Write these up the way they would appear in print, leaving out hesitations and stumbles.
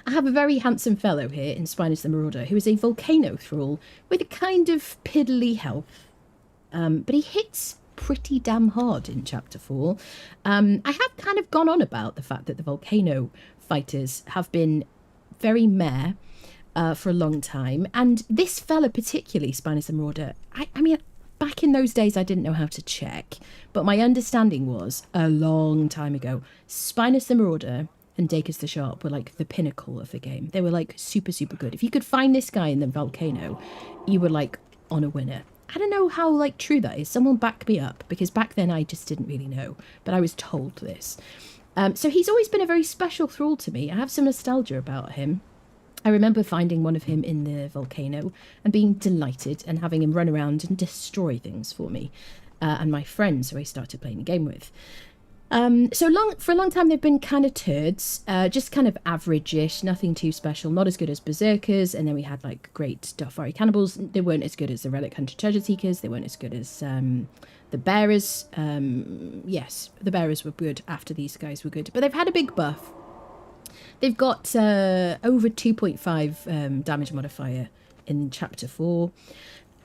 I have a very handsome fellow here in Spinus the Marauder who is a Volcano Thrall with a kind of piddly health. But he hits pretty damn hard in Chapter 4. I have kind of gone on about the fact that the Volcano fighters have been very meh for a long time. And this fella particularly, Spinus the Marauder, I mean, back in those days I didn't know how to check. But my understanding was, a long time ago, Spinus the Marauder and Dacus the Sharp were like the pinnacle of the game. They were like super, super good. If you could find this guy in the Volcano, you were like on a winner. I don't know how like true that is. Someone back me up, because back then I just didn't really know, but I was told this. So he's always been a very special thrall to me. I have some nostalgia about him. I remember finding one of him in the Volcano and being delighted and having him run around and destroy things for me and my friends who I started playing the game with. For a long time they've been kind of turds, just kind of average-ish, nothing too special, not as good as Berserkers, and then we had like great Darfari Cannibals. They weren't as good as the Relic Hunter Treasure Seekers, they weren't as good as the Bearers. Yes, the Bearers were good after these guys were good, but they've had a big buff. They've got over 2.5 damage modifier in Chapter 4.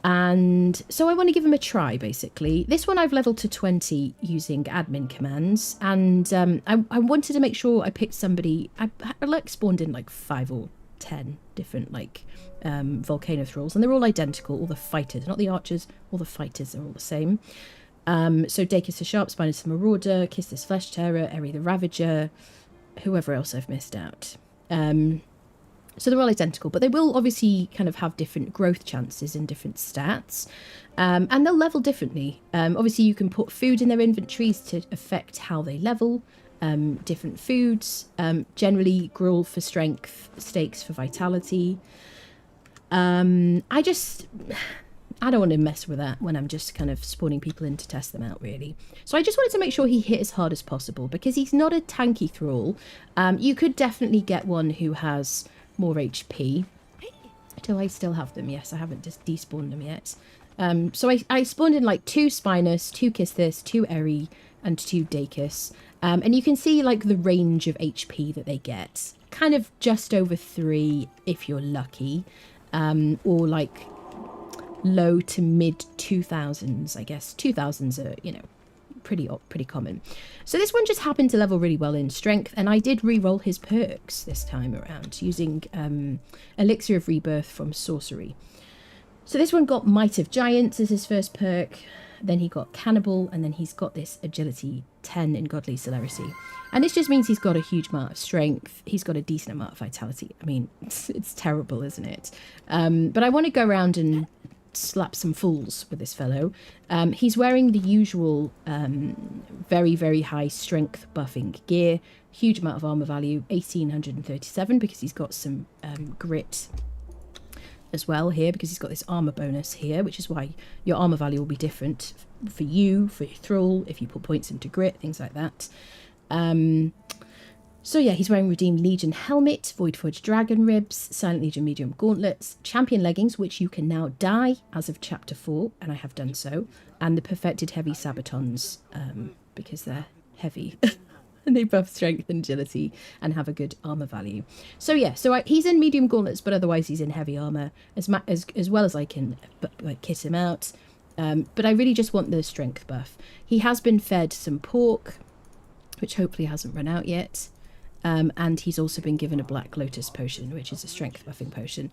And so I want to give him a try, basically. This one I've leveled to 20 using admin commands. And I wanted to make sure I picked somebody. I like spawned in like 5 or 10 different like Volcano Thralls. And they're all identical, all the fighters. Not the archers, all the fighters are all the same. So Dacus the Sharp, Spinus the Marauder, Kiss this Flesh Terror, Eri the Ravager, whoever else I've missed out. So they're all identical, but they will obviously kind of have different growth chances and different stats. And they'll level differently. Obviously, you can put food in their inventories to affect how they level. Different foods. Generally, gruel for strength, steaks for vitality. I don't want to mess with that when I'm just kind of spawning people in to test them out, really. So I just wanted to make sure he hit as hard as possible, because he's not a tanky thrall. You could definitely get one who has more HP. Do I still have them? Yes, I haven't just despawned them yet. So I spawned in like 2 Spinus, 2 Kithis, 2 Eri, and 2 Dacus. And you can see like the range of HP that they get. Kind of just over 3 if you're lucky. Or like low to mid 2000s, I guess. 2000s are, you know, pretty common. So this one just happened to level really well in strength, and I did re-roll his perks this time around using Elixir of Rebirth from Sorcery. So this one got Might of Giants as his first perk, then he got Cannibal, and then he's got this Agility 10 in Godly Celerity. And this just means he's got a huge amount of strength, he's got a decent amount of vitality. I mean, it's terrible, isn't it? But I want to go around and slap some fools with this fellow. He's wearing the usual very, very high strength buffing gear, huge amount of armor value, 1837, because he's got some grit as well here, because he's got this armor bonus here, which is why your armor value will be different for you, for your thrall, if you put points into grit, things like that. So yeah, he's wearing Redeemed Legion helmet, Voidforged Dragon Ribs, Silent Legion medium gauntlets, Champion leggings, which you can now dye as of Chapter 4, and I have done so, and the Perfected Heavy Sabatons, because they're heavy. And they buff strength and agility and have a good armor value. So yeah, he's in medium gauntlets, but otherwise he's in heavy armor, as well as I can like kit him out. But I really just want the strength buff. He has been fed some pork, which hopefully hasn't run out yet. And he's also been given a Black Lotus potion, which is a strength buffing potion.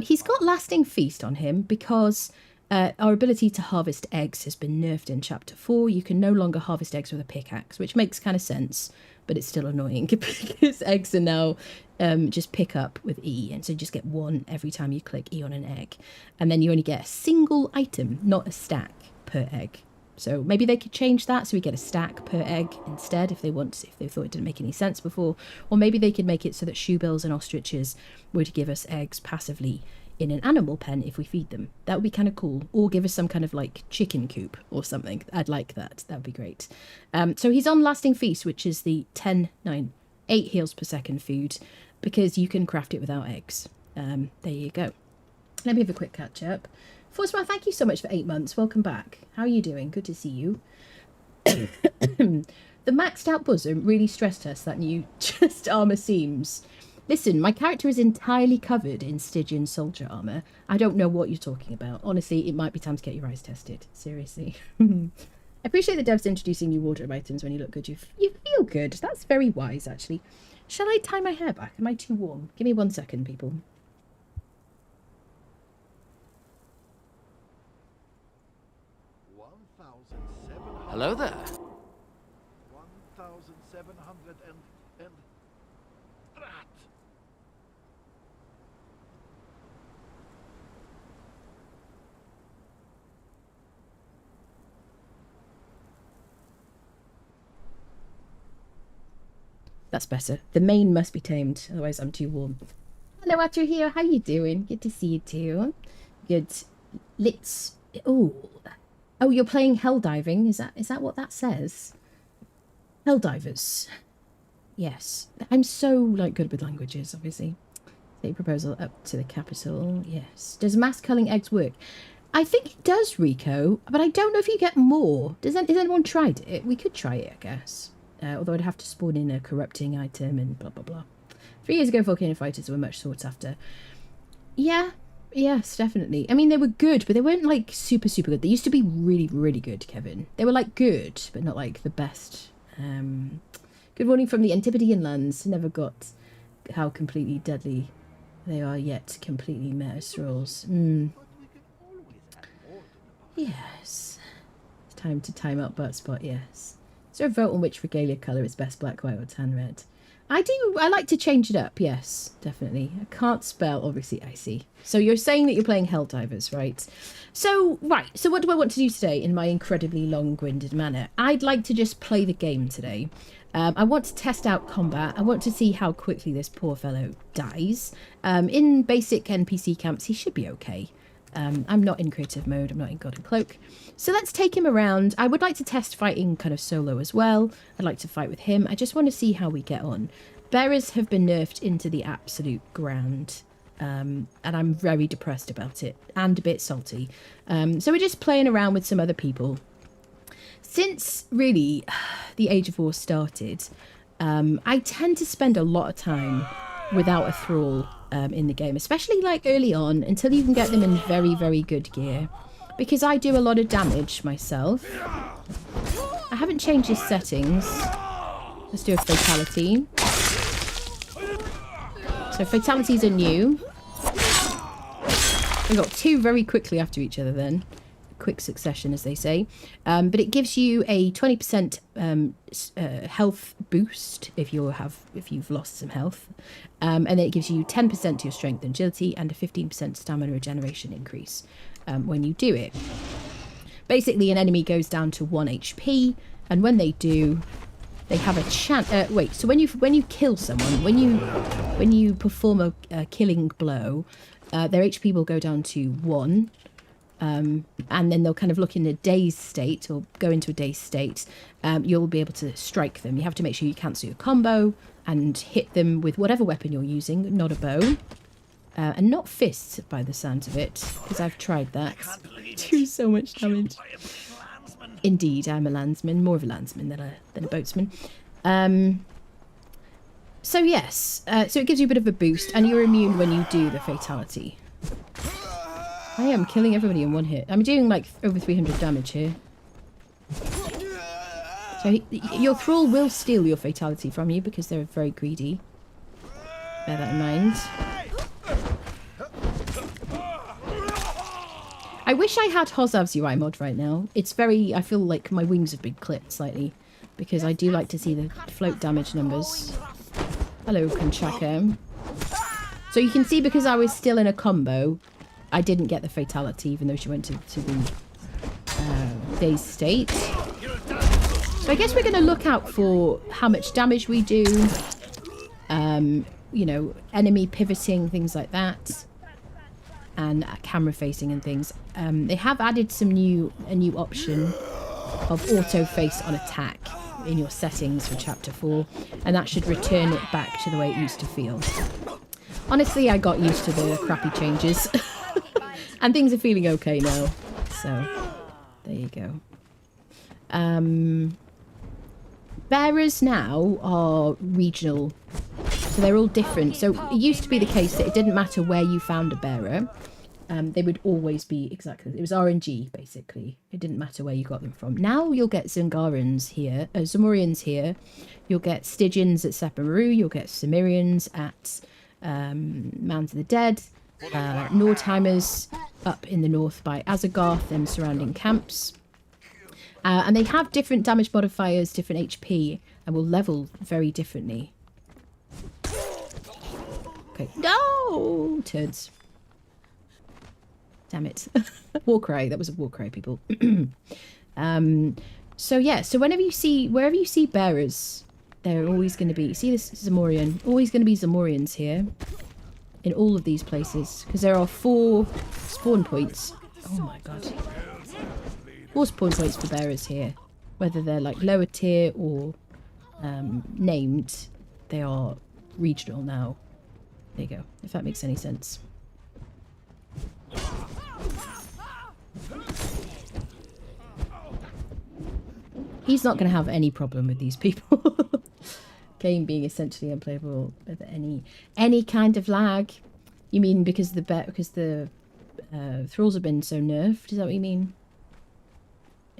He's got Lasting Feast on him because our ability to harvest eggs has been nerfed in Chapter 4. You can no longer harvest eggs with a pickaxe, which makes kind of sense, but it's still annoying because eggs are now just pick up with E, and so you just get 1 every time you click E on an egg. And then you only get a single item, not a stack, per egg. So maybe they could change that so we get a stack per egg instead if they thought it didn't make any sense before. Or maybe they could make it so that shoebills and ostriches would give us eggs passively in an animal pen if we feed them. That would be kind of cool. Or give us some kind of like chicken coop or something. I'd like that. That would be great. So he's on Lasting Feast, which is the 8 heals per second food, because you can craft it without eggs. There you go. Let me have a quick catch up. Forsman, thank you so much for 8 months. Welcome back. How are you doing? Good to see you. The maxed out bosom really stress test that new chest armor seams. Listen, my character is entirely covered in Stygian soldier armor. I don't know what you're talking about. Honestly, it might be time to get your eyes tested. Seriously. I appreciate the devs introducing new wardrobe items when you look good. You feel good. That's very wise, actually. Shall I tie my hair back? Am I too warm? Give me 1 second, people. Hello there. 1,700 and rat. That's better. The mane must be tamed, otherwise I'm too warm. Hello, Atru here. How you doing? Good to see you too. Good. Let's... Oh, you're playing Helldiving. Is that what that says? Helldivers. Yes. I'm so, like, good with languages, obviously. Take proposal up to the capital. Yes. Does mass culling eggs work? I think it does, Rico, but I don't know if you get more. Has anyone tried it? We could try it, I guess. Although I'd have to spawn in a corrupting item and blah, blah, blah. 3 years ago, Volcano fighters were much sought after. Yeah. Yes, definitely. I mean, they were good, but they weren't, like, super, super good. They used to be really, really good, Kevin. They were, like, good, but not, like, the best. Good warning from the Antipodean lands. Never got how completely deadly they are yet. Completely meta Thralls. Yes. It's time to time out butt spot, yes. Is there a vote on which regalia colour is best, black, white or tan red? I like to change it up, yes, definitely. I can't spell, obviously, I see. So you're saying that you're playing Helldivers, right? So what do I want to do today in my incredibly long-winded manner? I'd like to just play the game today. I want to test out combat. I want to see how quickly this poor fellow dies. In basic NPC camps, he should be okay. I'm not in creative mode. I'm not in God and Cloak. So let's take him around. I would like to test fighting kind of solo as well. I'd like to fight with him. I just want to see how we get on. Bearers have been nerfed into the absolute ground. And I'm very depressed about it. And a bit salty. So we're just playing around with some other people. Since, really, the Age of War started, I tend to spend a lot of time without a Thrall in the game, especially like early on, until you can get them in very, very good gear. Because I do a lot of damage myself. I haven't changed his settings. Let's do a fatality. So fatalities are new. We got 2 very quickly after each other then. Quick succession, as they say. But it gives you a 20% health boost if you've lost some health, and then it gives you 10% to your strength and agility and a 15% stamina regeneration increase when you do it. Basically, an enemy goes down to 1 HP, and when they do, they have a chance. So when you kill someone, when you perform a killing blow, their HP will go down to 1. And then they'll kind of look in a dazed state or go into a dazed state. You'll be able to strike them. You have to make sure you cancel your combo and hit them with whatever weapon you're using, not a bow. And not fists, by the sounds of it, because I've tried that. Do so much damage. Indeed, I'm a landsman. More of a landsman than a boatsman. So yes, so it gives you a bit of a boost, and you're immune when you do the fatality. I am killing everybody in 1 hit. I'm doing like over 300 damage here. So your Thrall will steal your fatality from you because they're very greedy. Bear that in mind. I wish I had Hozav's UI mod right now. It's very... I feel like my wings have been clipped slightly because I do like to see the float damage numbers. Hello, Conchaka. So you can see because I was still in a combo, I didn't get the fatality, even though she went to the dazed state. So I guess we're going to look out for how much damage we do. You know, enemy pivoting, things like that. And camera facing and things. They have added a new option of auto face on attack in your settings for Chapter 4. And that should return it back to the way it used to feel. Honestly, I got used to the crappy changes. And things are feeling okay now. So, there you go. Bearers now are regional So they're all different. So it used to be the case that it didn't matter where you found a bearer. They would always be exactly... It was RNG, basically. It didn't matter where you got them from. Now you'll get Zungarans here, Zamorians here. You'll get Stygians at Sapamaru. You'll get Cimmerians at Mounds of the Dead. Nordheimers up in the north by Azagarth and surrounding camps. And they have different damage modifiers, different HP, and will level very differently. Okay. No! Turds. Damn it. War cry. That was a war cry, people. So yeah, so wherever you see bearers, they're always going to be... See this Zamorian? Always going to be Zamorians here. In all of these places. Because there are 4 spawn points. Oh my god. 4 spawn points for bearers here. Whether they're like lower tier or named, they are regional now. There you go. If that makes any sense. He's not going to have any problem with these people. Game being essentially unplayable with any kind of lag. You mean because the thralls have been so nerfed? Is that what you mean?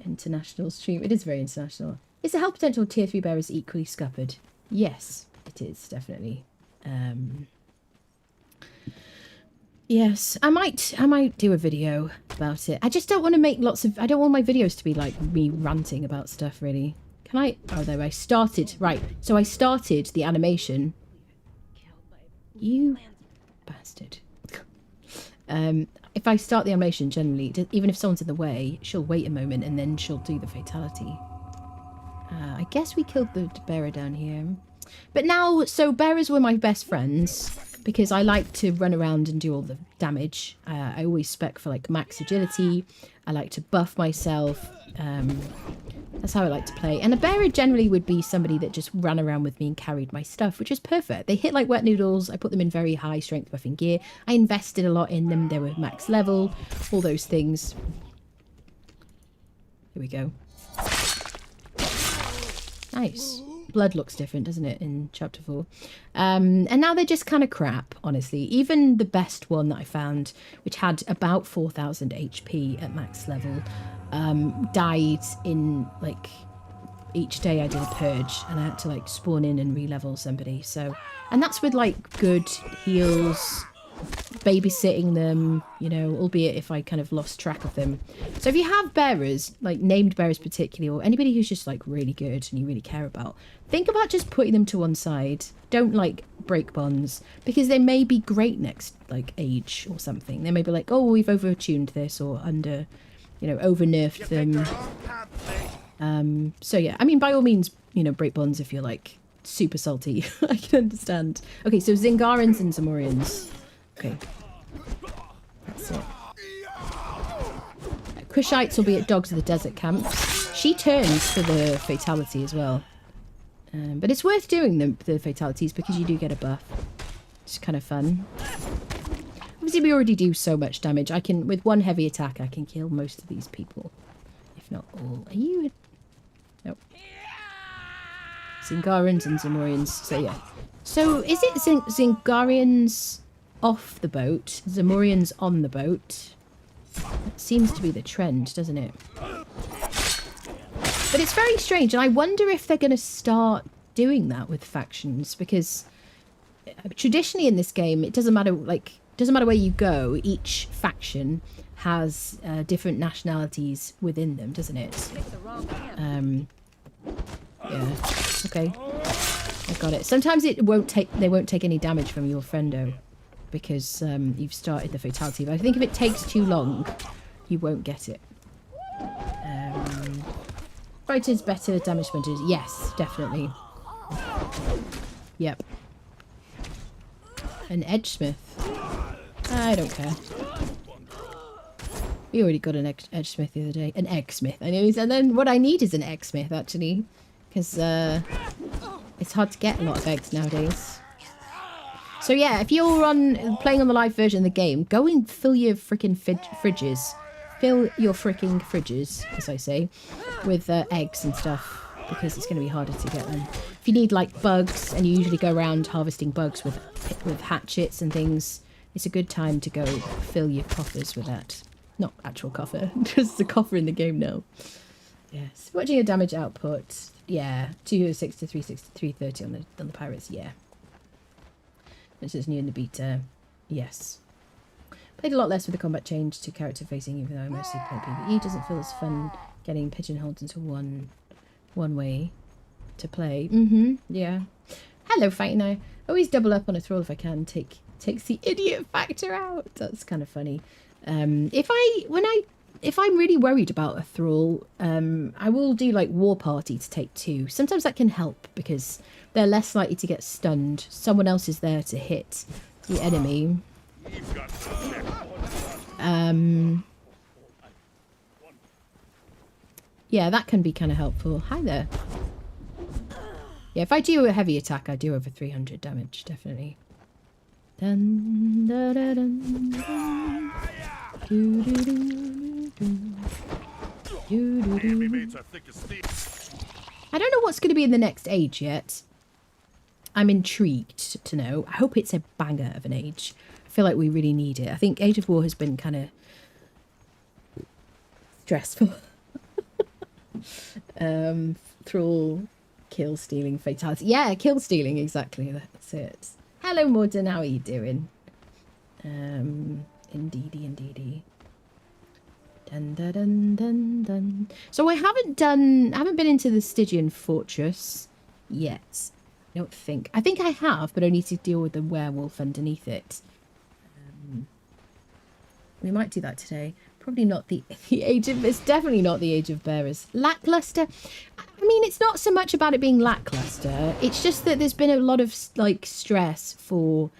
International stream. It is very international. Is the health potential of tier 3 bearers equally scuppered? Yes, it is definitely. Yes, I might do a video about it. I just don't want to make I don't want my videos to be like me ranting about stuff, really. Can I? Oh, there, I started. Right, so I started the animation. You bastard. If I start the animation, generally, even if someone's in the way, she'll wait a moment and then she'll do the fatality. I guess we killed the bearer down here. But now, so bearers were my best friends. Because I like to run around and do all the damage. I always spec for like max agility. I like to buff myself. That's how I like to play. And a bearer generally would be somebody that just ran around with me and carried my stuff, which is perfect. They hit like wet noodles. I put them in very high strength buffing gear. I invested a lot in them. They were max level. All those things. Here we go. Nice. Blood looks different, doesn't it, in chapter 4? And now they're just kind of crap, honestly. Even the best one that I found, which had about 4,000 HP at max level, died in, like, each day I did a purge, and I had to, like, spawn in and re-level somebody. So, and that's with, like, good heals, babysitting them, you know, albeit if I kind of lost track of them. So if you have bearers, like named bearers particularly, or anybody who's just like really good and you really care about, think about just putting them to one side. Don't like break bonds, because they may be great next like age or something. They may be like, oh, we've over-tuned this or under, you know, over-nerfed them. So yeah, I mean, by all means, you know, break bonds if you're like super salty. I can understand. Okay, so Zingarans and Zamorians. Okay. That's it. Kushites will be at Dogs of the Desert camp. She turns for the fatality as well. But it's worth doing the fatalities because you do get a buff. It's kind of fun. Obviously, we already do so much damage. I can, with one heavy attack, I can kill most of these people. If not all. Are you... Nope. Zingarans and Zamorians. So, yeah. So, is it Zingarians off the boat, Zamorians on the boat? That seems to be the trend, doesn't it? But it's very strange, and I wonder if they're going to start doing that with factions, because traditionally in this game, it doesn't matter, like, doesn't matter where you go, each faction has different nationalities within them, doesn't it? Yeah. Okay. I got it. Sometimes they won't take any damage from your friendo, because you've started the fatality. But I think if it takes too long, you won't get it. Fighters better, damage sprinters. Yes, definitely. Yep. An edgesmith. I don't care. We already got an edgesmith the other day. An eggsmith. And then what I need is an eggsmith, actually. Because it's hard to get a lot of eggs nowadays. So yeah, if you're playing on the live version of the game, go and fill your freaking fridges. Fill your freaking fridges, as I say, with eggs and stuff. because it's going to be harder to get them. If you need like bugs, and you usually go around harvesting bugs with hatchets and things, it's a good time to go fill your coffers with that. Not actual coffer, just the coffer in the game now. Yes. Watching your damage output. Yeah. 206 to 360, 330 on the pirates. Yeah. Which is new in the beta. Yes. Played a lot less with the combat change to character facing, even though I mostly play PvE. Doesn't feel as fun getting pigeonholed into one way to play. Yeah. Hello, Fighting Eye. Always double up on a Thrall if I can. Takes the idiot factor out. That's kind of funny. If I'm really worried about a Thrall, I will do like War Party to take 2. Sometimes that can help because they're less likely to get stunned. Someone else is there to hit the enemy. Yeah, that can be kind of helpful. Hi there. Yeah, if I do a heavy attack, I do over 300 damage, definitely. Dun, dun, dun, dun, dun. Do, do, do, do. Do, do, do. I don't know what's going to be in the next age yet. I'm intrigued to know. I hope it's a banger of an age. I feel like we really need it. I think Age of War has been kind of stressful. Thrall, kill stealing, fatality. Yeah, kill stealing, exactly. That's it. Hello, Morden. How are you doing? Indeedy. Dun, dun, dun, dun, dun. So I haven't been into the Stygian Fortress yet. I don't think. I think I have, but I need to deal with the werewolf underneath it. We might do that today. Probably not the age of... It's definitely not the Age of Bearers. Lackluster. I mean, it's not so much about it being lackluster. It's just that there's been a lot of, like, stress for...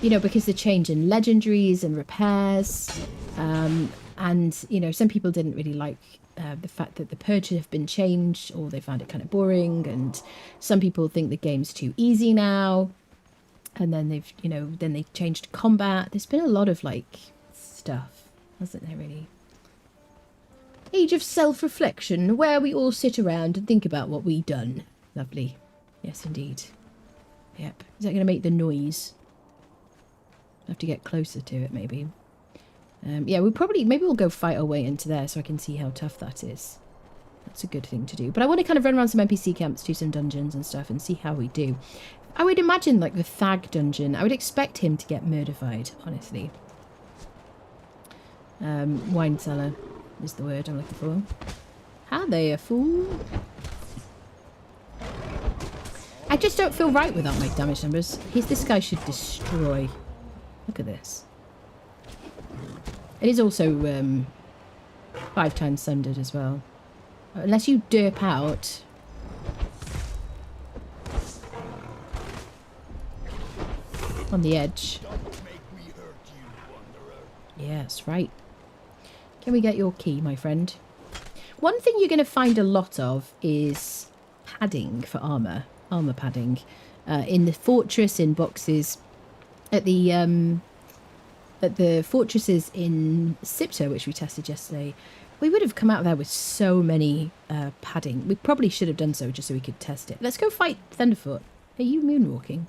You know, because the change in legendaries and repairs. And, you know, some people didn't really like the fact that the purges have been changed, or they found it kind of boring. And some people think the game's too easy now. And then they've, you know, then they've changed combat. There's been a lot of, like, stuff, hasn't there, really? Age of self-reflection, where we all sit around and think about what we've done. Lovely. Yes, indeed. Yep. Is that going to make the noise? I'll have to get closer to it, maybe. Yeah, maybe we'll go fight our way into there so I can see how tough that is. That's a good thing to do. But I want to kind of run around some NPC camps, do some dungeons and stuff, and see how we do. I would imagine, like, the Thag dungeon, I would expect him to get murdified, honestly. Wine cellar is the word I'm looking for. How they a fool? I just don't feel right without my damage numbers. This guy should destroy. Look at this. It is also 5 times sundered as well. Unless you derp out. On the edge. Yes, right. Can we get your key, my friend? One thing you're going to find a lot of is padding for armor. Armor padding. In the fortress, in boxes. At the fortresses in Sipto, which we tested yesterday, we would have come out of there with so many padding. We probably should have done so just so we could test it. Let's go fight Thunderfoot. Are you moonwalking?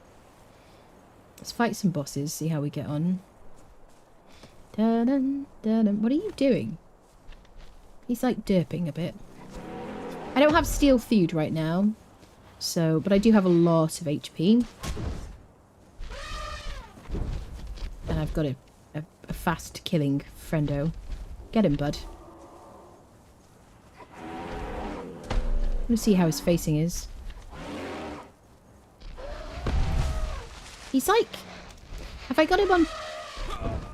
Let's fight some bosses, see how we get on. Dun-dun, dun-dun. What are you doing? He's like derping a bit. I don't have Steel Theud right now, but I do have a lot of HP. And I've got a fast killing friendo. Get him, bud. Let's see how his facing is. He's like... Have I got him on...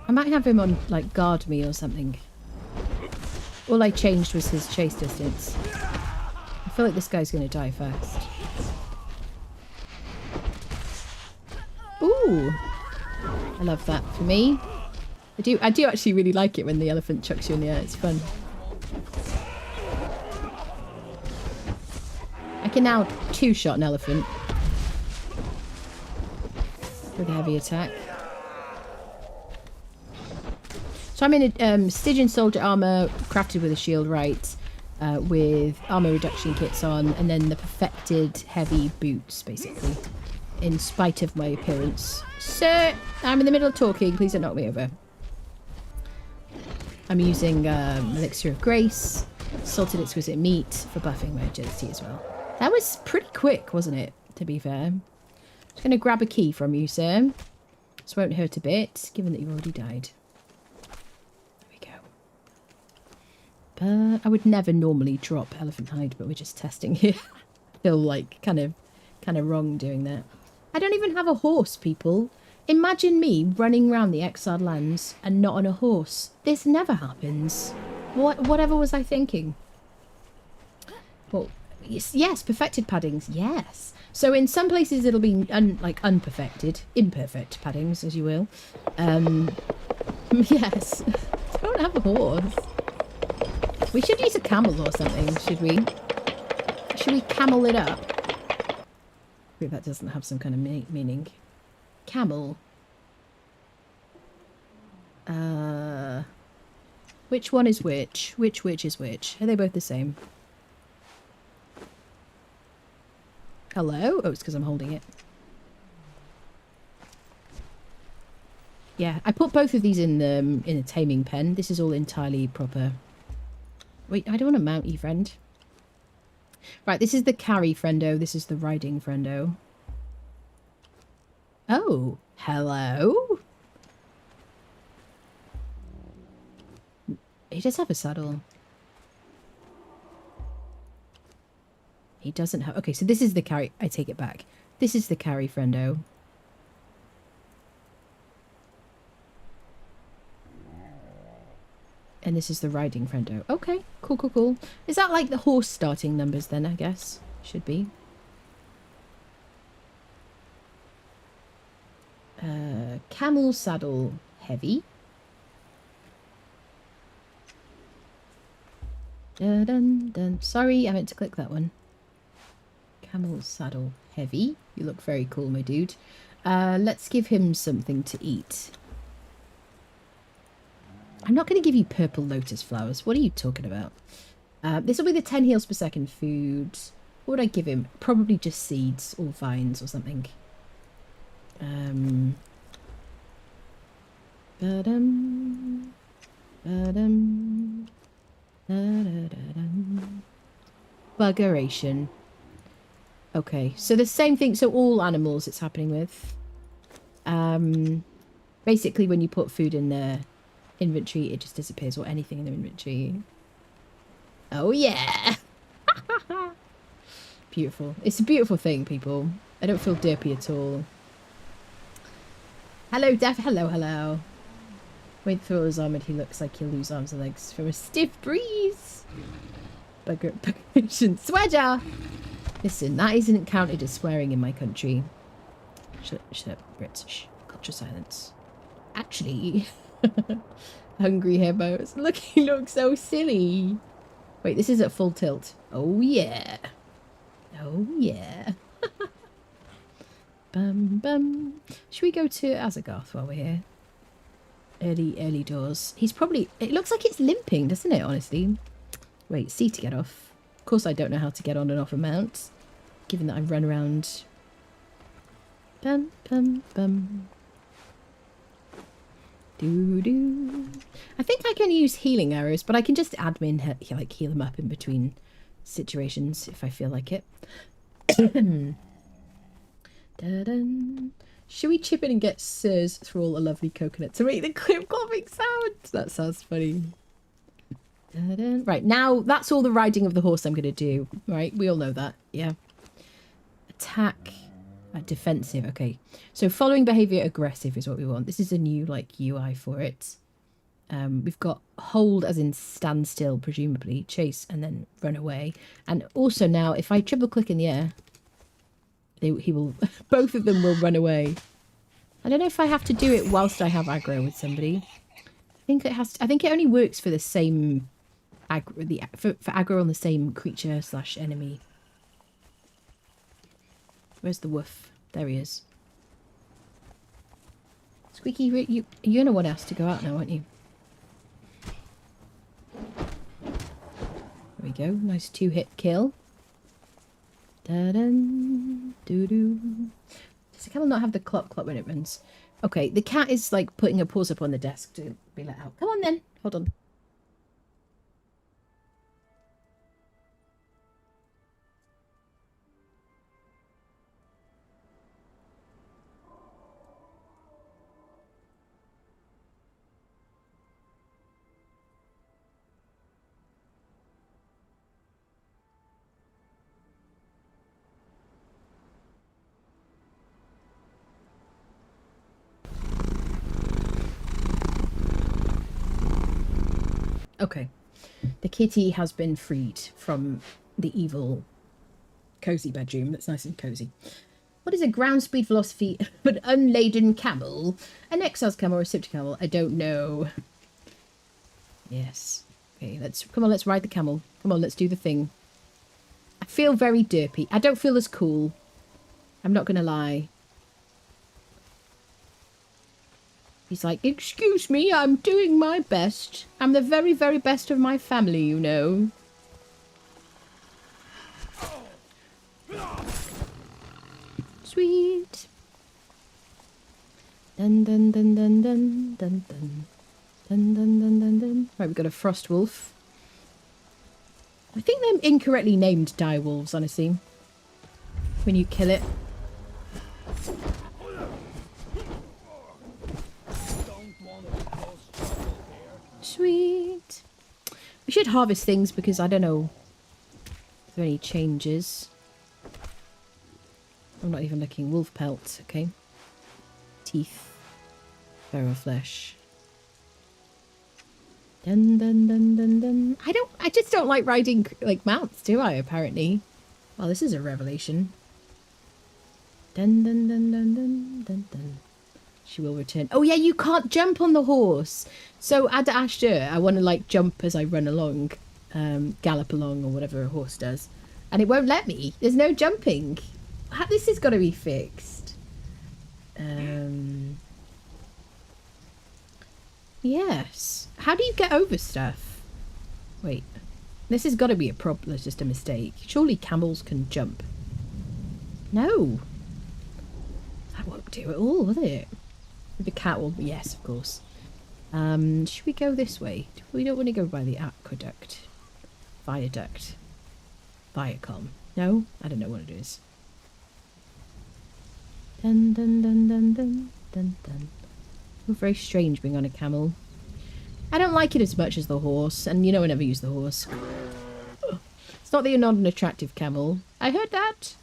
I might have him on, like, guard me or something. All I changed was his chase distance. I feel like this guy's going to die first. Ooh! I love that for me. I do actually really like it when the elephant chucks you in the air. It's fun. I can now two-shot an elephant with a heavy attack. So I'm in a Stygian soldier armor crafted with a shield, right? with armor reduction kits on, and then the perfected heavy boots, basically, in spite of my appearance. Sir, I'm in the middle of talking. Please don't knock me over. I'm using Elixir of Grace, Salted Exquisite Meat for buffing my agility as well. That was pretty quick, wasn't it, to be fair? Just going to grab a key from you, sir. This won't hurt a bit, given that you've already died. There we go. But I would never normally drop elephant hide, but we're just testing here. I feel like kind of wrong doing that. I don't even have a horse, people. Imagine me running around the exiled lands and not on a horse. This never happens. Whatever was I thinking? Well, yes, perfected paddings, yes. So in some places it'll be unperfected, imperfect paddings, as you will. Yes. Don't have a horse. We should use a camel or something, should we? Should we camel it up? Wait, that doesn't have some kind of meaning. Camel. Which one is which? Which is which? Are they both the same? Hello? Oh, it's because I'm holding it. Yeah, I put both of these in a taming pen. This is all entirely proper. Wait, I don't want to mount you, friend. Right, this is the carry friendo. This is the riding friendo. Oh, hello. He does have a saddle. He doesn't have... Okay, so this is the carry... I take it back. This is the carry friendo. And this is the riding friendo. Okay, cool, cool, cool. Is that like the horse starting numbers then, I guess? Should be. Camel saddle heavy. Dun, dun, dun. Sorry, I meant to click that one. Camel saddle heavy. You look very cool, my dude. Let's give him something to eat. I'm not going to give you purple lotus flowers. What are you talking about? This will be the 10 heals per second food. What would I give him? Probably just seeds or vines or something. Buggeration. Okay, so the same thing. So all animals it's happening with. Basically, when you put food in their inventory, it just disappears, or anything in their inventory. Oh yeah. Beautiful. It's a beautiful thing, people. I don't feel derpy at all. Hello, Def. Hello, hello. When Thrall is armoured, he looks like he'll lose arms and legs from a stiff breeze. Buggeration. Swedger! Listen, that isn't counted as swearing in my country. Shut up, Brits. Shh. Culture silence. Actually... Hungry hippos. Look, he looks so silly. Wait, this is at full tilt. Oh yeah. Oh yeah. Bum bum. Should we go to Azagarth while we're here? Early doors. He's probably... It looks like it's limping, doesn't it, honestly? Wait, C to get off. Of course I don't know how to get on and off a mount, given that I run around. Bum bum bum. Doo-doo. I think I can use healing arrows, but I can just admin like heal them up in between situations if I feel like it. Da-dun. Should we chip in and get Sir's Thrall a lovely coconut to make the clip coughing sound? That sounds funny. Da-dun. Right, now that's all the riding of the horse I'm going to do. Right, we all know that. Yeah. Attack. Defensive. Okay. So following behavior aggressive is what we want. This is a new like UI for it. We've got hold as in stand still, presumably. Chase and then run away. And also now if I triple click in the air, he will... both of them will run away. I don't know if I have to do it whilst I have aggro with somebody. I think it has to, I think it only works for the same aggro, for aggro on the same creature / enemy. Where's the woof? There he is. Squeaky, you're going to want us to go out now, aren't you? There we go. Nice 2-hit kill. Da-dun, doo-doo. Does the camel not have the clop when it runs? Okay, the cat is like putting her paws up on the desk to be let out. Come on then. Hold on. Okay. The kitty has been freed from the evil cozy bedroom. That's nice and cozy. What is a ground speed velocity of an unladen camel? An exile's camel or a sipted camel? I don't know. Yes. Okay, come on, let's ride the camel. Come on, let's do the thing. I feel very derpy. I don't feel as cool. I'm not gonna lie. He's like, excuse me, I'm doing my best. I'm the very, very best of my family, you know. Sweet. Dun dun dun dun dun dun dun. Dun dun dun dun dun. Right, we've got a frost wolf. I think they're incorrectly named dire wolves, honestly. When you kill it. Sweet. We should harvest things because I don't know if there are any changes. I'm not even looking. Wolf pelt, okay. Teeth. Feral flesh. Dun dun dun dun dun. I just don't like riding like mounts, do I, apparently? Well, this is a revelation. Dun dun dun dun dun dun dun. She will return. Oh yeah, you can't jump on the horse. So Ada Ashur, I want to like jump as I run along, gallop along or whatever a horse does. And it won't let me. There's no jumping. This has got to be fixed. Yes. How do you get over stuff? Wait. This has got to be a problem. It's just a mistake. Surely camels can jump. No. That won't do it all, will it? The cat will... Yes, of course. Should we go this way? We don't want to go by the aqueduct. Viaduct. Viacom. No? I don't know what it is. Dun dun dun dun dun dun dun. Oh, very strange being on a camel. I don't like it as much as the horse, and you know I never use the horse. It's not that you're not an attractive camel. I heard that.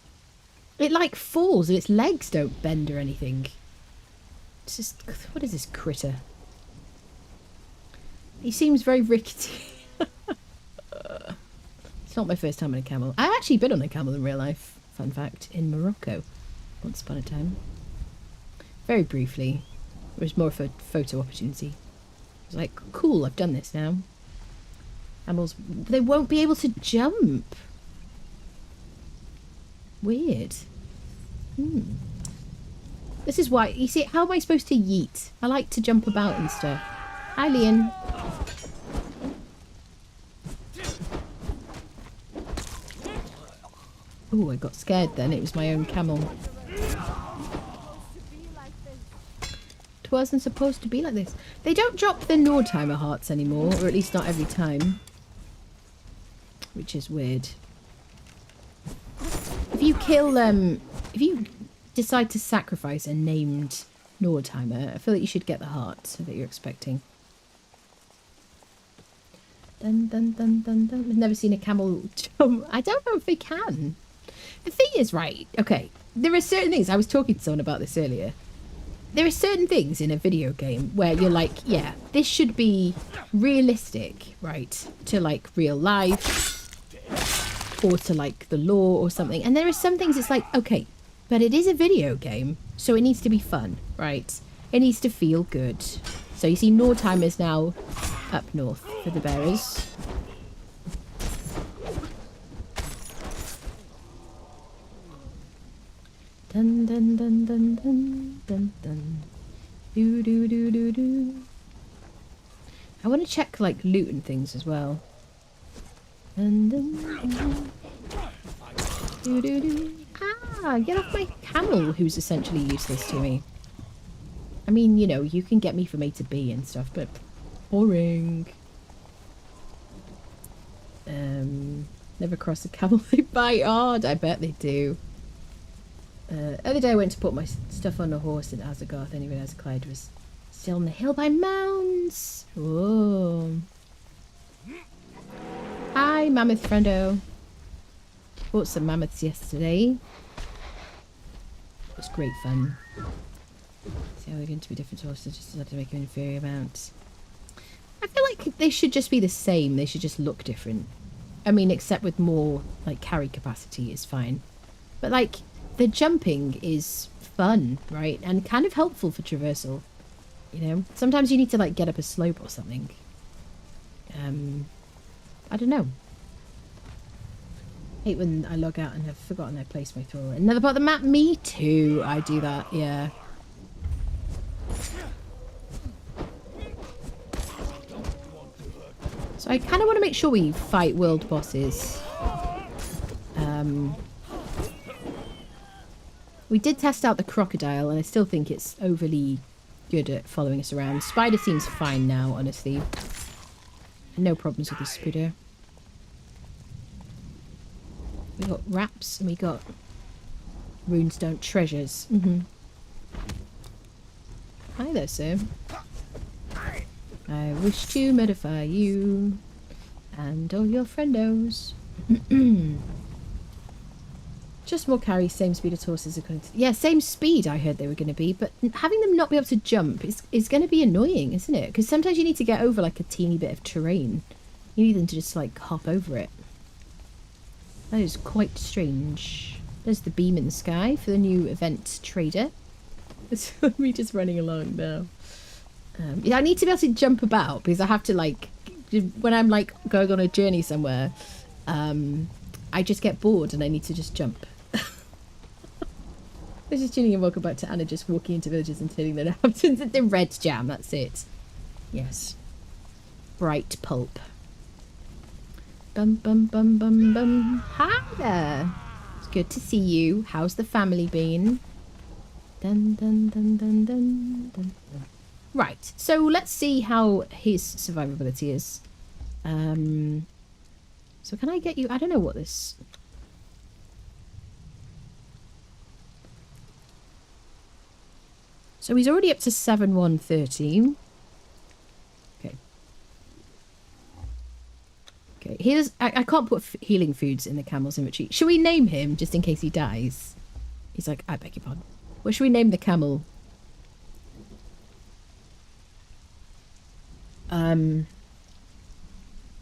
It like falls and its legs don't bend or anything. It's just... What is this critter? He seems very rickety. It's not my first time on a camel. I've actually been on a camel in real life. Fun fact. In Morocco. Once upon a time. Very briefly. It was more of a photo opportunity. I was like, cool, I've done this now. Camels, they won't be able to jump. Weird. This is why, you see, how am I supposed to yeet? I like to jump about and stuff. Hi, Leon. Oh, I got scared then. It was my own camel. It wasn't supposed to be like this. They don't drop the Nordheimer hearts anymore, or at least not every time. Which is weird. If you kill, if you decide to sacrifice a named Nordheimer, I feel like you should get the heart so that you're expecting. Dun dun dun dun dun. I've never seen a camel jump. I don't know if they can. The thing is, right, okay, there are certain things, I was talking to someone about this earlier. There are certain things in a video game where you're like, yeah, this should be realistic, right, to like real life or to like the law or something. And there are some things it's like, okay, but it is a video game, so it needs to be fun, right? It needs to feel good. So you see Nordheimer's now up north for the bearers. Dun dun dun dun dun dun dun. Do do do do do. I want to check like loot and things as well. Dun, dun, dun. Doo, doo, doo. Ah, get off my camel, who's essentially useless to me. I mean, you know, you can get me from A to B and stuff, but boring. Never cross a camel, they bite hard. I bet they do. Other day I went to put my stuff on a horse in Azargoth and even as Clyde was still on the hill by mounds. Whoa. Hi, mammoth friendo. Bought some mammoths yesterday. It was great fun. See how they're going to be different horses, just decided to make an inferior amount. I feel like they should just be the same. They should just look different. I mean, except with more, like, carry capacity is fine. But, like, the jumping is fun, right? And kind of helpful for traversal. You know? Sometimes you need to, like, get up a slope or something. I don't know. I hate when I log out and have forgotten I placed my Thrall. Another part of the map? Me too. I do that, yeah. So I kind of want to make sure we fight world bosses. We did test out the crocodile, and I still think it's overly good at following us around. Spider seems fine now, honestly. No problems with the spider. We got wraps, and we got runestone treasures. Hi there, sir. I wish to modify you and all your friendos. Just more carry, same speed as horses. Yeah, same speed I heard they were going to be, but having them not be able to jump is going to be annoying, isn't it? Because sometimes you need to get over like a teeny bit of terrain. You need them to just like hop over it. That is quite strange. There's the beam in the sky for the new event trader. It's me just running along now. Yeah, I need to be able to jump about because I have to like, when I'm like going on a journey somewhere, I just get bored and I need to just jump. This is tuning and welcome back to Anna just walking into villages and turning their inhabitants into red jam. That's it. Yes. Bright pulp. Bum bum bum bum bum. Hi there. It's good to see you. How's the family been? Dun dun dun dun dun dun dun. Right, so let's see how his survivability is. So can I get you... I don't know what this... So he's already up to 7,130. Okay. Okay, here's... I can't put healing foods in the camel's inventory. Should we name him just in case he dies? He's like, I beg your pardon. What should we name the camel?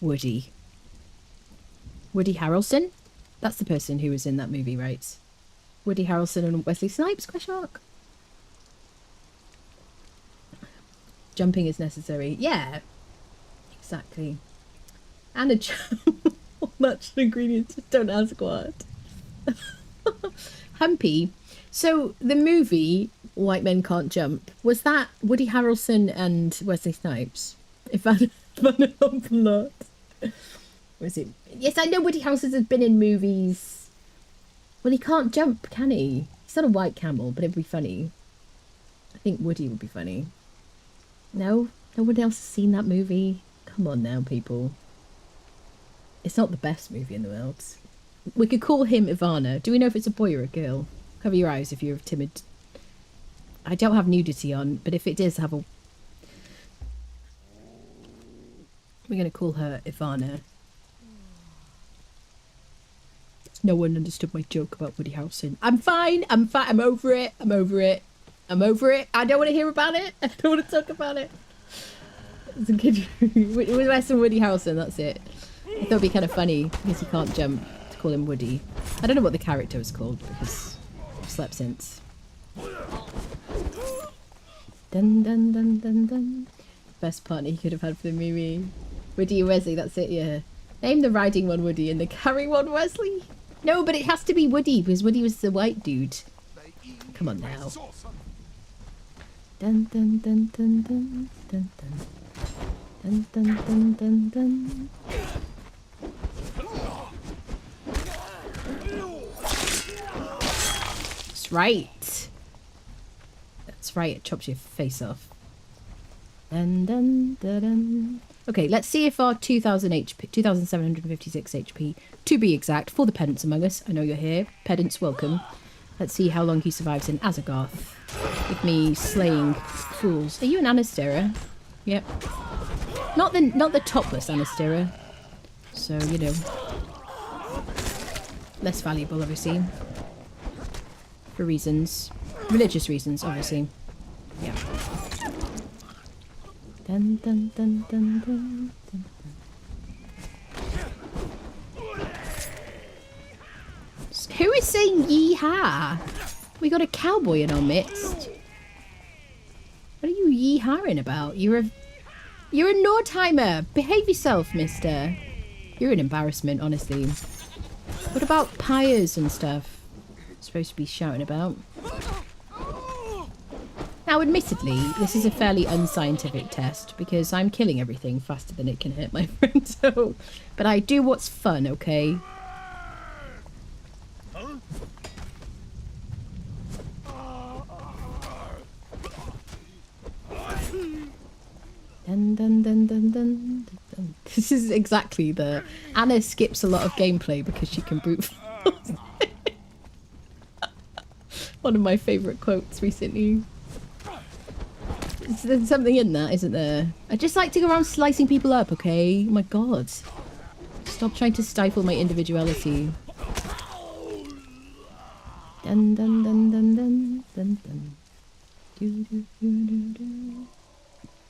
Woody. Woody Harrelson? That's the person who was in that movie, right? Woody Harrelson and Wesley Snipes, question mark? Jumping is necessary. Yeah. Exactly. And a jump. Natural ingredients, just don't ask what. Humpy. So, the movie, White Men Can't Jump, was that Woody Harrelson and Wesley Snipes? If I don't know a lot. Was it? Yes, I know Woody Harrelson has been in movies. Well, he can't jump, can he? He's not a white camel, but it'd be funny. I think Woody would be funny. No? No one else has seen that movie? Come on now, people. It's not the best movie in the world. We could call him Ivana. Do we know if it's a boy or a girl? Cover your eyes if you're timid. I don't have nudity on, but if it does have a... We're going to call her Ivana. No one understood my joke about Woody Harrelson. I'm fine. I'm fine. I'm over it. I'm over it. I'm over it. I don't want to hear about it. I don't want to talk about it. It's a good... With Western Woody Harrelson, that's it. I thought it'd be kind of funny because he can't jump to call him Woody. I don't know what the character was called because I've slept since. Dun dun dun dun dun. Best partner he could have had for the movie. Woody and Wesley, that's it, yeah. Name the riding one Woody and the carrying one Wesley. No, but it has to be Woody because Woody was the white dude. Come on now. Dun dun dun dun dun dun dun dun dun dun dun dun. right. That's right, it chops your face off. Dun, dun, dun, dun. Okay, let's see if our 2000 HP, 2756 HP, to be exact, for the pedants among us. I know you're here. Pedants, welcome. Let's see how long he survives in Azagarth. With me slaying fools. Are you an Anastera? Yep. Not the topless Anastera. So, you know. Less valuable, obviously. For reasons. Religious reasons, obviously. Yeah. Dun, dun, dun, dun, dun, dun. Who is saying yee-haw? We got a cowboy in our midst. What are you yee-hawing about? You're a Nordheimer. Behave yourself, mister. You're an embarrassment, honestly. What about pyres and stuff? Supposed to be shouting about. Now, admittedly, this is a fairly unscientific test because I'm killing everything faster than it can hit, my friend. So, but I do what's fun, okay? Dun, dun, dun, dun, dun, dun. This is exactly the... Anna skips a lot of gameplay because she can brute force. One of my favourite quotes recently. There's something in that, isn't there? I just like to go around slicing people up, okay? Oh my god. Stop trying to stifle my individuality. Dun dun dun dun dun dun dun. Do, do, do, do, do.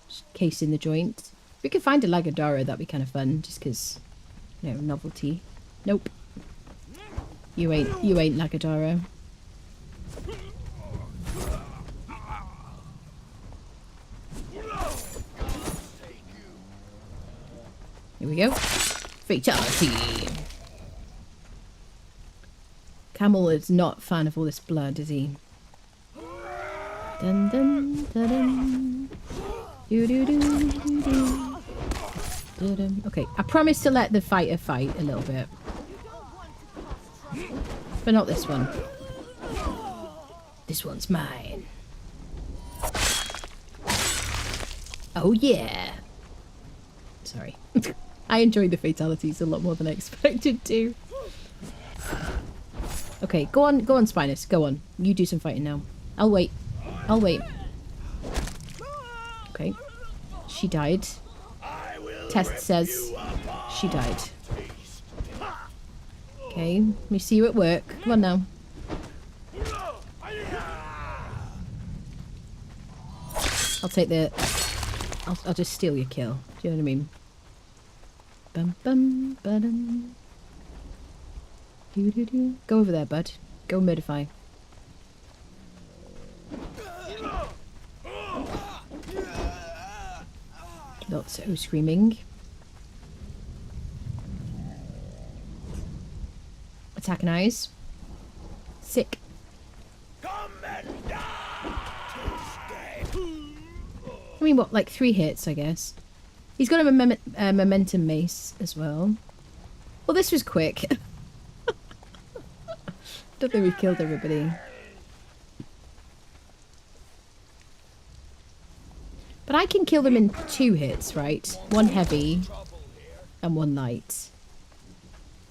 Just case in the joint. If we could find a Lagadara, that'd be kind of fun, just because, you know, novelty. Nope. You ain't Lagadara. Here we go. Fatality. Camel is not a fan of all this blood, is he? Dun dun dun dun. Do do do do do. Dun, dun. Okay, I promise to let the fighter fight a little bit. But not this one. This one's mine. Oh yeah. Sorry. I enjoyed the fatalities a lot more than I expected to. Okay, go on, Spinus, go on. You do some fighting now. I'll wait. Okay. She died. Test says she died. Okay, let me see you at work. Come on now. I'll take the... I'll just steal your kill. Do you know what I mean? Bum bum ba-dum. Do do do. Go over there, bud. Go modify. Lots of screaming. Attack and eyes. Sick. I mean, what, like 3 hits, I guess. He's got a momentum mace as well. Well, this was quick. Don't think we've killed everybody. But I can kill them in 2 hits, right? 1 heavy and 1 light.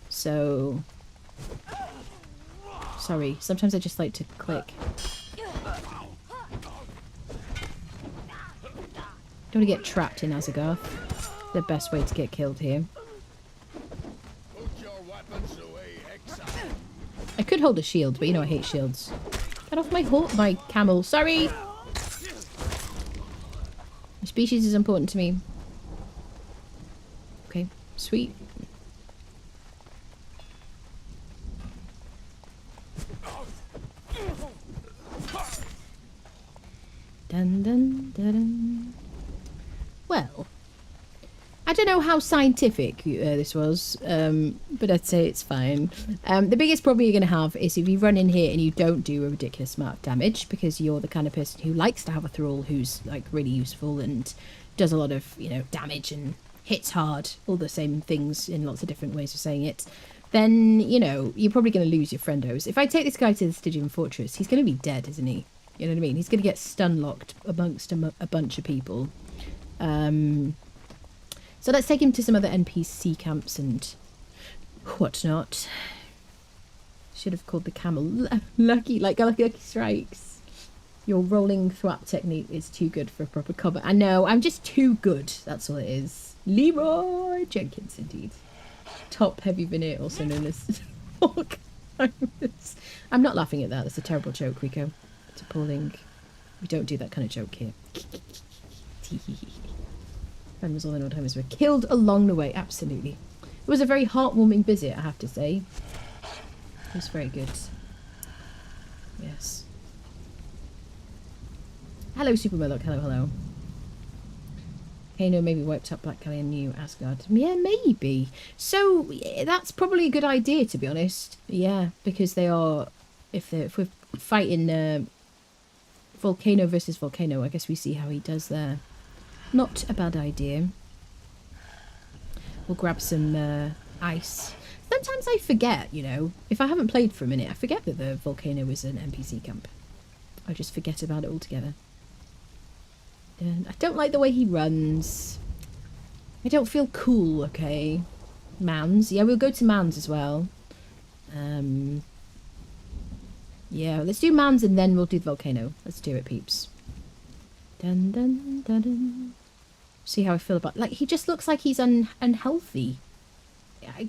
So... Sorry, sometimes I just like to click. Don't want to get trapped in Azagarth. The best way to get killed here. I could hold a shield, but you know I hate shields. Get off my camel. Sorry! My species is important to me. Okay, sweet. Dun dun dun dun. Well, I don't know how scientific this was, but I'd say it's fine. The biggest problem you're going to have is if you run in here and you don't do a ridiculous amount of damage, because you're the kind of person who likes to have a Thrall who's like really useful and does a lot of, you know, damage and hits hard, all the same things in lots of different ways of saying it. then, you know, you're probably going to lose your friendos. If I take this guy to the Stygian Fortress, he's going to be dead, isn't he? You know what I mean? He's going to get stun-locked amongst a bunch of people. So let's take him to some other NPC camps and whatnot. Should have called the camel Lucky, like Lucky Strikes. Your rolling thwap technique is too good for a proper cover. I know, I'm just too good. That's all it is. Leroy Jenkins, indeed. Top heavy veneer, also known as I'm not laughing at that. That's a terrible joke, Rico. It's appalling. We don't do that kind of joke here. Friend was all in old timers were killed along the way. Absolutely. It was a very heartwarming visit, I have to say. It was very good. Yes. Hello, Super Murloc. Hello, hello. Kano maybe wiped up Black Kelly and New Asgard. Yeah, maybe. So yeah, that's probably a good idea, to be honest. Yeah, because they are. If we're fighting Volcano versus Volcano, I guess we see how he does there. Not a bad idea. We'll grab some ice. Sometimes I forget, you know, if I haven't played for a minute, I forget that the Volcano is an NPC camp. I just forget about it altogether. And I don't like the way he runs. I don't feel cool, okay. Mans. Yeah, we'll go to Mans as well. Yeah, let's do Mans and then we'll do the Volcano. Let's do it, peeps. Dun dun dun dun. See how I feel about... Like, he just looks like he's unhealthy.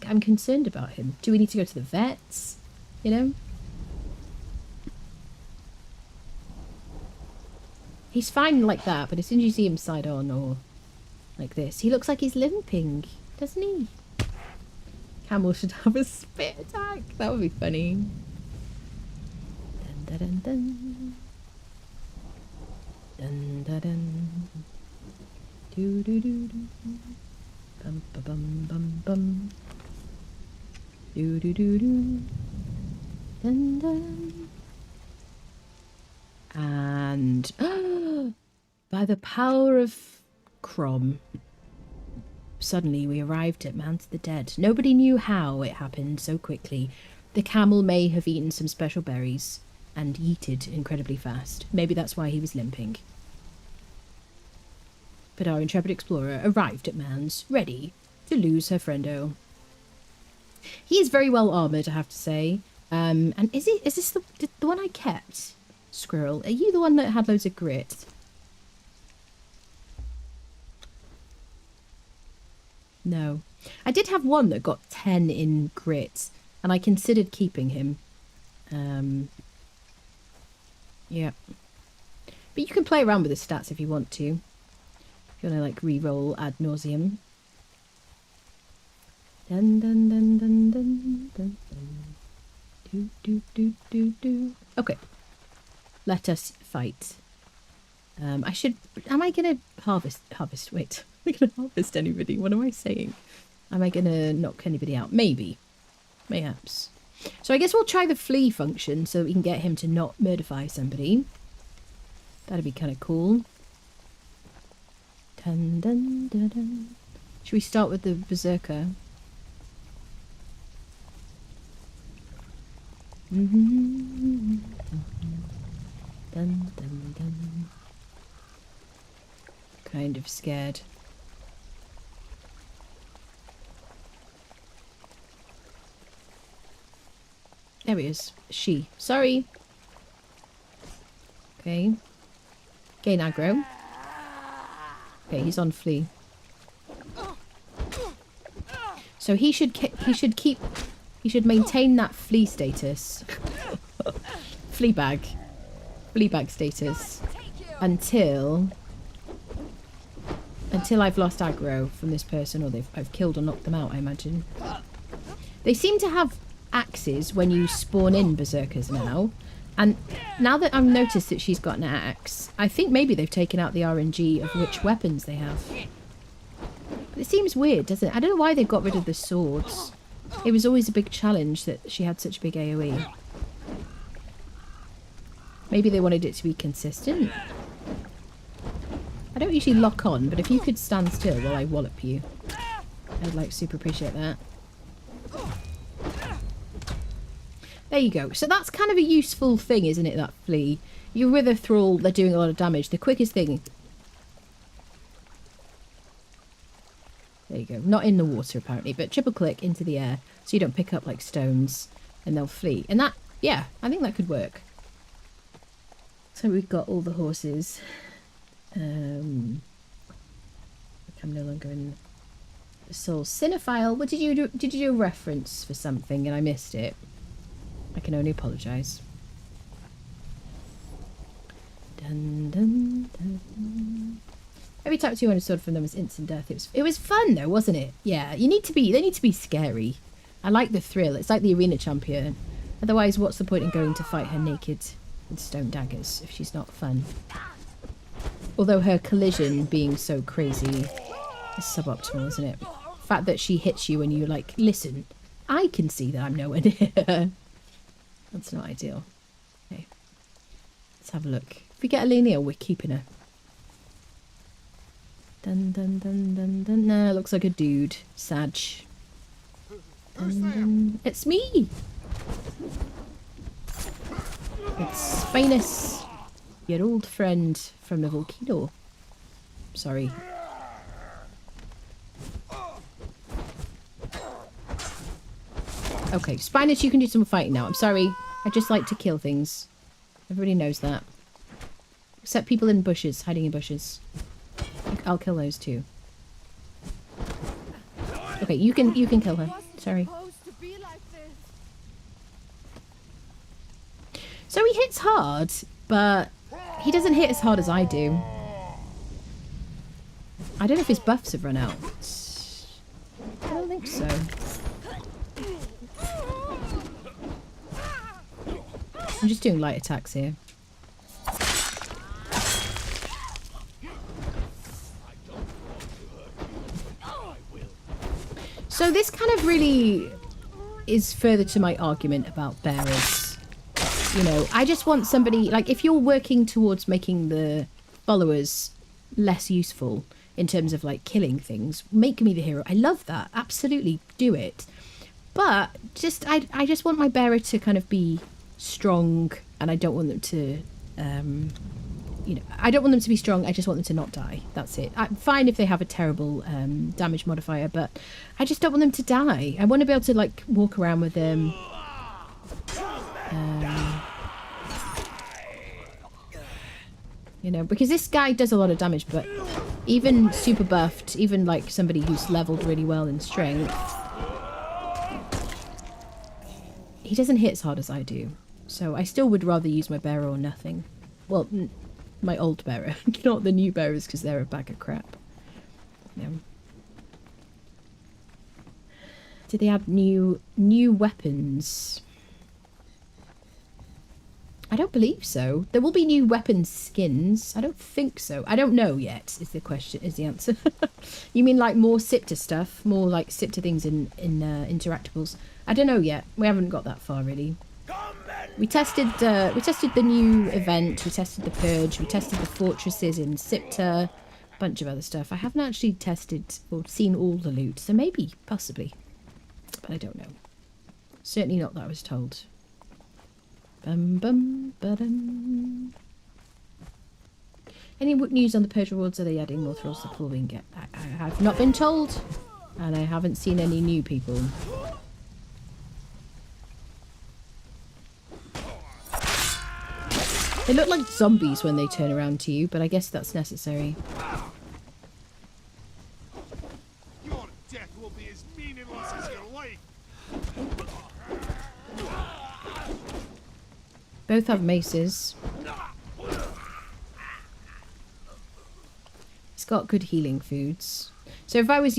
I'm concerned about him. Do we need to go to the vets? You know? He's fine like that, but as soon as you see him side on or like this, he looks like he's limping, doesn't he? Camel should have a spit attack. That would be funny. Dun dun dun dun. Dun dun dun. Do do do do. Bum ba bum bum bum. Do do do do. Dun dun. And by the power of Crom, suddenly we arrived at Mount of the Dead. Nobody knew how it happened so quickly. The camel may have eaten some special berries and yeeted incredibly fast. Maybe that's why he was limping. But our intrepid explorer arrived at Mans, ready to lose her friendo. He is very well armoured, I have to say. And is this the one I kept? Squirrel, are you the one that had loads of grit? No. I did have one that got 10 in grit, and I considered keeping him. Yeah. But you can play around with the stats if you want to. If you want to, like, re-roll ad nauseum. Dun dun dun dun dun dun dun. Do do do do do. Okay. Let us fight. Am I going to harvest? Wait, am I going to harvest anybody? What am I saying? Am I going to knock anybody out? Maybe. Mayhaps. So I guess we'll try the flee function so we can get him to not murderify somebody. That'd be kind of cool. Dun, dun, dun, dun. Should we start with the Berserker? Mm-hmm. Dun, dun, dun. Kind of scared. There he is. She. Sorry. Okay. Gain aggro. Okay, he's on flee. So he should maintain that flee status. Fleabag status until I've lost aggro from this person, or I've killed or knocked them out, I imagine. They seem to have axes when you spawn in berserkers now, and now that I've noticed that she's got an axe, I think maybe they've taken out the RNG of which weapons they have. But it seems weird, doesn't it? I don't know why they got rid of the swords. It was always a big challenge that she had such big AoE. Maybe they wanted it to be consistent. I don't usually lock on, but if you could stand still while I wallop you, I'd like super appreciate that. There you go. So that's kind of a useful thing, isn't it, that flea? You're with a thrall, they're doing a lot of damage. The quickest thing... There you go. Not in the water, apparently, but triple click into the air so you don't pick up, like, stones and they'll flee. And that, yeah, I think that could work. So we've got all the horses. I'm no longer in the soul cinephile. What did you do? Did you do a reference for something and I missed it? I can only apologise. Dun, dun, dun. Every type 200 sword from them was instant death. It was fun though, wasn't it? Yeah, they need to be scary. I like the thrill. It's like the arena champion. Otherwise, what's the point in going to fight her naked with stone daggers if she's not fun? Although her collision being so crazy is suboptimal, isn't it? The fact that she hits you and you're like, listen, I can see that I'm nowhere near. That's not ideal. Okay. Let's have a look. If we get a linear, we're keeping her. Dun dun dun dun dun. No, looks like a dude. Sag. It's me! It's Spinus, your old friend from the Volcano. Sorry. Okay, Spinus, you can do some fighting now. I'm sorry. I just like to kill things. Everybody knows that. Except people in bushes, hiding in bushes. I'll kill those too. Okay, you can kill her. Sorry. So he hits hard, but he doesn't hit as hard as I do. I don't know if his buffs have run out. I don't think so. I'm just doing light attacks here. So this kind of really is further to my argument about bearers. You know, I just want somebody, like, if you're working towards making the followers less useful in terms of, like, killing things, make me the hero. I love that. Absolutely do it. But just, I just want my bearer to kind of be strong, and I don't want them to, you know, I don't want them to be strong. I just want them to not die. That's it. I'm fine if they have a terrible damage modifier, but I just don't want them to die. I want to be able to, like, walk around with them. You know, because this guy does a lot of damage, but even super buffed, even like somebody who's leveled really well in strength, he doesn't hit as hard as I do. So I still would rather use my bearer or nothing. Well, my old bearer, not the new bearers, because they're a bag of crap. Yeah. Did they add new weapons? I don't believe so. There will be new weapon skins. I don't think so. I don't know yet, is the question, is the answer. You mean like more Sipta stuff? More like Sipta things in interactables? I don't know yet. We haven't got that far, really. We tested the new event, we tested the Purge, we tested the fortresses in Sipta, a bunch of other stuff. I haven't actually tested or seen all the loot, so maybe, possibly. But I don't know. Certainly not that I was told. Bum bum ba-dum. Any news on the Purge rewards? Are they adding more thralls to the pool we can get? I have not been told, and I haven't seen any new people. They look like zombies when they turn around to you, but I guess that's necessary. Your death will be as meaningless as your life. Both have maces. It's got good healing foods. So if I was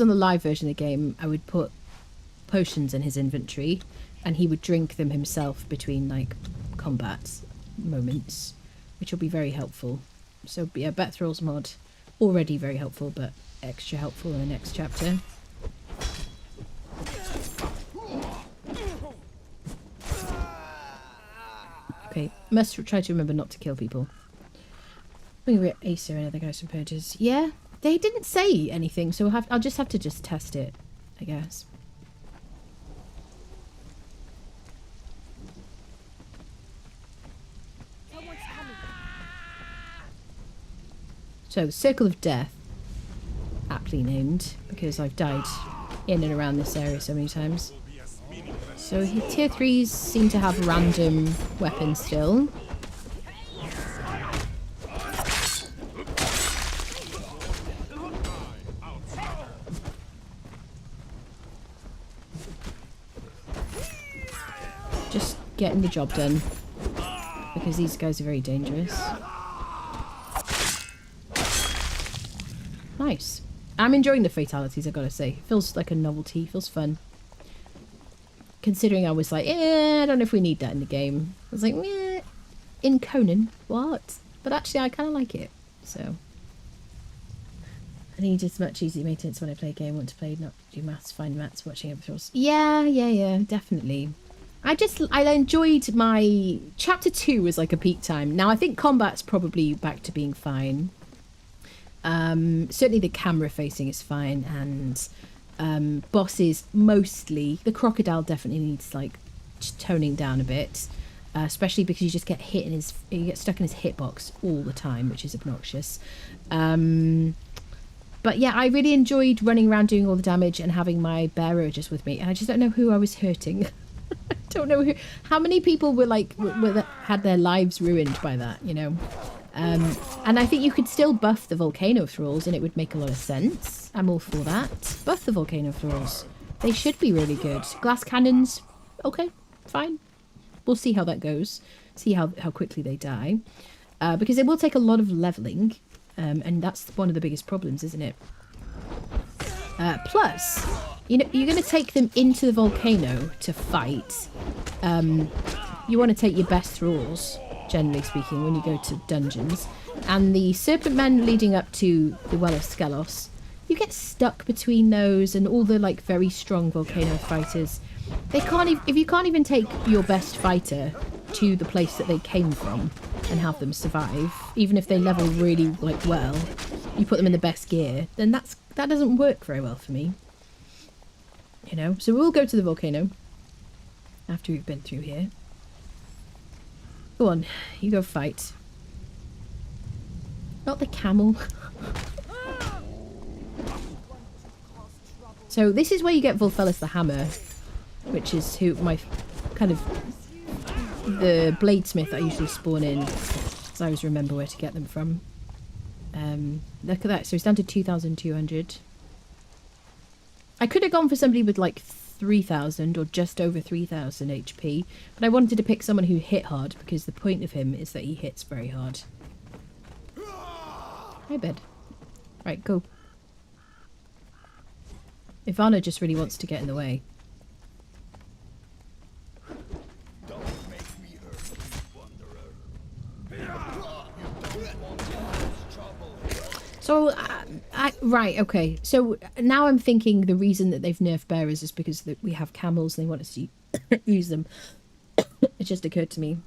on the live version of the game, I would put potions in his inventory and he would drink them himself between like combat moments, which will be very helpful. So yeah, Bet Thrall's mod, already very helpful, but extra helpful in the next chapter. Okay, must try to remember not to kill people. We're at Acer and other guys from Purges. Yeah, they didn't say anything, so I'll just have to test it, I guess. So, the Circle of Death, aptly named, because I've died in and around this area so many times. So, tier 3s seem to have random weapons still. Just getting the job done, because these guys are very dangerous. Nice. I'm enjoying the fatalities, I've got to say. It feels like a novelty, feels fun. Considering I was like, I don't know if we need that in the game. I was like, in Conan, what? But actually I kind of like it, so. I need as much easy maintenance when I play a game. I want to play, not do maths, find maths, watching episodes. Yeah, definitely. I enjoyed my... Chapter 2 was like a peak time. Now I think combat's probably back to being fine. Certainly the camera facing is fine, and bosses mostly. The crocodile definitely needs like toning down a bit, especially because you just get you get stuck in his hitbox all the time, which is obnoxious. But yeah, I really enjoyed running around doing all the damage and having my bearer just with me, and I just don't know who I was hurting. I don't know how many people were like had their lives ruined by that, you know. And I think you could still buff the Volcano Thralls and it would make a lot of sense. I'm all for that. Buff the Volcano Thralls. They should be really good. Glass cannons, okay, fine. We'll see how that goes. See how quickly they die. Because it will take a lot of leveling. And that's one of the biggest problems, isn't it? Plus, you know, you're going to take them into the volcano to fight. You want to take your best thralls, generally speaking, when you go to dungeons. And the serpent men leading up to the Well of Skelos, you get stuck between those and all the like very strong volcano fighters. They can't if you can't even take your best fighter to the place that they came from and have them survive, even if they level really like well, you put them in the best gear, then that doesn't work very well for me. You know, so we'll go to the volcano after we've been through here. Go on, you go fight. Not the camel. So this is where you get Volfellis the Hammer, which is who my kind of the bladesmith I usually spawn in, because I always remember where to get them from. Look at that, so it's down to 2,200. I could have gone for somebody with like 3,000 or just over 3,000 HP, but I wanted to pick someone who hit hard because the point of him is that he hits very hard. Hi, bed. Right, go. Ivana just really wants to get in the way. So, right, okay. So now I'm thinking the reason that they've nerfed bearers is because we have camels and they want us to use them. It just occurred to me.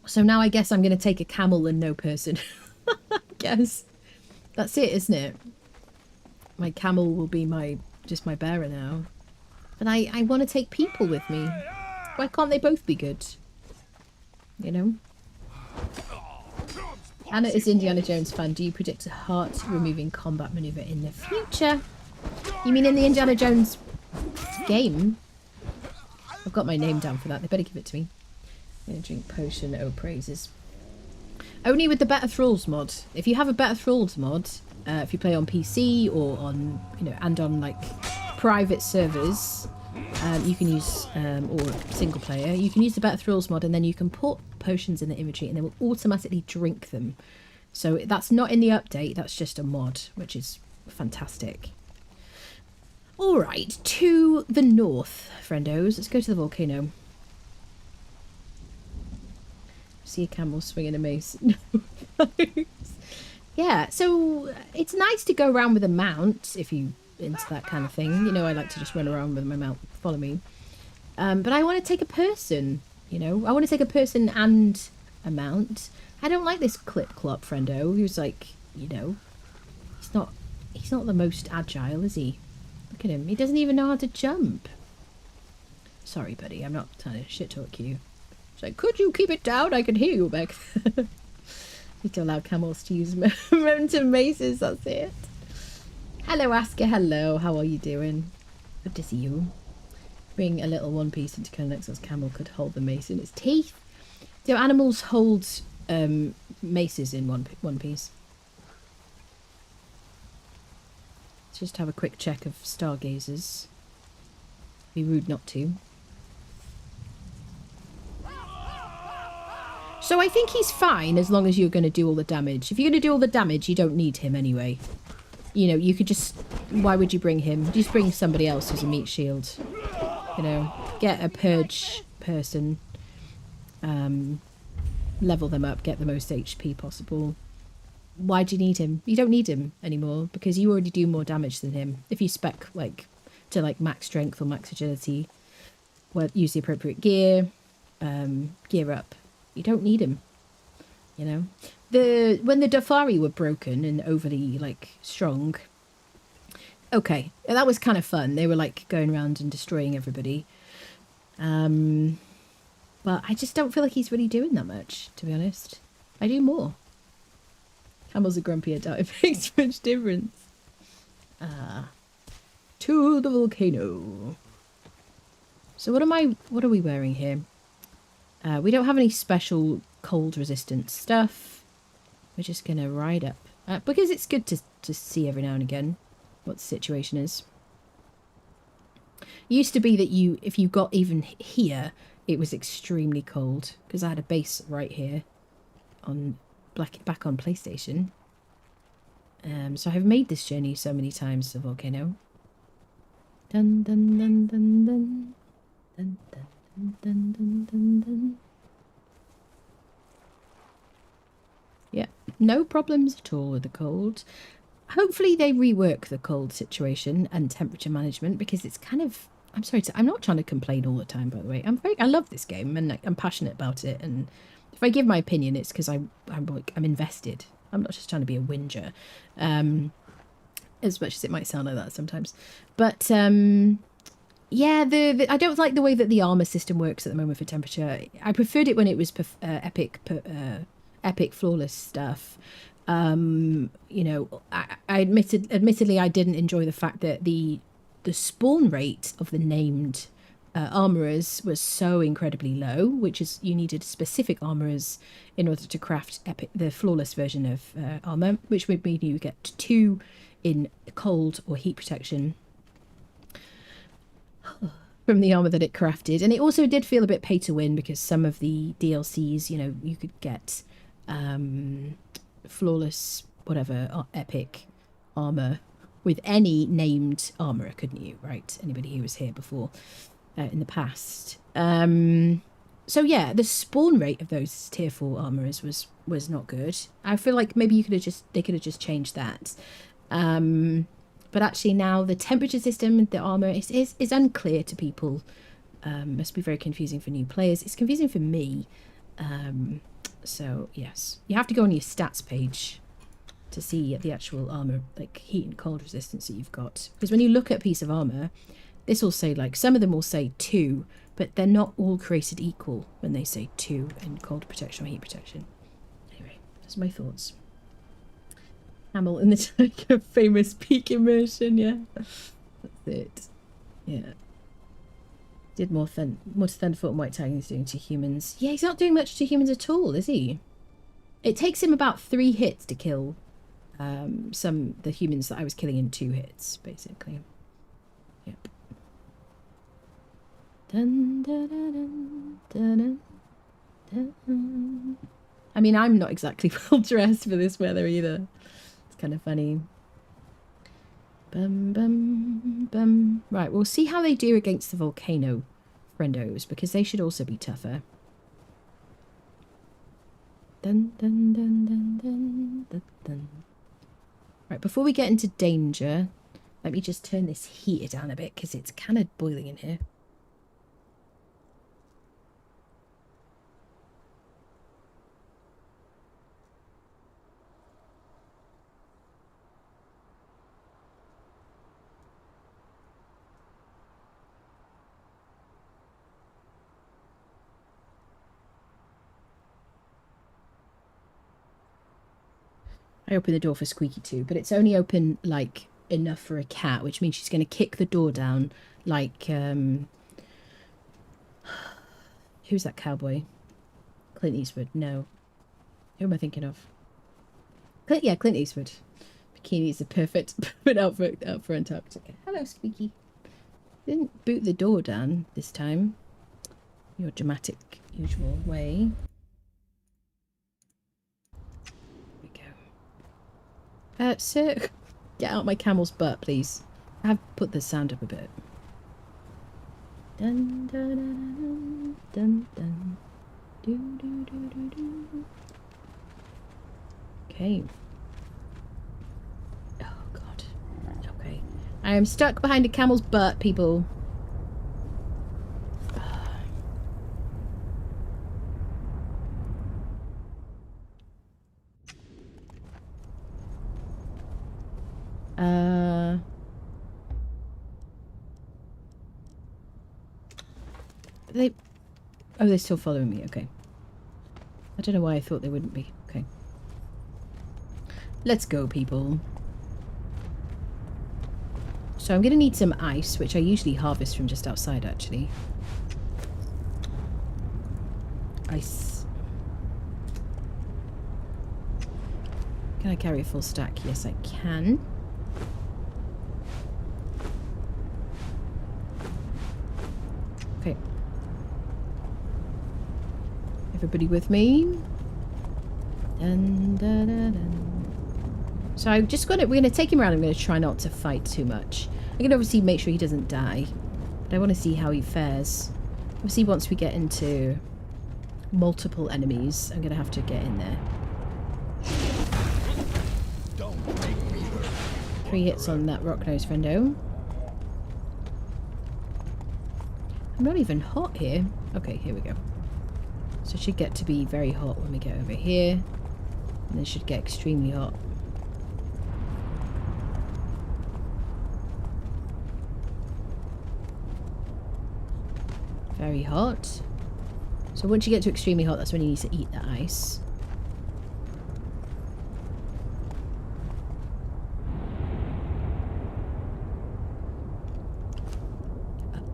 So now I guess I'm going to take a camel and no person. I guess. That's it, isn't it? My camel will be just my bearer now. But I want to take people with me. Why can't they both be good? You know? Anna is Indiana Jones fan. Do you predict a heart-removing combat maneuver in the future? You mean in the Indiana Jones game? I've got my name down for that. They better give it to me. I'm going to drink potion. Oh, praises. Only with the Better Thralls mod. If you have a Better Thralls mod, if you play on PC or on, you know, and on like private servers, you can use, or single player, you can use the Better Thralls mod, and then you can put potions in the inventory and they will automatically drink them. So that's not in the update, that's just a mod, which is fantastic. Alright, to the north, friendos. Let's go to the volcano. See a camel swinging a mace. Yeah, so it's nice to go around with a mount if you into that kind of thing. You know, I like to just run around with my mount, follow me. But I want to take a person, you know. I want to take a person and a mount. I don't like this clip-clop friendo who's like, you know, he's not the most agile, is he? Look at him. He doesn't even know how to jump. Sorry, buddy. I'm not trying to shit-talk you. It's like, could you keep it down? I can hear you back there. Need to allow camels to use momentum maces, that's it. Hello, Asker, hello, how are you doing? Good to see you. Bring a little one piece into Conan Exiles camel could hold the mace in its teeth. Do animals hold maces in one piece? Let's just have a quick check of stargazers. Be rude not to. So I think he's fine as long as you're going to do all the damage. If you're going to do all the damage, you don't need him anyway. You know, you could just... Why would you bring him? Just bring somebody else who's a meat shield. You know, get a purge person. Level them up, get the most HP possible. Why do you need him? You don't need him anymore because you already do more damage than him. If you spec like to like max strength or max agility, well, use the appropriate gear, gear up. You don't need him. You know, when the Dafari were broken and overly like strong. Okay, that was kind of fun. They were like going around and destroying everybody. But I just don't feel like he's really doing that much, to be honest. I do more. Camels are grumpier, doubt it makes much difference. To the volcano. So what are we wearing here? We don't have any special cold resistant stuff. We're just gonna ride up. Because it's good to see every now and again what the situation is. It used to be that if you got even here, it was extremely cold because I had a base right here on back on PlayStation. So I've made this journey so many times to Volcano. Dun dun dun dun dun dun dun dun dun dun dun. Yeah, no problems at all with the cold. Hopefully they rework the cold situation and temperature management because it's kind of... I'm not trying to complain all the time, by the way. I love this game and I'm passionate about it. And if I give my opinion, it's because I'm invested. I'm not just trying to be a whinger, as much as it might sound like that sometimes. But yeah, I don't like the way that the armor system works at the moment for temperature. I preferred it when it was epic flawless stuff. You know, admittedly, I didn't enjoy the fact that the spawn rate of the named armorers was so incredibly low, which is you needed specific armorers in order to craft the flawless version of armor, which would mean you get 2 in cold or heat protection from the armor that it crafted. And it also did feel a bit pay to win because some of the DLCs, you know, you could get flawless whatever epic armor with any named armourer, couldn't you? Right? Anybody who was here before in the past. So yeah, the spawn rate of those tier 4 armourers was not good. I feel like maybe they could have just changed that. But actually now the temperature system, the armour is unclear to people. Must be very confusing for new players. It's confusing for me. So yes, you have to go on your stats page to see the actual armor, like heat and cold resistance that you've got. Because when you look at a piece of armor, this will say like, some of them will say 2, but they're not all created equal when they say 2 in cold protection or heat protection. Anyway, that's my thoughts. Hamill in the Tiger, famous peak immersion, yeah. That's it. Yeah. Did more to Thunderfoot and White Tiger he's doing to humans. Yeah, he's not doing much to humans at all, is he? It takes him about 3 hits to kill the humans that I was killing in 2 hits, basically. Yep. Dun, dun, dun, dun, dun, dun, dun. I mean, I'm not exactly well dressed for this weather either. It's kind of funny. Bum, bum, bum. Right, we'll see how they do against the Volcano friendos, because they should also be tougher. Dun, dun, dun, dun, dun, dun, dun. Right, before we get into danger, let me just turn this heater down a bit, because it's kind of boiling in here. I opened the door for Squeaky too, but it's only open, like, enough for a cat, which means she's going to kick the door down, like, who's that cowboy? Clint Eastwood. No. Who am I thinking of? Clint Eastwood. Bikini is the perfect outfit for Antarctica. Hello, Squeaky. Didn't boot the door down this time. Your dramatic, usual way. There we go. Sir, get out my camel's butt, please. I have put the sound up a bit. Dun dun dun dun dun. Do do do do do. Okay. Oh god. Okay. I am stuck behind a camel's butt, people. Oh, they're still following me. Okay. I don't know why I thought they wouldn't be. Okay. Let's go, people. So I'm going to need some ice, which I usually harvest from just outside, actually. Ice. Can I carry a full stack? Yes, I can. Okay. Everybody with me? Dun, dun, dun, dun. So I'm just gonna, we're gonna take him around. I'm gonna try not to fight too much. I'm gonna obviously make sure he doesn't die, but I want to see how he fares. Obviously, once we get into multiple enemies, I'm gonna have to get in there. 3 hits on that rock nose friendo. I'm not even hot here. Okay, here we go. So it should get to be very hot when we get over here. And it should get extremely hot. Very hot. So once you get to extremely hot, that's when you need to eat the ice.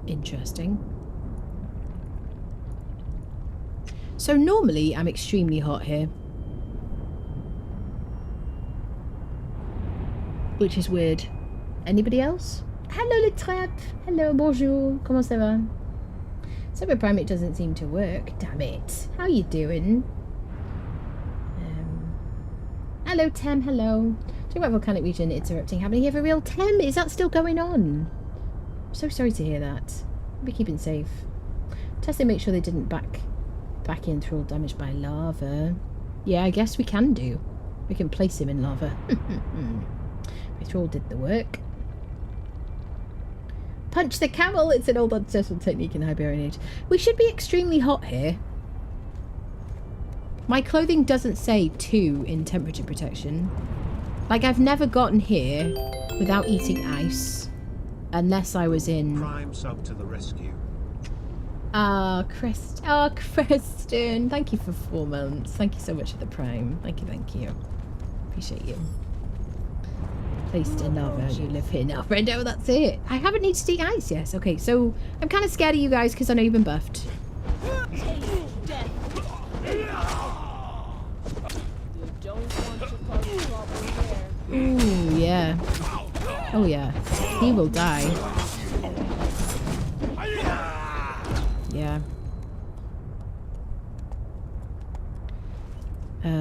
Interesting. So normally I'm extremely hot here, which is weird. Anybody else? Hello, Le Trap. Hello, bonjour. Comment ça va? Cyber Primate doesn't seem to work. Damn it. How you doing? Hello, Tem. Hello. Talking about volcanic region, it's erupting. Happening here for real. Tem, is that still going on? I'm so sorry to hear that. Be keeping safe. Testing, make sure they didn't back in Thrall damaged by lava. Yeah, I guess we can do. We can place him in lava. Thrall did the work. Punch the camel! It's an old ancestral technique in Iberian Age. We should be extremely hot here. My clothing doesn't say 2 in temperature protection. Like, I've never gotten here without eating ice. Unless I was in... Prime sub to the rescue. Ah, Kristen. Thank you for 4 months. Thank you so much for the prime. Thank you. Appreciate you. Placed in lava. You live here now, friendo. That's it. I haven't needed to eat ice, yes. Okay, so I'm kind of scared of you guys because I know you've been buffed. Ooh, yeah. Oh, yeah. He will die. Yeah.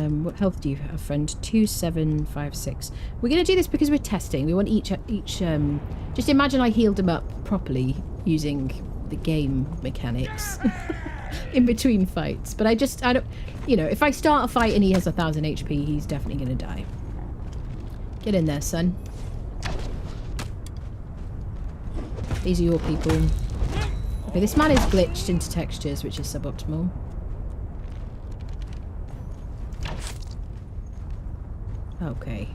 What health do you have, friend? 2756. We're going to do this because we're testing. We want each just imagine I healed him up properly using the game mechanics in between fights. But I don't, you know, if I start a fight and he has 1000 HP, he's definitely going to die. Get in there, son. These are your people. Okay, this man is glitched into textures, which is suboptimal. Okay.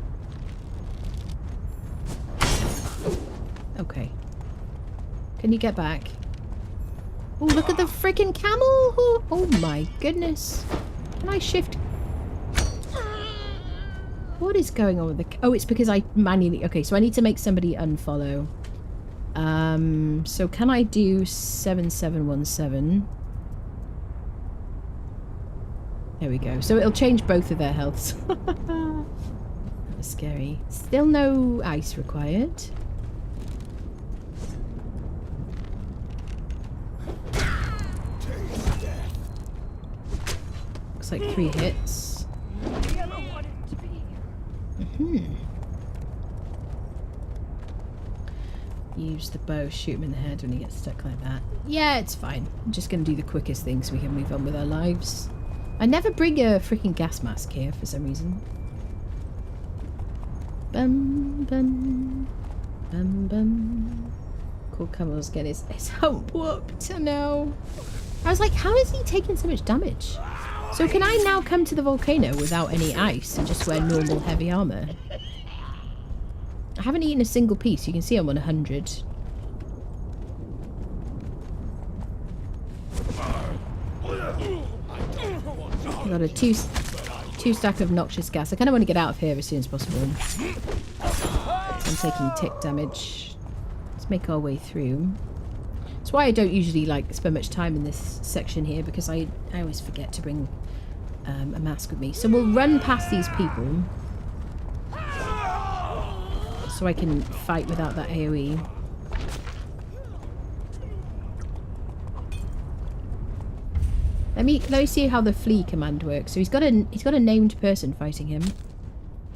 Okay. Can you get back? Oh, look at the freaking camel! Oh my goodness. Can I shift? What is going on with the... Oh, it's because I manually... Okay, so I need to make somebody unfollow. So can I do 7717? There we go. So it'll change both of their healths. That was scary. Still no ice required. Looks like 3 hits. Use the bow, shoot him in the head when he gets stuck like that. Yeah, it's fine. I'm just going to do the quickest thing so we can move on with our lives. I never bring a freaking gas mask here for some reason. Bum, bum, bum, bum. Cool Camel's getting his hump whooped. I know. I was like, how is he taking so much damage? So can I now come to the volcano without any ice and just wear normal heavy armor? I haven't eaten a single piece. You can see I'm on 100. I got a two stack of noxious gas. I kind of want to get out of here as soon as possible. I'm taking tick damage. Let's make our way through. That's why I don't usually like spend much time in this section here, because I always forget to bring a mask with me. So we'll run past these people so I can fight without that AoE. Let me see how the flee command works. So he's got a named person fighting him.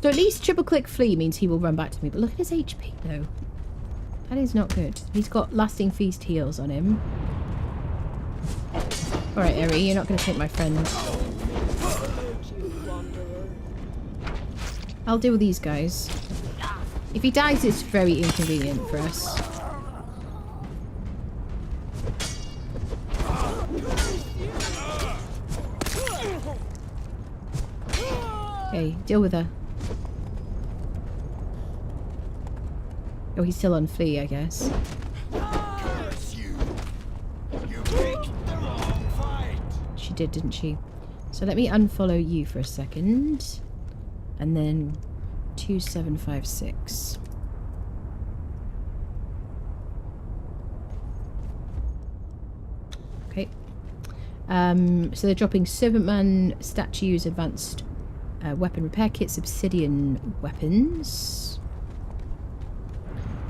So at least triple click flee means he will run back to me. But look at his HP though. That is not good. He's got lasting feast heals on him. Alright, Eri, you're not going to take my friend. I'll deal with these guys. If he dies, it's very inconvenient for us. Okay, deal with her. Oh, he's still on flee, I guess. She did, didn't she? So let me unfollow you for a second. And then 2756. Okay. So they're dropping Servantman statues, advanced weapon repair kits, obsidian weapons.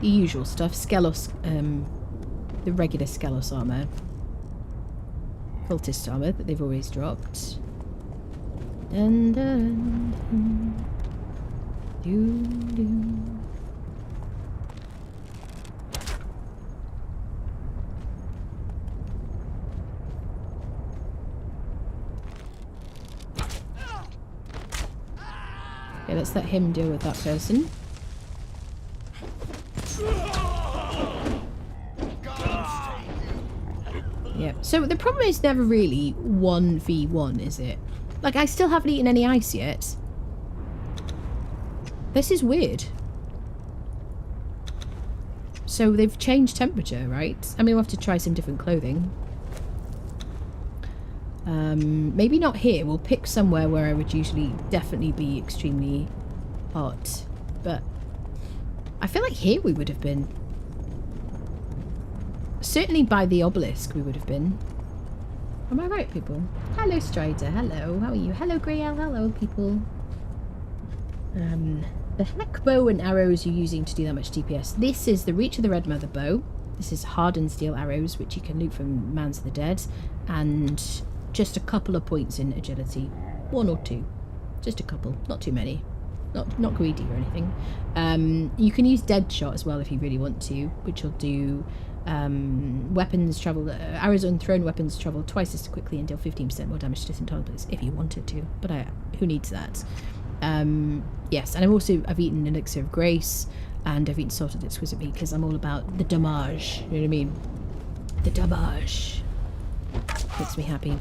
The usual stuff. Skelos, the regular Skelos armor. Cultist armor that they've always dropped. Dun, dun, dun. Doo, doo. Okay, let's let him deal with that person. Yeah, so the problem is never really 1v1, is it? Like, I still haven't eaten any ice yet. This is weird. So they've changed temperature, right? I mean, we'll have to try some different clothing. Maybe not here. We'll pick somewhere where I would usually definitely be extremely hot. But I feel like here we would have been. Certainly by the obelisk we would have been. Am I right, people? Hello, Strider. Hello. How are you? Hello, Grayel. Hello, people. The heck bow and arrows you're using to do that much DPS. This is the Reach of the Red Mother bow. This is hardened steel arrows, which you can loot from Mans of the Dead. And just a couple of points in agility. 1 or 2. Just a couple. Not too many. Not greedy or anything. You can use Dead Shot as well if you really want to, which will do weapons travel. Arrows on thrown weapons travel twice as quickly and deal 15% more damage to distant targets if you wanted to. But who needs that? Yes, and I've eaten Elixir of Grace, and I've eaten Salted Exquisite Meat because I'm all about the damage. You know what I mean? The damage makes me happy.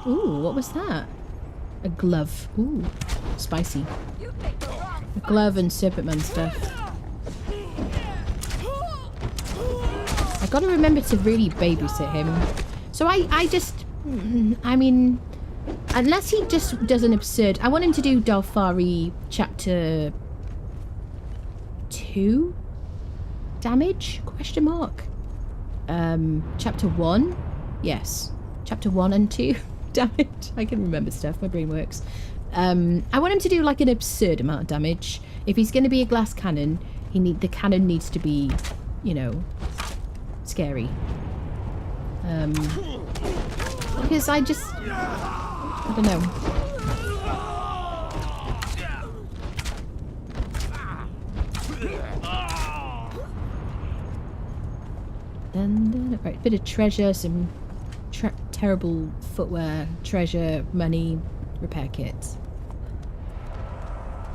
Ooh, what was that? A glove. Ooh, spicy. A glove and Serpentman stuff. I've got to remember to really babysit him. So I mean, Unless he just does an absurd... I want him to do Dalfari chapter 2 damage? Question mark. Chapter 1? Yes. Chapter 1 and 2 damage. I can remember stuff. My brain works. I want him to do like an absurd amount of damage. If he's going to be a glass cannon, the cannon needs to be, you know, scary. Because I don't know. Right, bit of treasure, some terrible footwear, treasure, money, repair kits.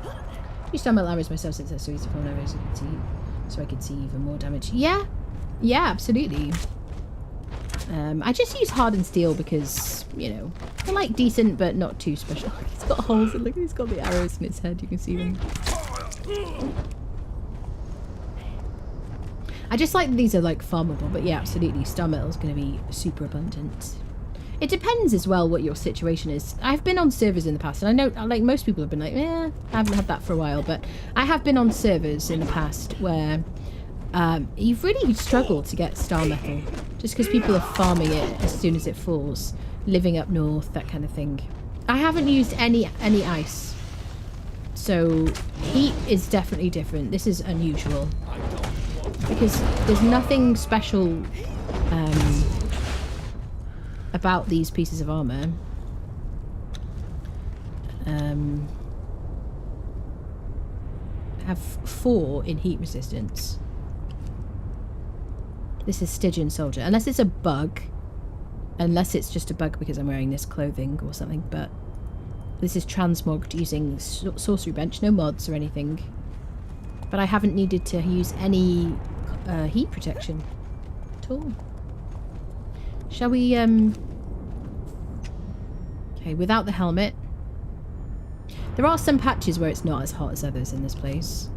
I used to hammer arrows myself since I saw used to phone arrows so I could see even more damage. Yeah, absolutely. I just use hardened steel because, you know, I like decent but not too special. He's got holes and look, he's got the arrows in its head, you can see them. I just like that these are like farmable, but yeah, absolutely, star metal is going to be super abundant. It depends as well what your situation is. I've been on servers in the past, and I know, like most people have been like, I haven't had that for a while, but I have been on servers in the past where you've really struggled to get star metal, just because people are farming it as soon as it falls, living up north, that kind of thing. I haven't used any ice, so heat is definitely different. This is unusual because there's nothing special about these pieces of armor. I have 4 in heat resistance. This is Stygian Soldier. Unless it's a bug. Unless it's just a bug because I'm wearing this clothing or something. But this is transmogged using Sorcery Bench. No mods or anything. But I haven't needed to use any heat protection at all. Shall we, okay, without the helmet. There are some patches where it's not as hot as others in this place.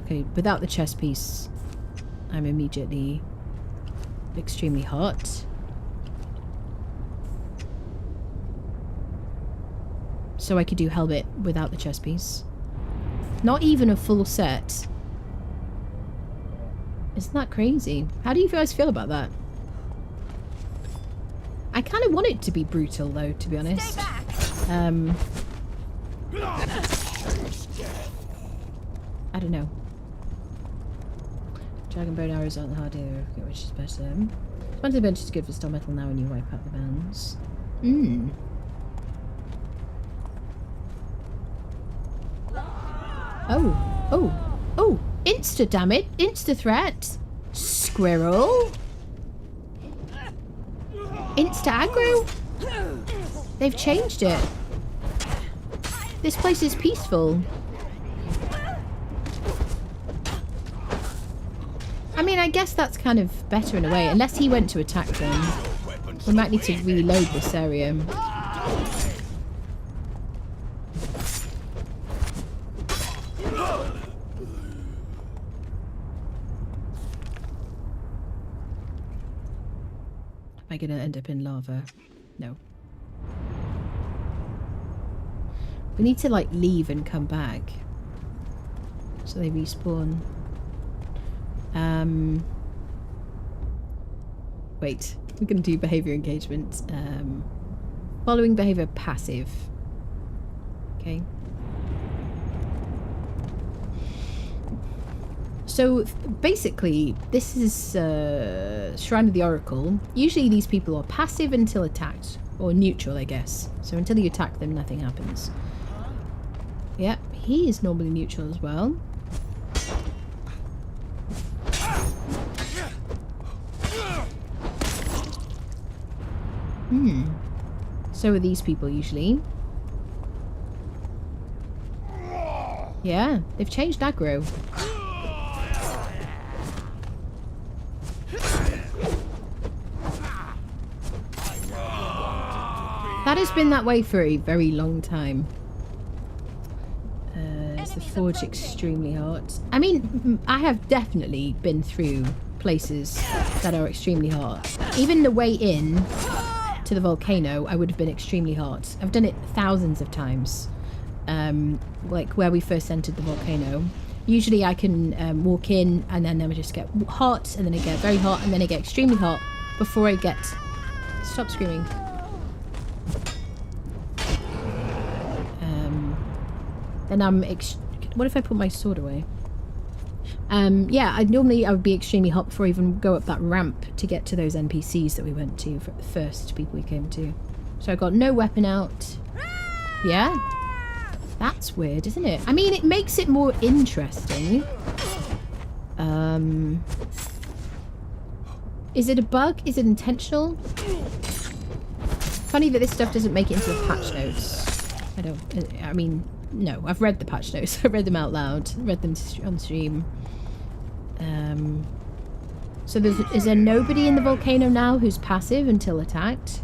Okay, without the chest piece, I'm immediately extremely hot. So I could do helmet without the chest piece. Not even a full set. Isn't that crazy? How do you guys feel about that? I kind of want it to be brutal though, to be honest. I don't know. Dragon bone arrows aren't hard to get, which is better. Spontaneous bench is good for star metal now when you wipe out the bands. Oh, insta damage, insta threat, squirrel, insta aggro. They've changed it. This place is peaceful. I mean, I guess that's kind of better in a way, unless he went to attack them. We might need to reload this area. Am I going to end up in lava? No. We need to, like, leave and come back. So they respawn. Wait. We're going to do behavior engagement. Following behavior passive. Okay. So basically, this is Shrine of the Oracle. Usually these people are passive until attacked, or neutral, I guess. So until you attack them, nothing happens. Yep, he is normally neutral as well. So are these people usually. Yeah, they've changed aggro. That has been that way for a very long time. Is the forge extremely hot? I mean, I have definitely been through places that are extremely hot. Even the way in to the volcano, I would have been extremely hot. I've done it thousands of times. Like where we first entered the volcano. Usually I can walk in and then I just get hot, and then I get very hot, and then I get extremely hot before I get... Stop screaming. Then I'm... What if I put my sword away? Yeah, I would be extremely hot before I even go up that ramp to get to those NPCs that we went to, for the first people we came to. So I got no weapon out. Yeah? That's weird, isn't it? I mean, it makes it more interesting. Is it a bug? Is it intentional? Funny that this stuff doesn't make it into the patch notes. I mean, no, I've read the patch notes. I've read them out loud. Read them on stream. So is there nobody in the volcano now who's passive until attacked?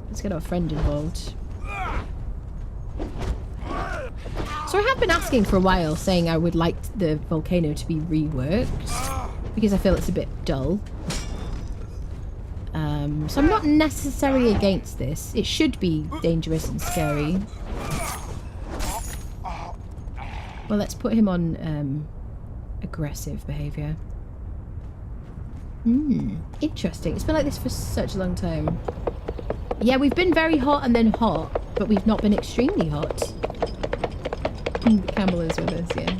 Let's get our friend involved. So I have been asking for a while, saying I would like the volcano to be reworked, because I feel it's a bit dull. So I'm not necessarily against this. It should be dangerous and scary. Well, let's put him on aggressive behaviour. Interesting. It's been like this for such a long time. Yeah, we've been very hot and then hot, but we've not been extremely hot. Campbell is with us, yeah.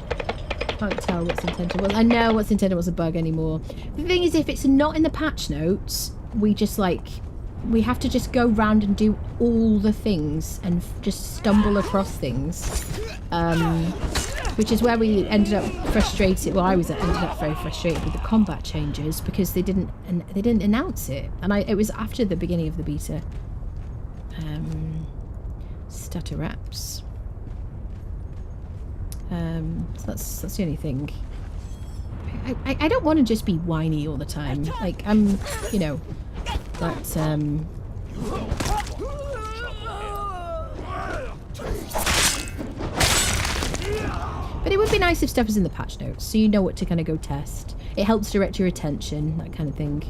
Can't tell what's intended. Well, I know what's intended was a bug anymore. The thing is, if it's not in the patch notes, we just we have to just go round and do all the things and just stumble across things. Which is where we ended up frustrated. Well, ended up very frustrated with the combat changes because they didn't announce it, and it was after the beginning of the beta. Stutter wraps. So that's the only thing. I don't want to just be whiny all the time. Like I'm, you know, but But it would be nice if stuff was in the patch notes, so you know what to kind of go test. It helps direct your attention, that kind of thing.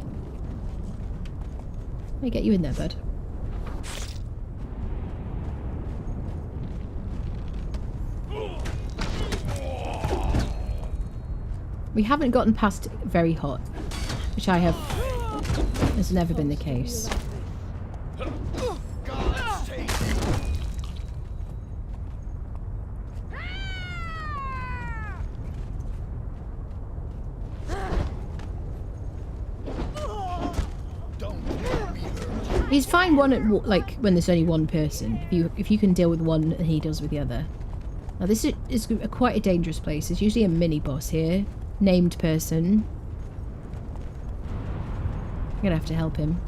Let me get you in there, bud. We haven't gotten past very hot, which has never been the case. He's fine when there's only one person. If you can deal with one and he deals with the other. Now this is quite a dangerous place. There's usually a mini boss here, named person. I'm gonna have to help him.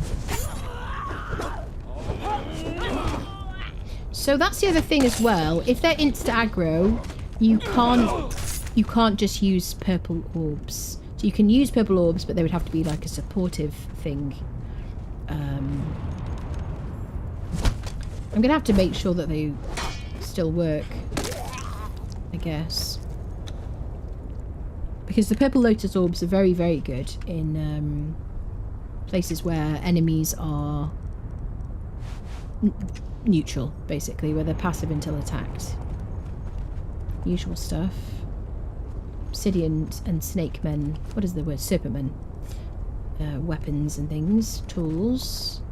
So that's the other thing as well. If they're insta aggro, you can't just use purple orbs. So you can use purple orbs, but they would have to be like a supportive thing. I'm gonna have to make sure that they still work, I guess, because the purple lotus orbs are very, very good in places where enemies are neutral, basically, where they're passive until attacked. Usual stuff. Obsidian and snake men. What is the word? Serpent men. Weapons and things. Tools.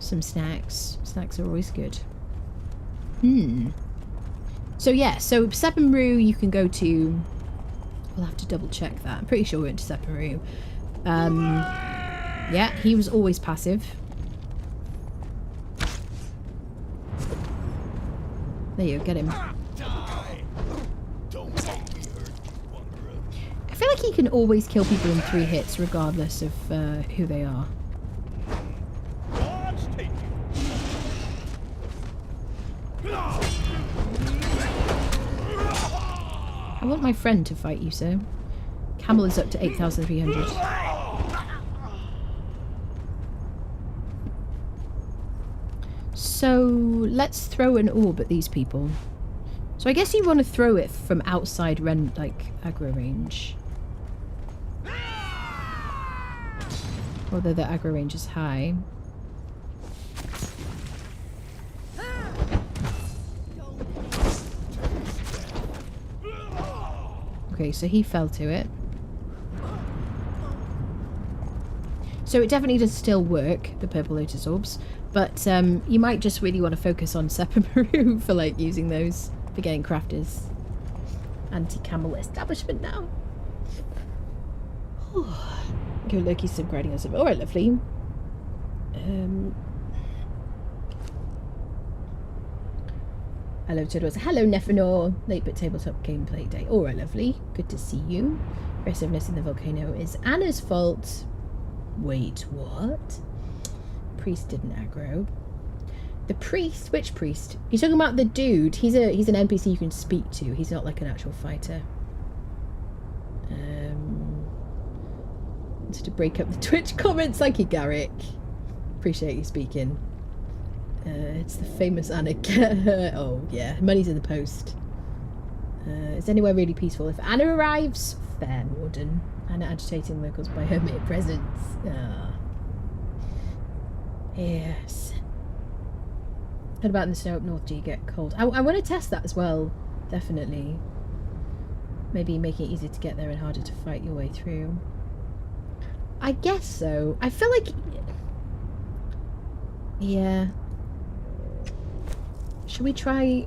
Some snacks. Snacks are always good. So yeah, so Sepenru you can go to... We'll have to double check that. I'm pretty sure we went to Sepenru. Yeah, he was always passive. There you go, get him. I feel like he can always kill people in 3 hits regardless of who they are. I want my friend to fight you, sir. Camel is up to 8,300. So let's throw an orb at these people. So I guess you want to throw it from outside aggro range. Although the aggro range is high. Okay, so he fell to it. So it definitely does still work, the purple lotus orbs, but you might just really want to focus on Sephiroth for like using those for getting crafters. Anti-camel establishment now. Go Loki's subgrading us. Alright, lovely. Hello, Tudors. Hello, Nephenor. Late but tabletop gameplay day. Alright, lovely. Good to see you. Aggressiveness in the volcano is Anna's fault. Wait, what? Priest didn't aggro. The priest? Which priest? You're talking about the dude. He's an NPC you can speak to. He's not like an actual fighter. Wanted to break up the Twitch comments. Thank you, Garrick. Appreciate you speaking. It's the famous Anna. Oh, yeah. Money's in the post. Is anywhere really peaceful? If Anna arrives, fair, Warden. Anna agitating locals by her mere presence. Ah. Yes. What about in the snow up north? Do you get cold? I want to test that as well. Definitely. Maybe making it easier to get there and harder to fight your way through. I guess so. I feel like... Yeah. Should we try...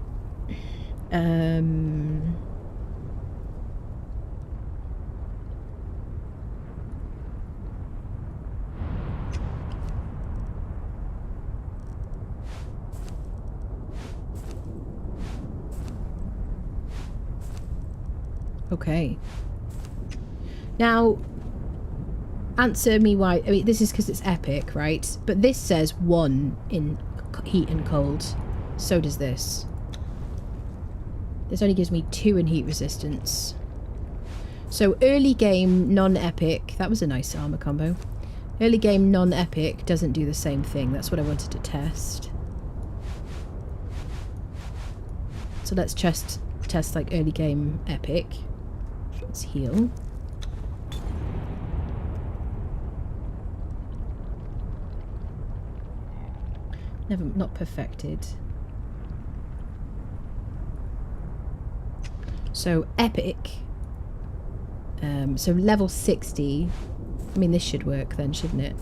Okay. Now, answer me why. I mean, this is because it's epic, right? But this says 1 in heat and cold. So does this. This only gives me 2 in heat resistance. So early game non-epic. That was a nice armor combo. Early game non-epic doesn't do the same thing. That's what I wanted to test. So let's test like early game epic. Let's heal. Not perfected. So epic. So level 60. I mean, this should work then, shouldn't it?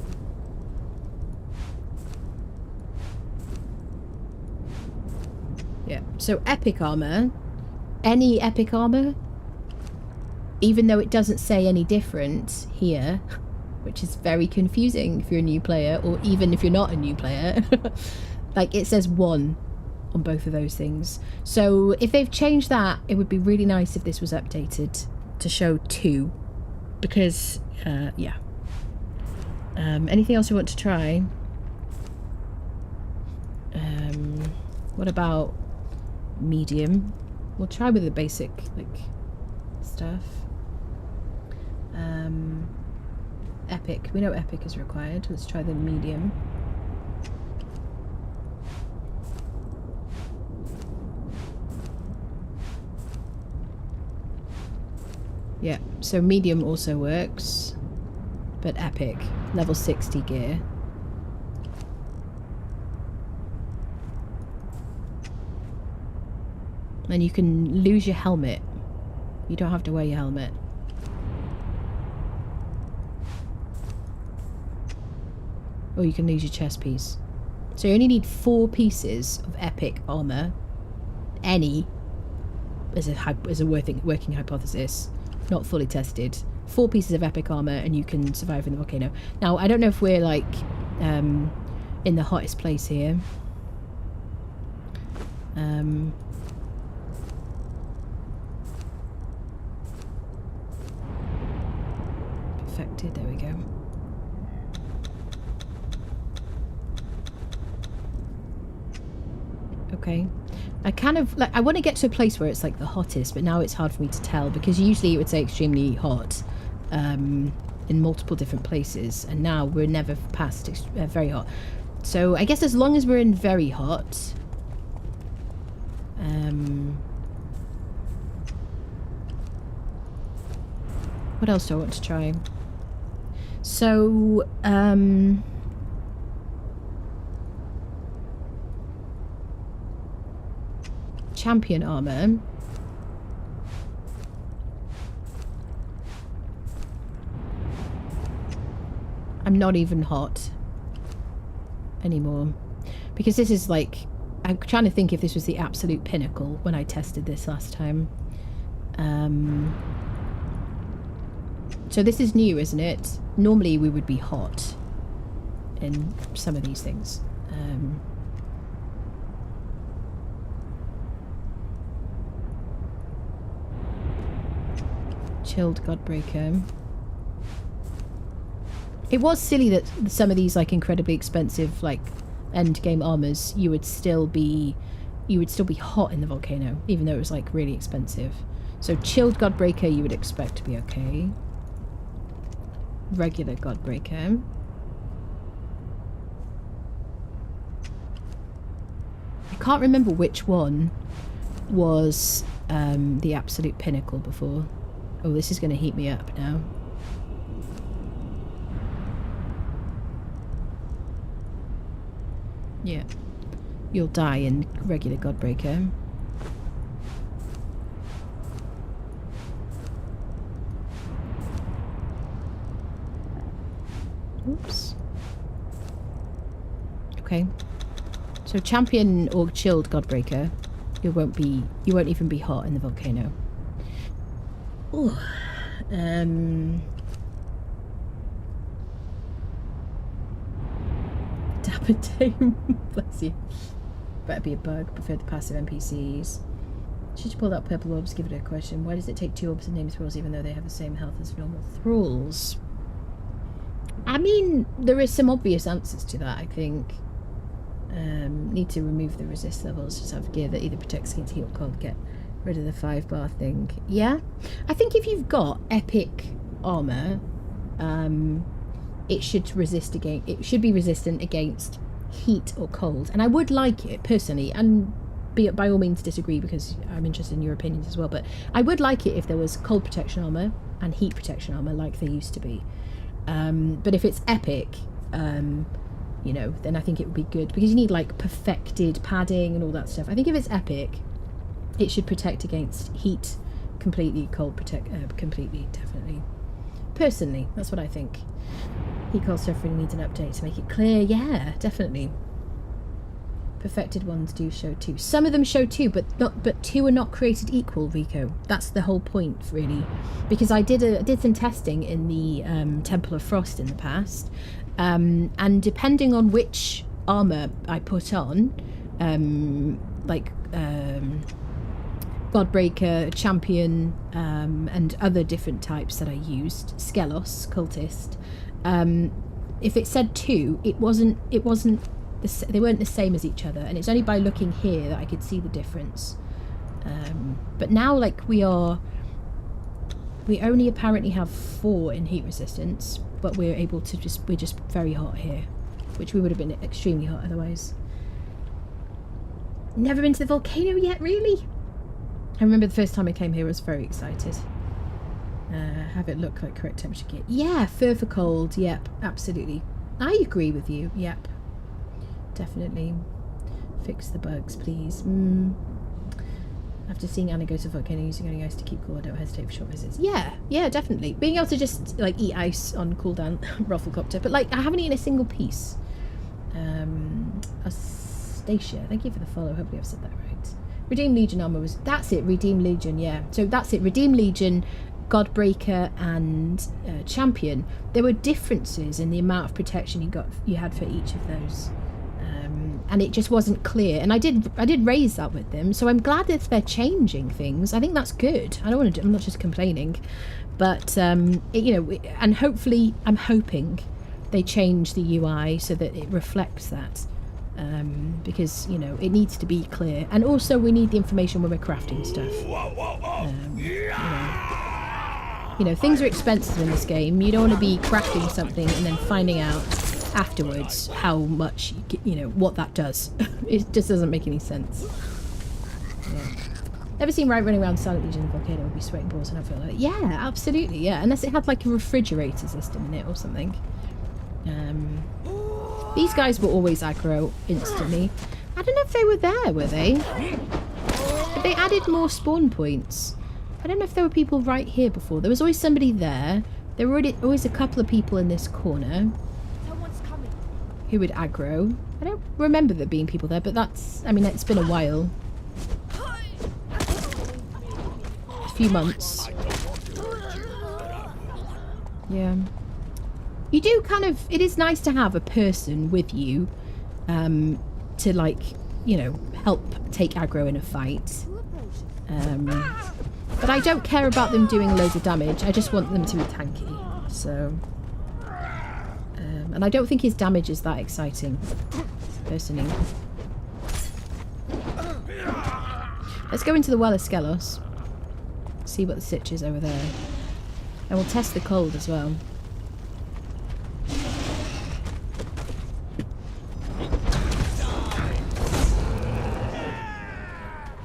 Yeah. So epic armor. Any epic armor, even though it doesn't say any different here, which is very confusing if you're a new player, or even if you're not a new player. Like, it says 1 on both of those things. So if they've changed that, it would be really nice if this was updated to show 2. Because, yeah. Anything else you want to try? What about medium? We'll try with the basic, like, stuff. Epic. We know epic is required. Let's try the medium. Yeah, so medium also works. But epic. Level 60 gear. And you can lose your helmet. You don't have to wear your helmet. Or you can lose your chest piece. So you only need 4 pieces of epic armor. Any. As a working hypothesis. Not fully tested. 4 pieces of epic armor and you can survive in the volcano. Now, I don't know if we're like in the hottest place here. Perfected, there we go. Okay. I kind of like, I want to get to a place where it's like the hottest, but now it's hard for me to tell because usually it would say extremely hot in multiple different places, and now we're never past very hot. So I guess as long as we're in very hot, what else do I want to try? So, champion armor. I'm not even hot anymore. Because this is like... I'm trying to think if this was the absolute pinnacle when I tested this last time. So this is new, isn't it? Normally we would be hot in some of these things. Chilled Godbreaker. It was silly that some of these like incredibly expensive like end game armors you would still be hot in the Volcano, even though it was like really expensive. So chilled Godbreaker you would expect to be okay. Regular Godbreaker. I can't remember which one was the absolute pinnacle before. Oh, this is going to heat me up now. Yeah. You'll die in regular Godbreaker. Oops. Okay. So champion or chilled Godbreaker, you won't even be hot in the Volcano. Ooh. Dapper Dame. Bless you. Better be a bug. Prefer the passive NPCs. Should you pull out purple orbs? Give it a question. Why does it take 2 orbs to name thralls even though they have the same health as normal thralls? I mean, there is some obvious answers to that, I think. Need to remove the resist levels. Just have gear that either protects against heat or cold. Get rid of the 5-bar thing. Yeah? I think if you've got epic armor, it should be resistant against heat or cold. And I would like it, personally, and by all means disagree because I'm interested in your opinions as well, but I would like it if there was cold protection armor and heat protection armor like there used to be. But if it's epic, you know, then I think it would be good because you need like perfected padding and all that stuff. I think if it's epic, it should protect against heat completely, cold completely, definitely. Personally, that's what I think. Heat cold stuff really needs an update to make it clear. Yeah, definitely. Perfected ones do show 2. Some of them show 2, but 2 are not created equal, Rico. That's the whole point, really. Because I did some testing in the Temple of Frost in the past, and depending on which armor I put on, Godbreaker, Champion, and other different types that I used, Skelos, Cultist. If it said 2, it wasn't. They weren't the same as each other, and it's only by looking here that I could see the difference. But now, like we only apparently have 4 in heat resistance, but we're just very hot here, which we would have been extremely hot otherwise. Never been to the Volcano yet, really? I remember the first time I came here I was very excited. Have it look like correct temperature gear. Yeah, fur for cold. Yep, absolutely. I agree with you. Yep. Definitely. Fix the bugs, please. After seeing Anna go to Volcano using only ice to keep cool, I don't hesitate for short visits. Yeah, definitely. Being able to just like eat ice on cooldown Rufflecopter, but like I haven't eaten a single piece. Astacia, thank you for the follow. Hopefully I've said that right. Redeem Legion armor was... That's it, Redeem Legion, yeah. So that's it, Redeem Legion, Godbreaker, and Champion. There were differences in the amount of protection you had for each of those. And it just wasn't clear. And I did raise that with them, so I'm glad that they're changing things. I think that's good. I'm not just complaining. But, you know, and hopefully, I'm hoping they change the UI so that it reflects that. Because, you know, it needs to be clear. And also we need the information when we're crafting stuff. You know, things are expensive in this game. You don't want to be crafting something and then finding out afterwards how much, you know, what that does. It just doesn't make any sense. Yeah. Never seen right running around Silent Legion and Volcano would be sweating balls and I feel like, yeah, absolutely, yeah. Unless it had like a refrigerator system in it or something. These guys were always aggro instantly. I don't know if they were there, were they? But they added more spawn points. I don't know if there were people right here before. There was always somebody there. There were always a couple of people in this corner who would aggro. I don't remember there being people there, but that's... I mean, it's been a while. A few months. Yeah. You do kind of... It is nice to have a person with you to, like, you know, help take aggro in a fight. But I don't care about them doing loads of damage. I just want them to be tanky. So... and I don't think his damage is that exciting, personally. Let's go into the Well of Skelos. See what the sitch is over there. And we'll test the cold as well.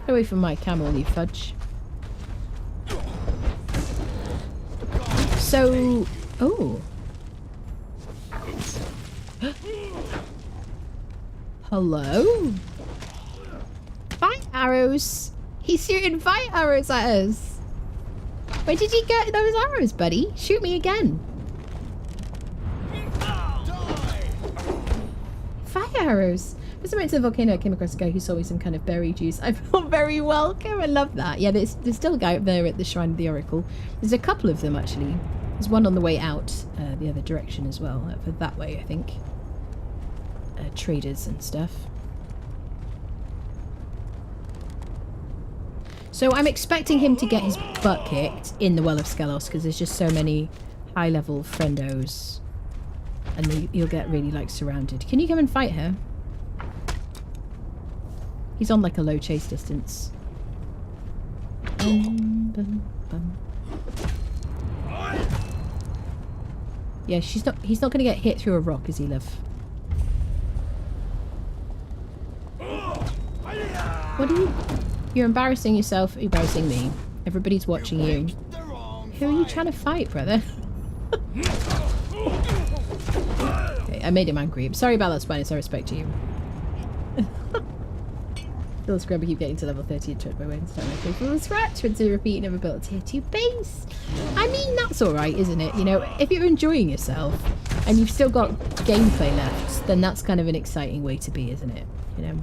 Get away from my camel, you fudge. So... Oh. Hello? Fire arrows? He's shooting fire arrows at us. Where did you get those arrows, buddy? Shoot me again. Fire arrows. As I went to the volcano, I came across a guy who sold me some kind of berry juice. I felt very welcome. I love that. Yeah, there's still a guy up there at the Shrine of the Oracle. There's a couple of them, actually. There's one on the way out the other direction as well. For that way, I think. Traders and stuff. So I'm expecting him to get his butt kicked in the Well of Skelos because there's just so many high-level friendos. And you'll get really, like, surrounded. Can you come and fight her? He's on, like, a low chase distance. Yeah, he's not going to get hit through a rock, is he, love? What are you... You're embarrassing yourself, embarrassing me. Everybody's watching you. Who are you trying to fight, brother? Okay, I made him angry. I'm sorry about that, Spinus. I respect you. Phil Scrubber keep getting to level 30 and tripped by Wayne's time. I from scratch went to repeat never built a tier 2 base. I mean, that's alright, isn't it? You know, if you're enjoying yourself and you've still got gameplay left, then that's kind of an exciting way to be, isn't it? You know?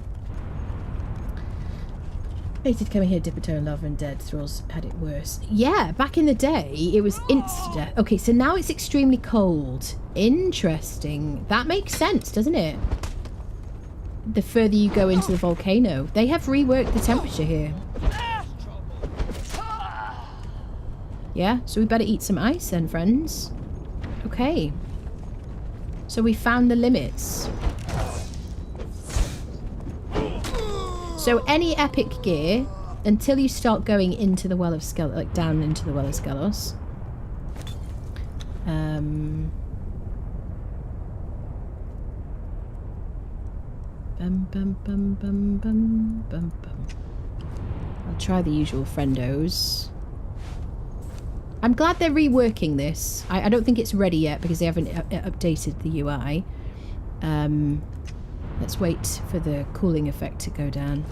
Hated coming here, dip a toe in lava and dead. Thralls had it worse. Yeah, back in the day, it was insta-death. Okay, so now it's extremely cold. Interesting. That makes sense, doesn't it? The further you go into the volcano. They have reworked the temperature here. Yeah, so we better eat some ice then, friends. Okay. So we found the limits. So any epic gear, until you start going into the Well of Skelos, like down into the Well of Skelos. Bum, bum, bum, bum, bum, bum, bum. I'll try the usual friendos. I'm glad they're reworking this. I don't think it's ready yet because they haven't updated the UI. Let's wait for the cooling effect to go down.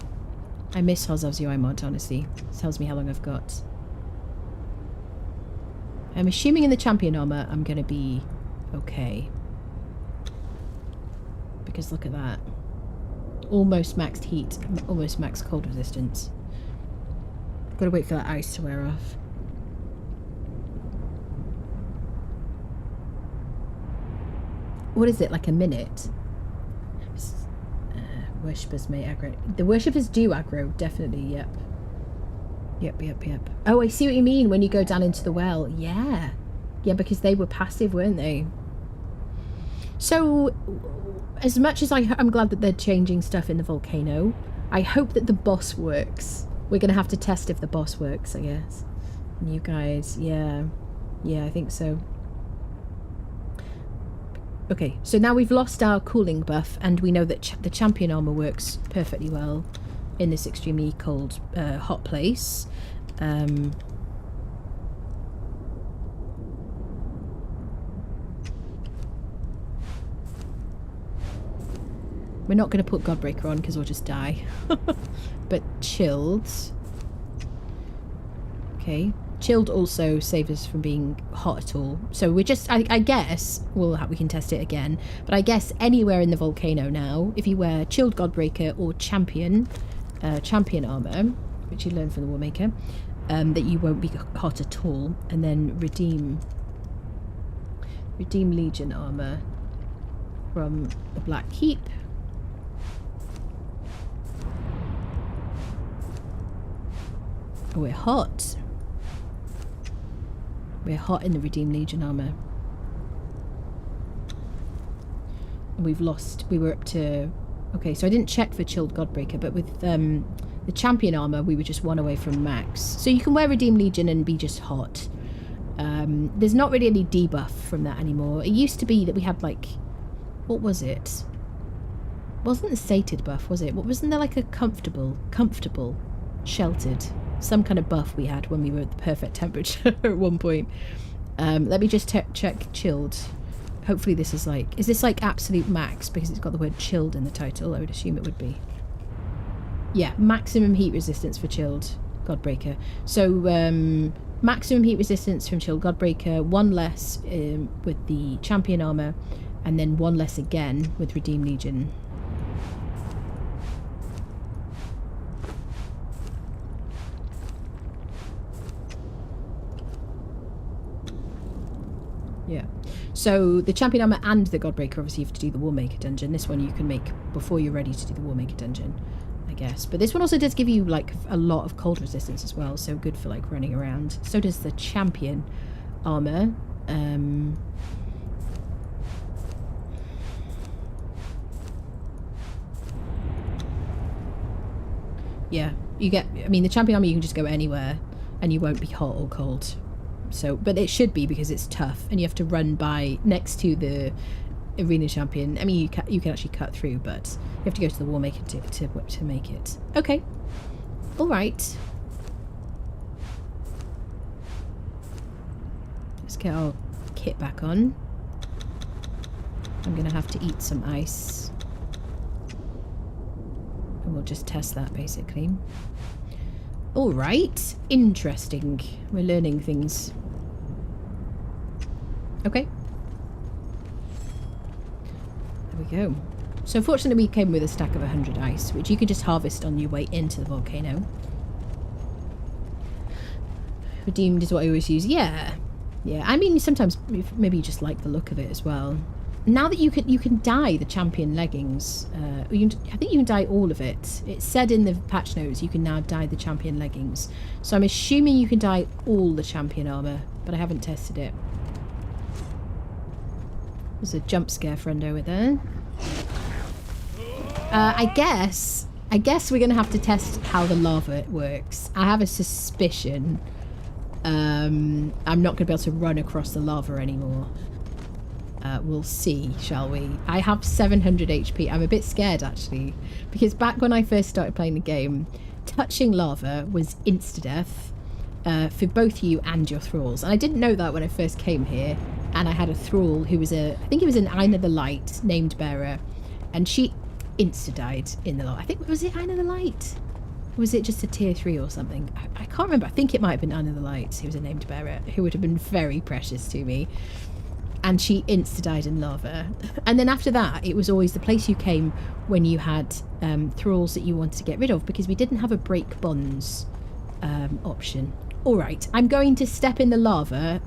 I miss Hozov's UI mod, honestly. It tells me how long I've got. I'm assuming in the champion armor I'm going to be okay. Because look at that. Almost maxed heat, almost max cold resistance. Gotta wait for that ice to wear off. What is it, like a minute? Worshippers may aggro. The worshippers do aggro, definitely, yep. Yep. Oh, I see what you mean when you go down into the well. Yeah. Yeah, because they were passive, weren't they? So, as much as I'm glad that they're changing stuff in the volcano, I hope that the boss works. We're going to have to test if the boss works, I guess. And you guys, yeah. Yeah, I think so. Okay, so now we've lost our cooling buff, and we know that the champion armor works perfectly well. in this extremely cold, hot place. We're not going to put Godbreaker on because we'll just die. But chilled. Okay. Chilled also saves us from being hot at all. So we're just, I guess, we can test it again. But I guess anywhere in the volcano now, if you wear chilled Godbreaker or champion armor, which you learn from the Warmaker, that you won't be hot at all. And then redeem Legion armor from the Black Keep. Oh, we're hot. We're hot in the Redeemed Legion armor. And we've lost. We were up to... Okay, so I didn't check for chilled Godbreaker, but with the champion armor, we were just one away from max. So you can wear Redeemed Legion and be just hot. There's not really any debuff from that anymore. It used to be that we had, like... What was it? Wasn't the sated buff, was it? Wasn't there like a comfortable, sheltered... Some kind of buff we had when we were at the perfect temperature at one point. Let me just check chilled. Hopefully this is like... Is this like absolute max? Because it's got the word chilled in the title. I would assume it would be. Yeah, maximum heat resistance for chilled Godbreaker. So maximum heat resistance from chilled Godbreaker. One less with the champion armor. And then one less again with Redeemed Legion. Yeah. So the champion armor and the Godbreaker obviously you have to do the Warmaker dungeon. This one you can make before you're ready to do the Warmaker dungeon, I guess. But this one also does give you like a lot of cold resistance as well, so good for like running around. So does the champion armor. Yeah, you get... I mean, the champion armor you can just go anywhere and you won't be hot or cold. So, but it should be because it's tough and you have to run by next to the arena champion. I mean, you can actually cut through, but you have to go to the Warmaker to make it. Okay. All right. Let's get our kit back on. I'm going to have to eat some ice. And we'll just test that, basically. All right. Interesting. We're learning things. Okay. There we go. So fortunately we came with a stack of 100 ice, which you can just harvest on your way into the volcano. Redeemed is what I always use. Yeah. Yeah. I mean, sometimes maybe you just like the look of it as well. Now that you can dye the champion leggings, I think you can dye all of it. It said in the patch notes you can now dye the champion leggings. So I'm assuming you can dye all the champion armor, but I haven't tested it. There's a jump scare friend over there. I guess we're going to have to test how the lava works. I have a suspicion I'm not going to be able to run across the lava anymore. We'll see, shall we? I have 700 HP. I'm a bit scared, actually, because back when I first started playing the game, touching lava was insta-death for both you and your thralls. And I didn't know that when I first came here, and I had a thrall who was I think he was an Eye of the Light named bearer, and she insta-died in the lava. I think, was it Eye of the Light? Or was it just a tier 3 or something? I can't remember. I think it might have been Eye of the Light who was a named bearer, who would have been very precious to me. And she insta-died in lava. And then after that, it was always the place you came when you had thralls that you wanted to get rid of, because we didn't have a break bonds option. All right, I'm going to step in the lava.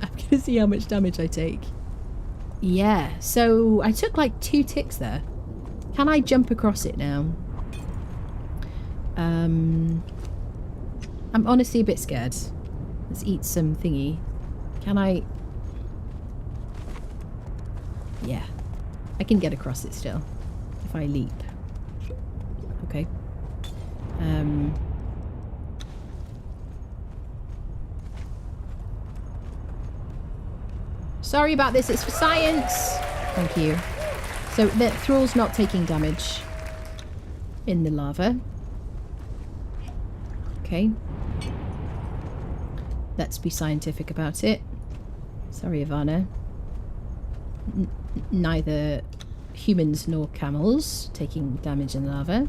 I'm going to see how much damage I take. Yeah, so I took like 2 ticks there. Can I jump across it now? I'm honestly a bit scared. Let's eat some thingy. Can I... Yeah. I can get across it still. If I leap. Okay. Sorry about this. It's for science. Thank you. So the thrall's not taking damage. in the lava. Okay. Let's be scientific about it. Sorry, Ivana. Neither humans nor camels taking damage in lava.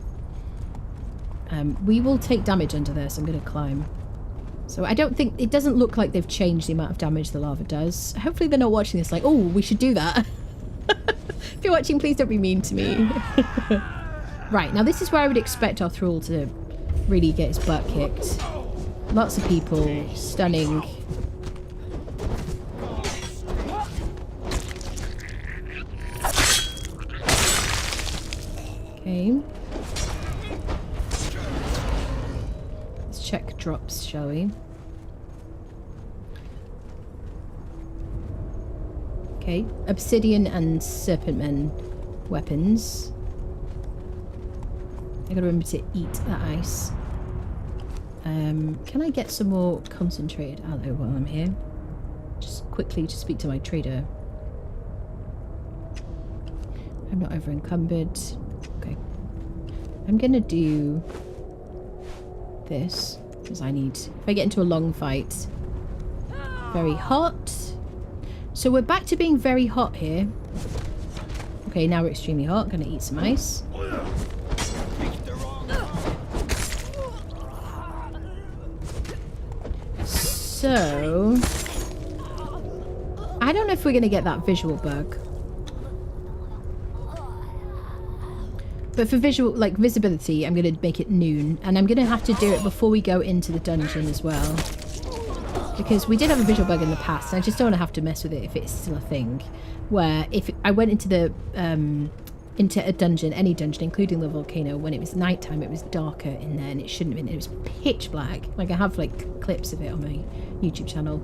We will take damage under there, so I'm going to climb. So I don't think... It doesn't look like they've changed the amount of damage the lava does. Hopefully they're not watching this like, oh, we should do that. If you're watching, please don't be mean to me. Right, now this is where I would expect our Thrall to really get his butt kicked. Lots of people. Stunning. Okay. Let's check drops, shall we? Okay. Obsidian and serpentmen weapons. I gotta remember to eat that ice. Can I get some more concentrated aloe while I'm here? Just quickly to speak to my trader. I'm not over encumbered. Okay. I'm gonna do this because I need... If I get into a long fight... Very hot. So we're back to being very hot here. Okay, now we're extremely hot. Gonna eat some ice. So... I don't know if we're gonna get that visual bug. But for visual, like visibility, I'm going to make it noon. And I'm going to have to do it before we go into the dungeon as well. Because we did have a visual bug in the past, and I just don't want to have to mess with it if it's still a thing. Where if I went into the into a dungeon, any dungeon, including the volcano, when it was nighttime, it was darker in there, and it shouldn't have been. It was pitch black. Like, I have like clips of it on my YouTube channel.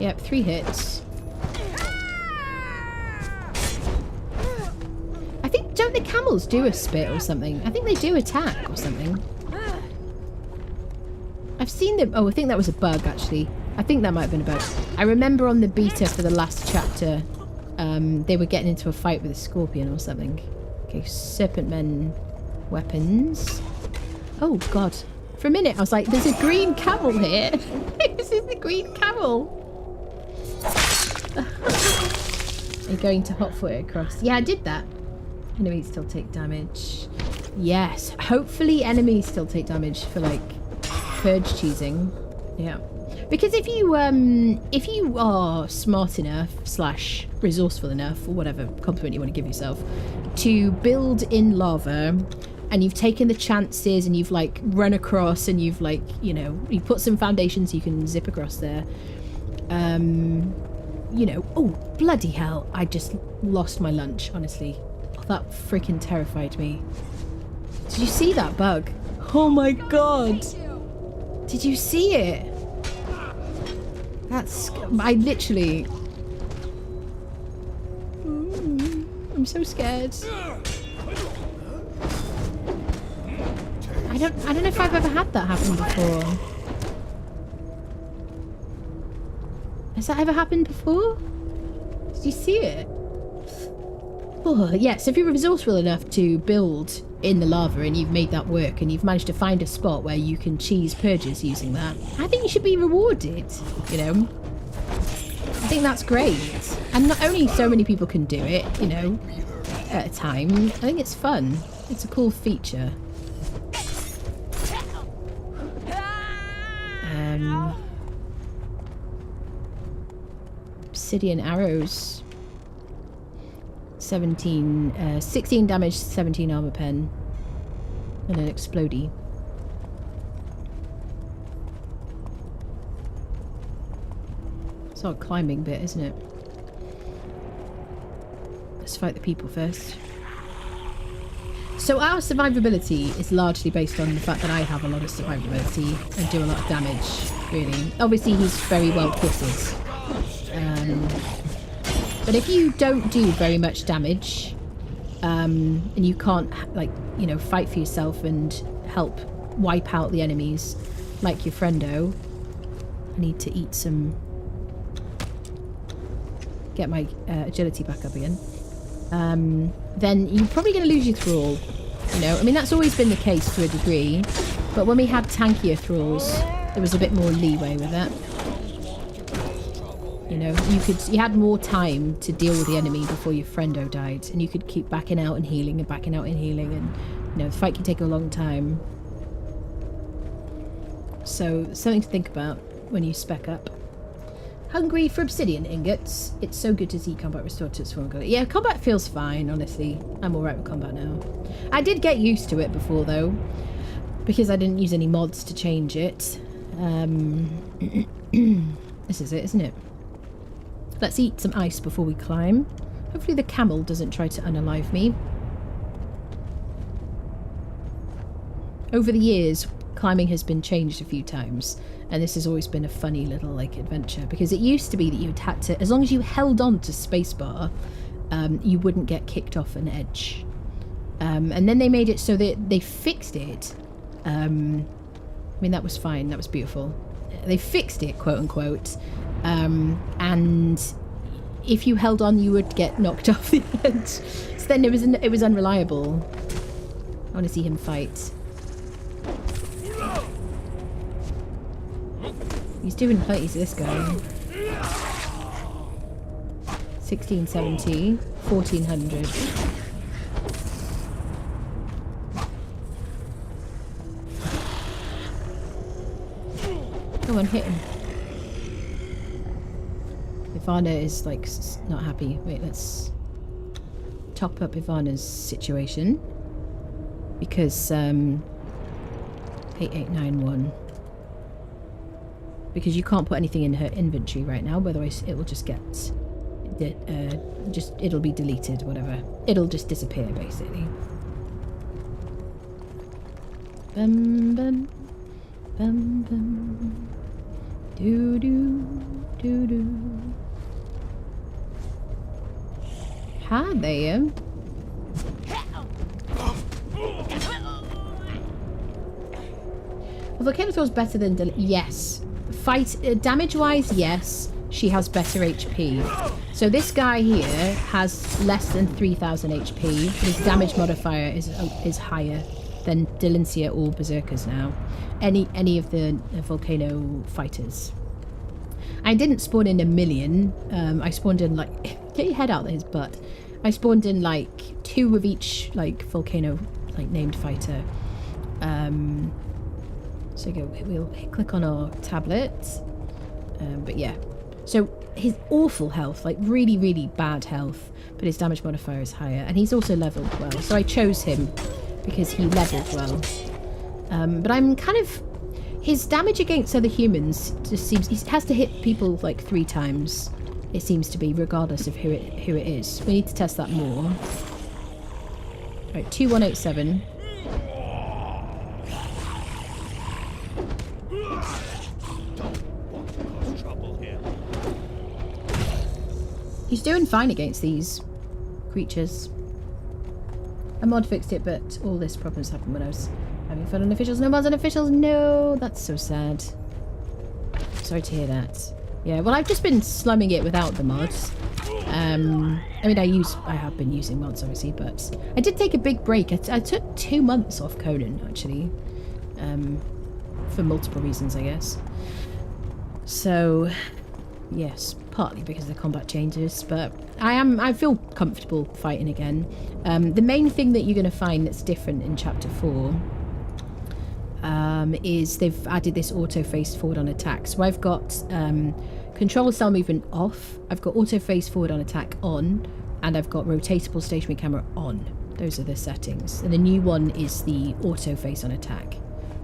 Yep, 3 hits. I think, don't the camels do a spit or something? I think they do attack or something. I've seen them. Oh, I think that was a bug, actually. I think that might have been a bug. I remember on the beta for the last chapter, they were getting into a fight with a scorpion or something. Okay, serpentmen weapons. Oh, God. For a minute, I was like, there's a green camel here. This is the green camel. You're going to hotfoot it across. Yeah, I did that. Enemies still take damage. Yes. Hopefully enemies still take damage for, like, purge cheesing. Yeah. Because if you are smart enough / resourceful enough, or whatever compliment you want to give yourself, to build in lava, and you've taken the chances and you've, like, run across and you've, like, you know, you put some foundations so you can zip across there. You know, oh, bloody hell, I just lost my lunch, honestly. Oh, that freaking terrified me. Did you see that bug? Oh my god. Did you see it? That's... I literally... I'm so scared. I don't know if I've ever had that happen before. Has that ever happened before? Did you see it? Oh, yeah, so if you're resourceful enough to build in the lava and you've made that work and you've managed to find a spot where you can cheese purges using that, I think you should be rewarded, you know? I think that's great. And not only so many people can do it, you know, at a time, I think it's fun. It's a cool feature. Obsidian arrows. 16 damage, 17 armor pen. And an explodey. It's our climbing bit, isn't it? Let's fight the people first. So our survivability is largely based on the fact that I have a lot of survivability and do a lot of damage, really. Obviously he's very well kitted. But if you don't do very much damage, and you can't, like, you know, fight for yourself and help wipe out the enemies like your friendo, I need to eat some get my agility back up again, then you're probably going to lose your Thrall. You know, I mean, that's always been the case to a degree, but when we had tankier Thralls, there was a bit more leeway with that. You know, you had more time to deal with the enemy before your friendo died, and you could keep backing out and healing and backing out and healing, and you know, the fight can take a long time. So, something to think about when you spec up. Hungry for obsidian ingots. It's so good to see combat restored to its former glory. Yeah, combat feels fine, honestly. I'm alright with combat now. I did get used to it before, though, because I didn't use any mods to change it. This is it, isn't it? Let's eat some ice before we climb. Hopefully the camel doesn't try to unalive me. Over the years, climbing has been changed a few times, and this has always been a funny little like adventure, because it used to be that you'd had to, as long as you held on to spacebar, you wouldn't get kicked off an edge. And then they made it so that they fixed it. I mean, that was fine, that was beautiful. They fixed it, quote unquote, and if you held on, you would get knocked off the edge. So then it was unreliable. I want to see him fight. He's doing plenty to this guy. 1670, 1400. Come on, hit him. Ivana is like not happy. Wait, let's top up Ivana's situation, because 8891. Because you can't put anything in her inventory right now, otherwise it will just get it'll be deleted, whatever. It'll just disappear, basically. Bum bum bum bum. Doo doo doo doo. Hi there. Well, Volcano feels better than yes. Fight damage wise, yes, she has better HP. So this guy here has less than 3000 HP, but his damage modifier is higher than Delincia or Berserkers now. Any of the Volcano fighters. I didn't spawn in a million. I spawned in like get your head out of his butt. I spawned in like 2 of each like Volcano like named fighter. So we'll click on our tablet. But yeah. So his awful health, like really, really bad health, but his damage modifier is higher. And he's also leveled well. So I chose him because he leveled well. But I'm kind of... His damage against other humans just seems... He has to hit people like 3 times, it seems to be, regardless of who it is. We need to test that more. Right, 2187. He's doing fine against these creatures. A mod fixed it, but all this problems happened when I was having fun on officials. No mods on officials. No, that's so sad. Sorry to hear that. Yeah, well, I've just been slumming it without the mods. I mean, I have been using mods, obviously, but I did take a big break. I took 2 months off Conan, actually, for multiple reasons, I guess. So, yes, partly because of the combat changes, but I feel comfortable fighting again. The main thing that you're going to find that's different in Chapter 4 is they've added this auto face forward on attack. So I've got control cell movement off, I've got auto face forward on attack on, and I've got rotatable stationary camera on. Those are the settings. And the new one is the auto face on attack,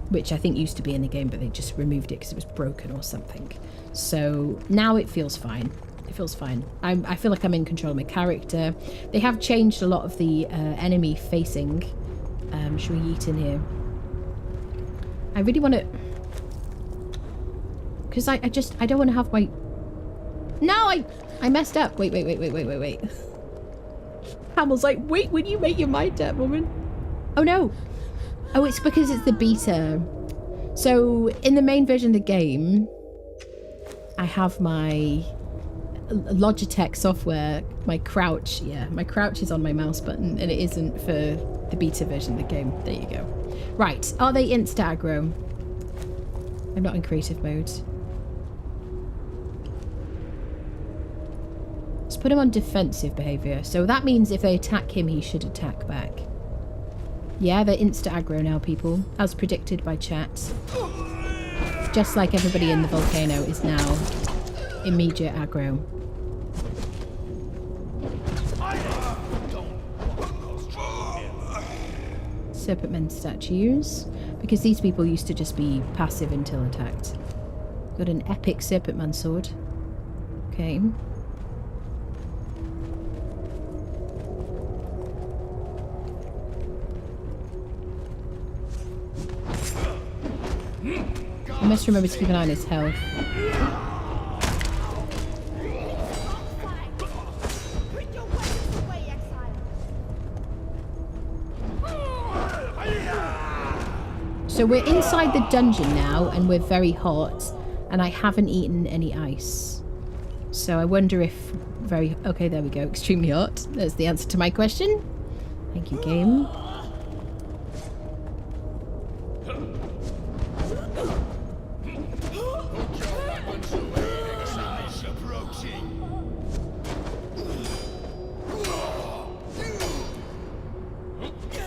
which I think used to be in the game, but they just removed it because it was broken or something. So now it feels fine. It feels fine. I feel like I'm in control of my character. They have changed a lot of the enemy facing. Should we yeet in here? I really want to... Because I don't want to have my... No, I messed up. Wait. Hamel's like, wait, when you make your mind up, woman. Oh, no. Oh, it's because it's the beta. So, in the main version of the game, I have my Logitech software, my crouch is on my mouse button and it isn't for the beta version of the game. There you go. Right, are they insta-aggro? I'm not in creative mode. Let's put him on defensive behaviour. So that means if they attack him, he should attack back. Yeah, they're insta-aggro now, people, as predicted by chat. Just like everybody in the Volcano is now immediate aggro. Serpentmen statues, because these people used to just be passive until attacked. Got an epic Serpentman sword. Okay. I must remember to keep an eye on his health. So we're inside the dungeon now, and we're very hot, and I haven't eaten any ice. So I wonder if okay, there we go, extremely hot. That's the answer to my question. Thank you, game.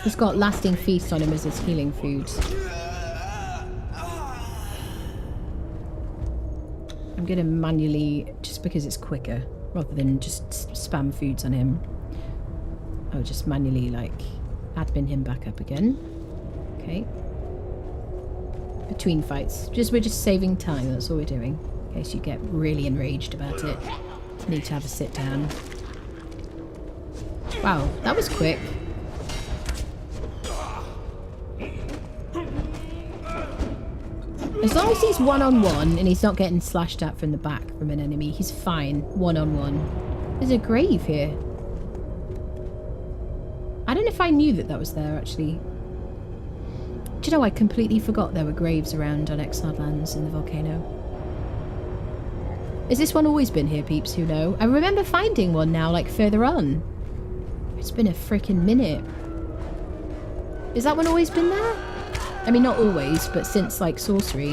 He's got lasting feast on him as his healing food. I'm gonna manually, just because it's quicker, rather than just spam foods on him. I'll just manually, like, admin him back up again. Okay. Between fights. We're just saving time, that's all we're doing. In case you get really enraged about it. Need to have a sit down. Wow, that was quick. As long as he's one-on-one and he's not getting slashed at from the back from an enemy, he's fine. One-on-one. There's a grave here. I don't know if I knew that was there, actually. Do you know, I completely forgot there were graves around on Exiled Lands in the Volcano. Has this one always been here, peeps who know? I remember finding one now, like, further on. It's been a freaking minute. Is that one always been there? I mean, not always, but since, like, sorcery.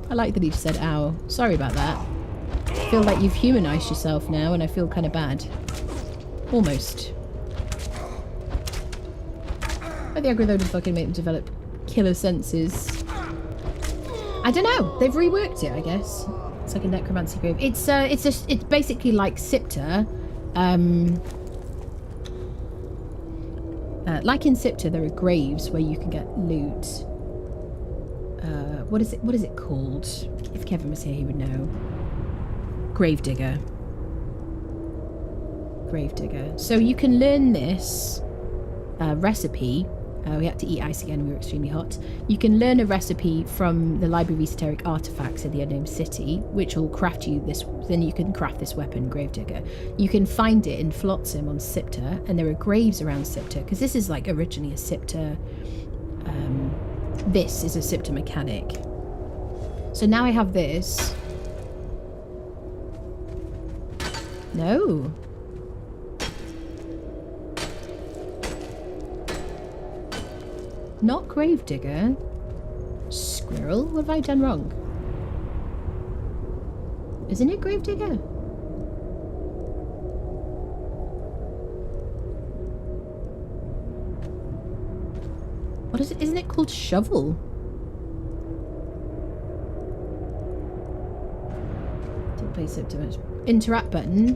I like that he just said, ow. Sorry about that. I feel like you've humanized yourself now, and I feel kind of bad. Almost. But the aggro would fucking make them develop killer senses. I don't know. They've reworked it, I guess. It's like a necromancy grave. It's basically like Sipta. Like in Sipta, there are graves where you can get loot. What is it called? If Kevin was here, he would know. Gravedigger. Gravedigger. So you can learn this recipe. We had to eat ice again, we were extremely hot. You can learn a recipe from the Library of Esoteric Artifacts in the Unknown City, which will craft you this, then you can craft this weapon, Gravedigger. You can find it in Flotsam on Sipta, and there are graves around Sipta, because this is like originally a Sipta, this is a Sipta mechanic. So now I have this. No. Not Gravedigger. Squirrel? What have I done wrong? Isn't it Gravedigger? What is it? Isn't it called Shovel? Didn't place it too much. Interact button.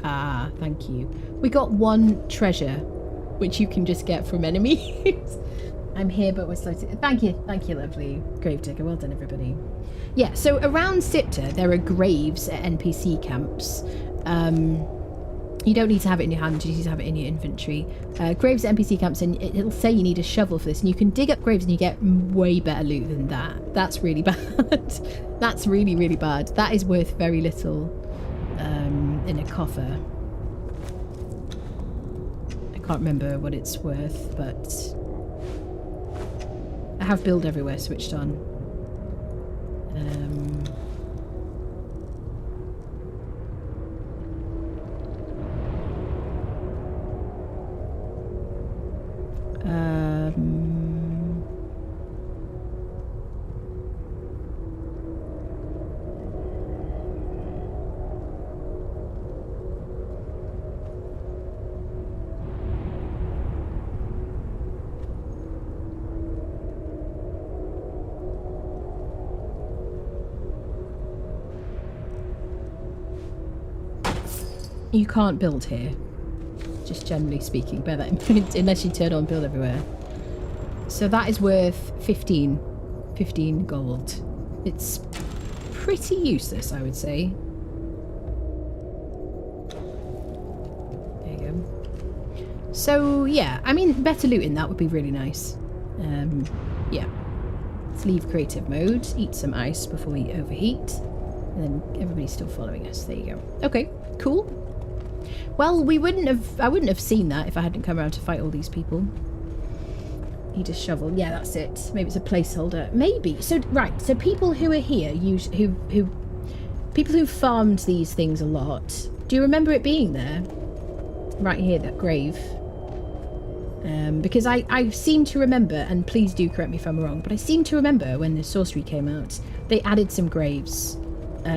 Ah, thank you. We got one treasure, which you can just get from enemies. I'm here, but we're slow to... Thank you, lovely Gravedigger. Well done, everybody. Yeah, so around Sipta, there are graves at NPC camps. You don't need to have it in your hand, you just need to have it in your inventory. Graves at NPC camps, and it'll say you need a shovel for this, and you can dig up graves and you get way better loot than that. That's really bad. That's really, really bad. That is worth very little in a coffer. I can't remember what it's worth, but I have build everywhere switched on. You can't build here, just generally speaking, bear that in mind, unless you turn on build everywhere. So that is worth 15 gold. It's pretty useless, I would say. There you go. So yeah, I mean, better looting, that would be really nice. Yeah. Let's leave creative mode, eat some ice before we overheat, and then everybody's still following us. There you go. Okay, cool. Well, I wouldn't have seen that if I hadn't come around to fight all these people. Need a shovel. Yeah, that's it. Maybe it's a placeholder. Maybe. So, right. So people who are here, people who farmed these things a lot, do you remember it being there? Right here, that grave. Because I seem to remember, and please do correct me if I'm wrong, but I seem to remember when the sorcery came out, they added some graves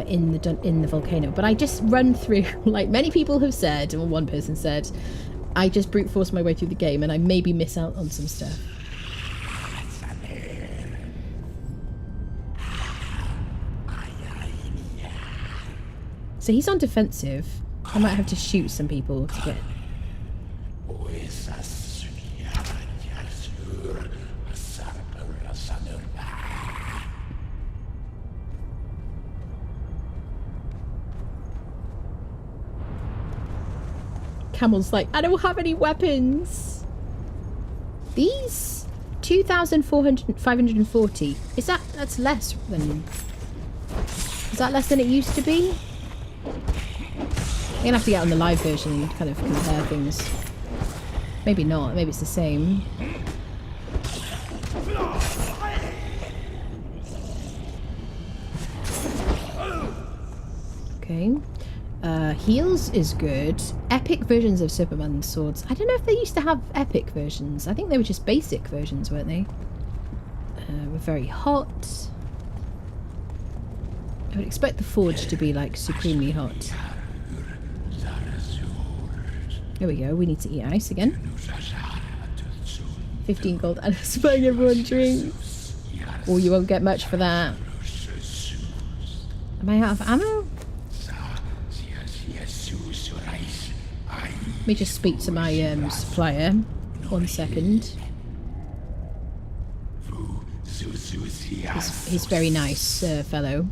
in the volcano. But I just run through, like many people have said, or one person said, I just brute force my way through the game, and I maybe miss out on some stuff. So he's on defensive. I might have to shoot some people to get... Camel's like, I don't have any weapons. These 2,540. That's less than... Is that less than it used to be? I'm gonna have to get on the live version and kind of compare things. Maybe not. Maybe it's the same. Okay. Heals is good. Epic versions of Superman swords. I don't know if they used to have epic versions. I think they were just basic versions, weren't they? We're very hot. I would expect the forge to be like supremely hot. There we go. We need to eat ice again. 15 gold and spying everyone drinks. Oh, you won't get much for that. Am I out of ammo? Let me just speak to my supplier. 1 second. He's very nice, fellow.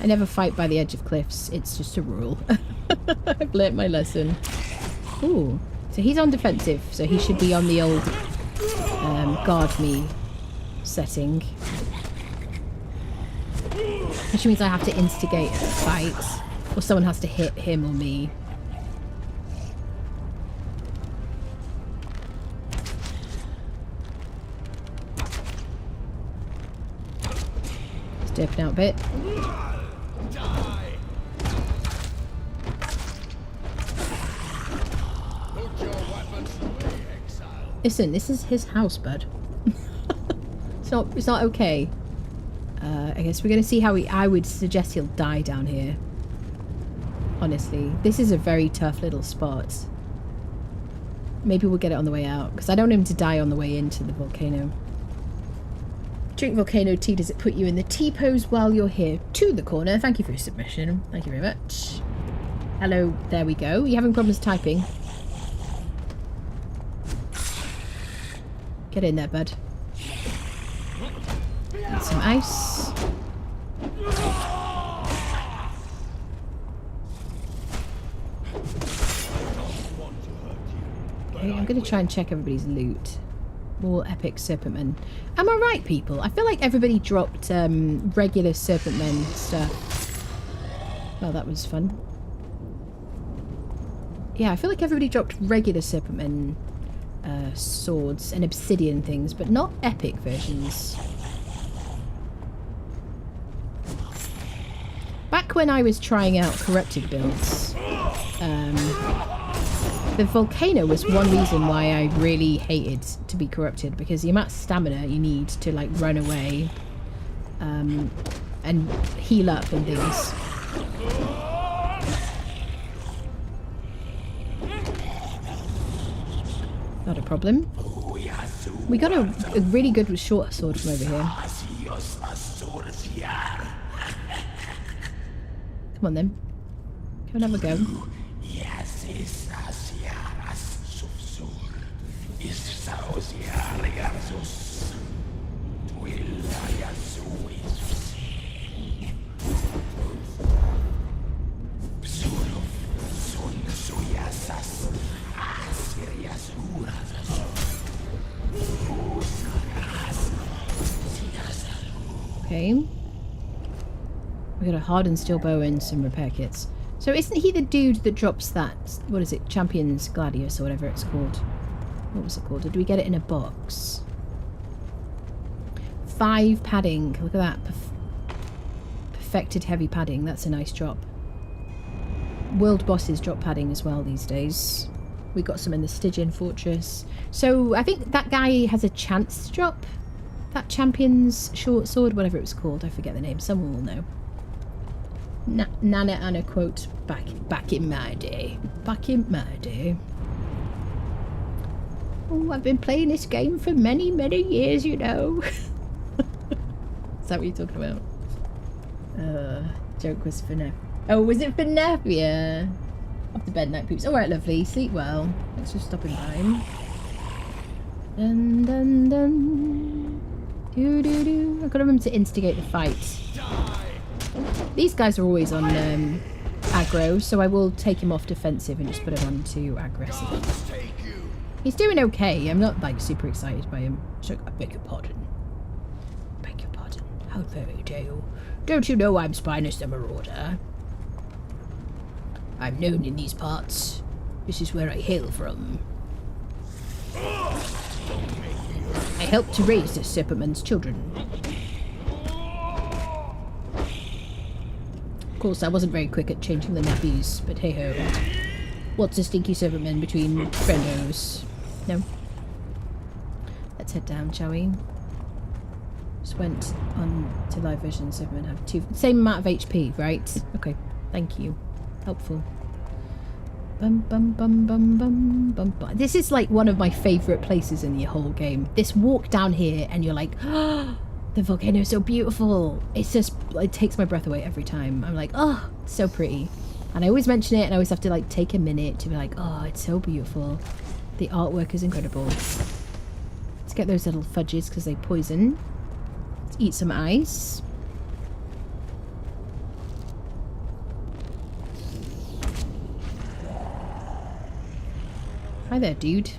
I never fight by the edge of cliffs. It's just a rule. I've learnt my lesson. Ooh. So he's on defensive, so he should be on the old guard me setting. Which means I have to instigate a fight. Or someone has to hit him or me. Just dipping out a bit. Listen, this is his house, bud. It's not okay. I guess we're going to see how I would suggest he'll die down here. Honestly, this is a very tough little spot. Maybe we'll get it on the way out, because I don't want him to die on the way into the volcano. Drink volcano tea. Does it put you in the T-pose while you're here? To the corner. Thank you for your submission. Thank you very much. Hello. There we go. You having problems typing? Get in there, bud. Need some ice. Okay, I'm going to try and check everybody's loot. More epic serpentmen. Am I right, people? I feel like everybody dropped regular serpentmen stuff. Well, that was fun. Yeah, I feel like everybody dropped regular serpentmen swords and obsidian things, but not epic versions. Back when I was trying out corrupted builds, the Volcano was one reason why I really hated to be corrupted, because the amount of stamina you need to like run away and heal up and things. Not a problem. We got a really good short sword from over here. Come on then. Come and have a go. Okay. We got a hardened steel bow and some repair kits. So isn't he the dude that drops that, what is it, Champions Gladius or whatever it's called? What was it called? Did we get it in a box? 5 padding. Look at that. Perfected heavy padding. That's a nice drop. World bosses drop padding as well these days. We got some in the Stygian Fortress. So I think that guy has a chance to drop that Champion's short sword, whatever it was called. I forget the name. Someone will know. Nana Anna quote, back in my day. Back in my day. Oh, I've been playing this game for many, many years, you know. Is that what you're talking about? Joke was for Neff. Oh, was it for Neff? Yeah. Off to bed, night poops. Alright, lovely. Sleep well. Thanks for stopping by. Dun dun dun. Do do do. I've got to remember to instigate the fight. These guys are always on aggro, so I will take him off defensive and just put him on to aggressive. He's doing okay. I'm not like super excited by him. So, I beg your pardon. Beg your pardon. How very dare you? Don't you know I'm Spinus the Marauder? I'm known in these parts. This is where I hail from. I helped to raise the Serpentman's children. Of course, I wasn't very quick at changing the nappies, but hey ho. What's a stinky Serpentman between friendos? No. Let's head down, shall we? Just went on to live version. Serpentmen have same amount of HP, right? Okay, thank you. Helpful. Bum bum bum bum bum bum bum. This is like one of my favourite places in the whole game. This walk down here and you're like, oh, the volcano is so beautiful. It's just, it takes my breath away every time. I'm like, oh, it's so pretty. And I always mention it and I always have to like take a minute to be like, oh, it's so beautiful. The artwork is incredible. Let's get those little fudges because they poison. Let's eat some ice. Hi there, dude.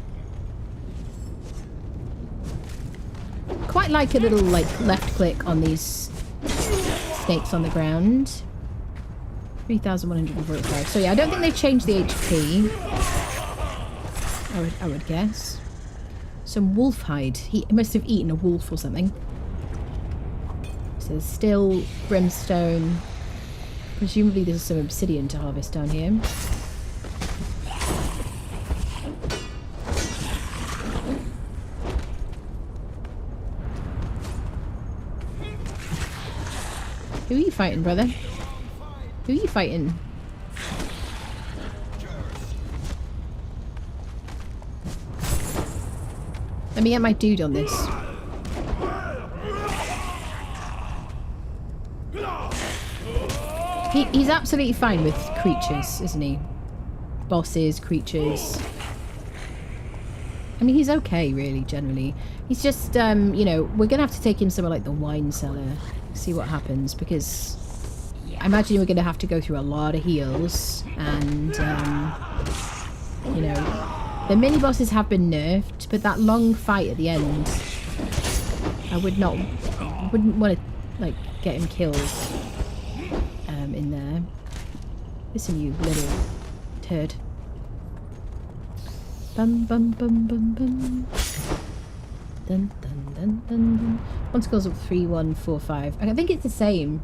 Quite like a little, like, left click on these snakes on the ground. 3,145. So yeah, I don't think they've changed the HP. I would guess. Some wolf hide. He must have eaten a wolf or something. So there's still brimstone. Presumably there's some obsidian to harvest down here. Who are you fighting, brother? Who are you fighting? Let me get my dude on this. He's absolutely fine with creatures, isn't he? Bosses, creatures. I mean, he's okay, really, generally. He's just, you know, we're going to have to take him somewhere like the wine cellar. See what happens, because I imagine we're going to have to go through a lot of heals and, you know, The mini bosses have been nerfed, but that long fight at the end, I wouldn't want to like get him killed in there. Listen, you little turd. Bum bum bum bum bum. Dun dun dun dun dun. One scores up 3145. I think it's the same.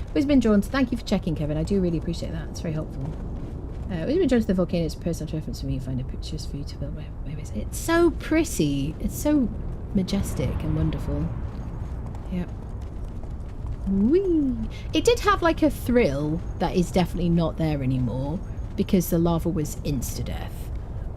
Always been drawn to. Thank you for checking, Kevin. I do really appreciate that. It's very helpful. Always been drawn to the volcano. It's a personal reference for me. Find a pictures for you to build my base. It's so pretty. It's so majestic and wonderful. Yep. Whee! It did have like a thrill that is definitely not there anymore because the lava was insta-death.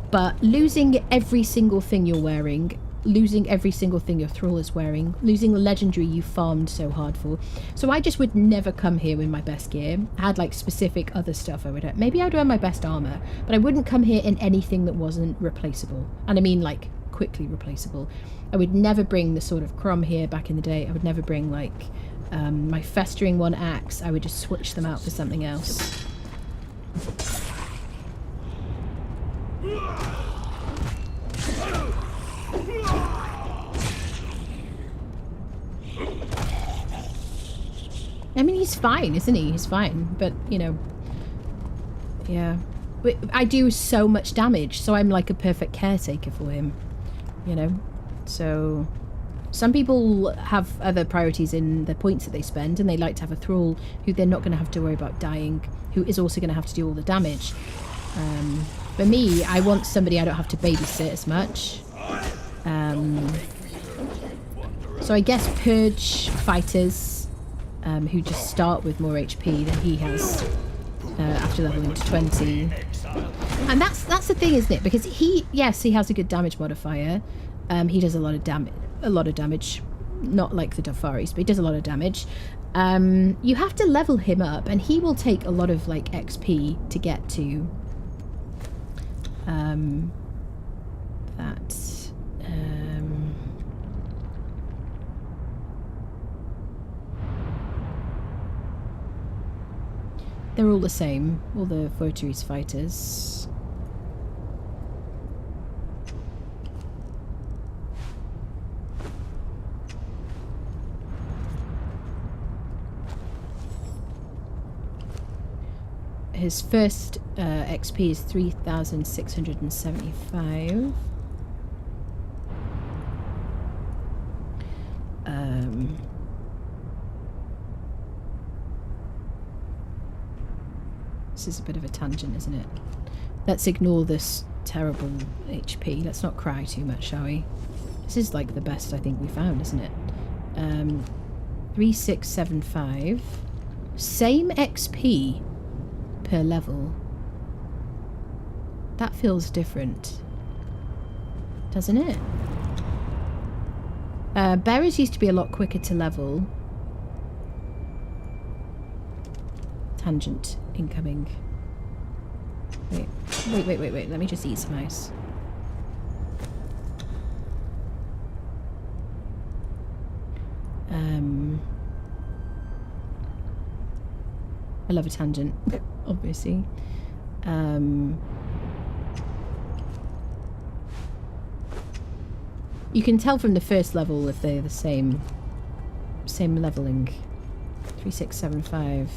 But losing every single thing you're wearing, losing every single thing your Thrall is wearing, losing the legendary you farmed so hard for. So I just would never come here with my best gear. I had like specific other stuff I would have. Maybe I'd wear my best armor, but I wouldn't come here in anything that wasn't replaceable. And I mean like quickly replaceable. I would never bring the Sword of Crom here back in the day. I would never bring like my Festering One axe. I would just switch them out for something else. I mean, he's fine, isn't he? He's fine, but, you know, yeah. I do so much damage, so I'm like a perfect caretaker for him, you know? So, some people have other priorities in the points that they spend, and they like to have a Thrall who they're not going to have to worry about dying, who is also going to have to do all the damage. For me, I want somebody I don't have to babysit as much. So I guess Purge fighters who just start with more HP than he has after leveling to 20. And that's the thing, isn't it? Because he has a good damage modifier. He does a lot of damage. Not like the Dafaris, but he does a lot of damage. You have to level him up, and he will take a lot of like XP to get to that. They're all the same, all the Votaries fighters. His first XP is 3,675. This is a bit of a tangent, isn't it? Let's ignore this terrible HP. Let's not cry too much, shall we? This is like the best I think we found, isn't it? 3,675. Same XP per level. That feels different, doesn't it? Bearers used to be a lot quicker to level. Tangent incoming. Wait. Let me just eat some ice. I love a tangent, obviously. You can tell from the first level if they're the same leveling. 3,675.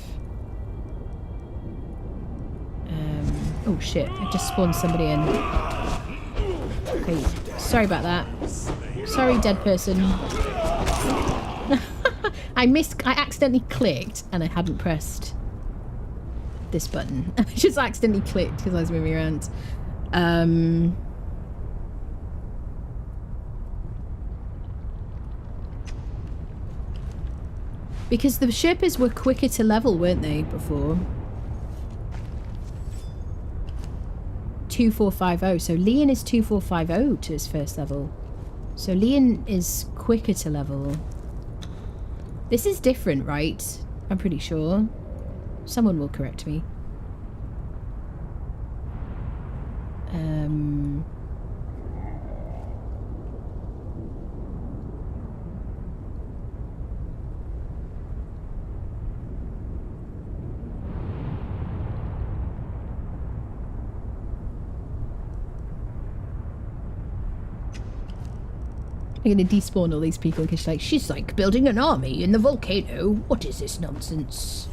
Oh shit, I just spawned somebody in. Okay, sorry about that. Sorry, dead person. I accidentally clicked and I hadn't pressed this button. I just accidentally clicked because I was moving around. Because the Sherpas were quicker to level, weren't they, before? 2450. So Leon is 2450 to his first level. So Leon is quicker to level. This is different, right? I'm pretty sure. Someone will correct me. I'm going to despawn all these people because she's like building an army in the volcano. What is this nonsense?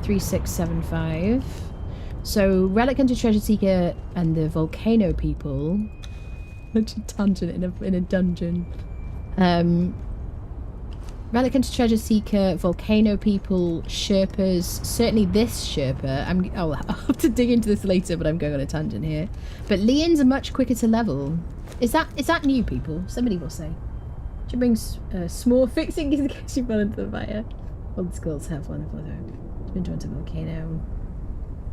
3675. So Relic Hunter, Treasure Seeker, and the Volcano people. Such a tangent in a dungeon. Relic Hunter, Treasure Seeker, Volcano people, Sherpas. Certainly this Sherpa. I'll have to dig into this later, but I'm going on a tangent here. But Lians are much quicker to level. Is that new people? Somebody will say. She brings small fixing in case you fell into the fire. Old schools have one of other. Been drawn to Volcano.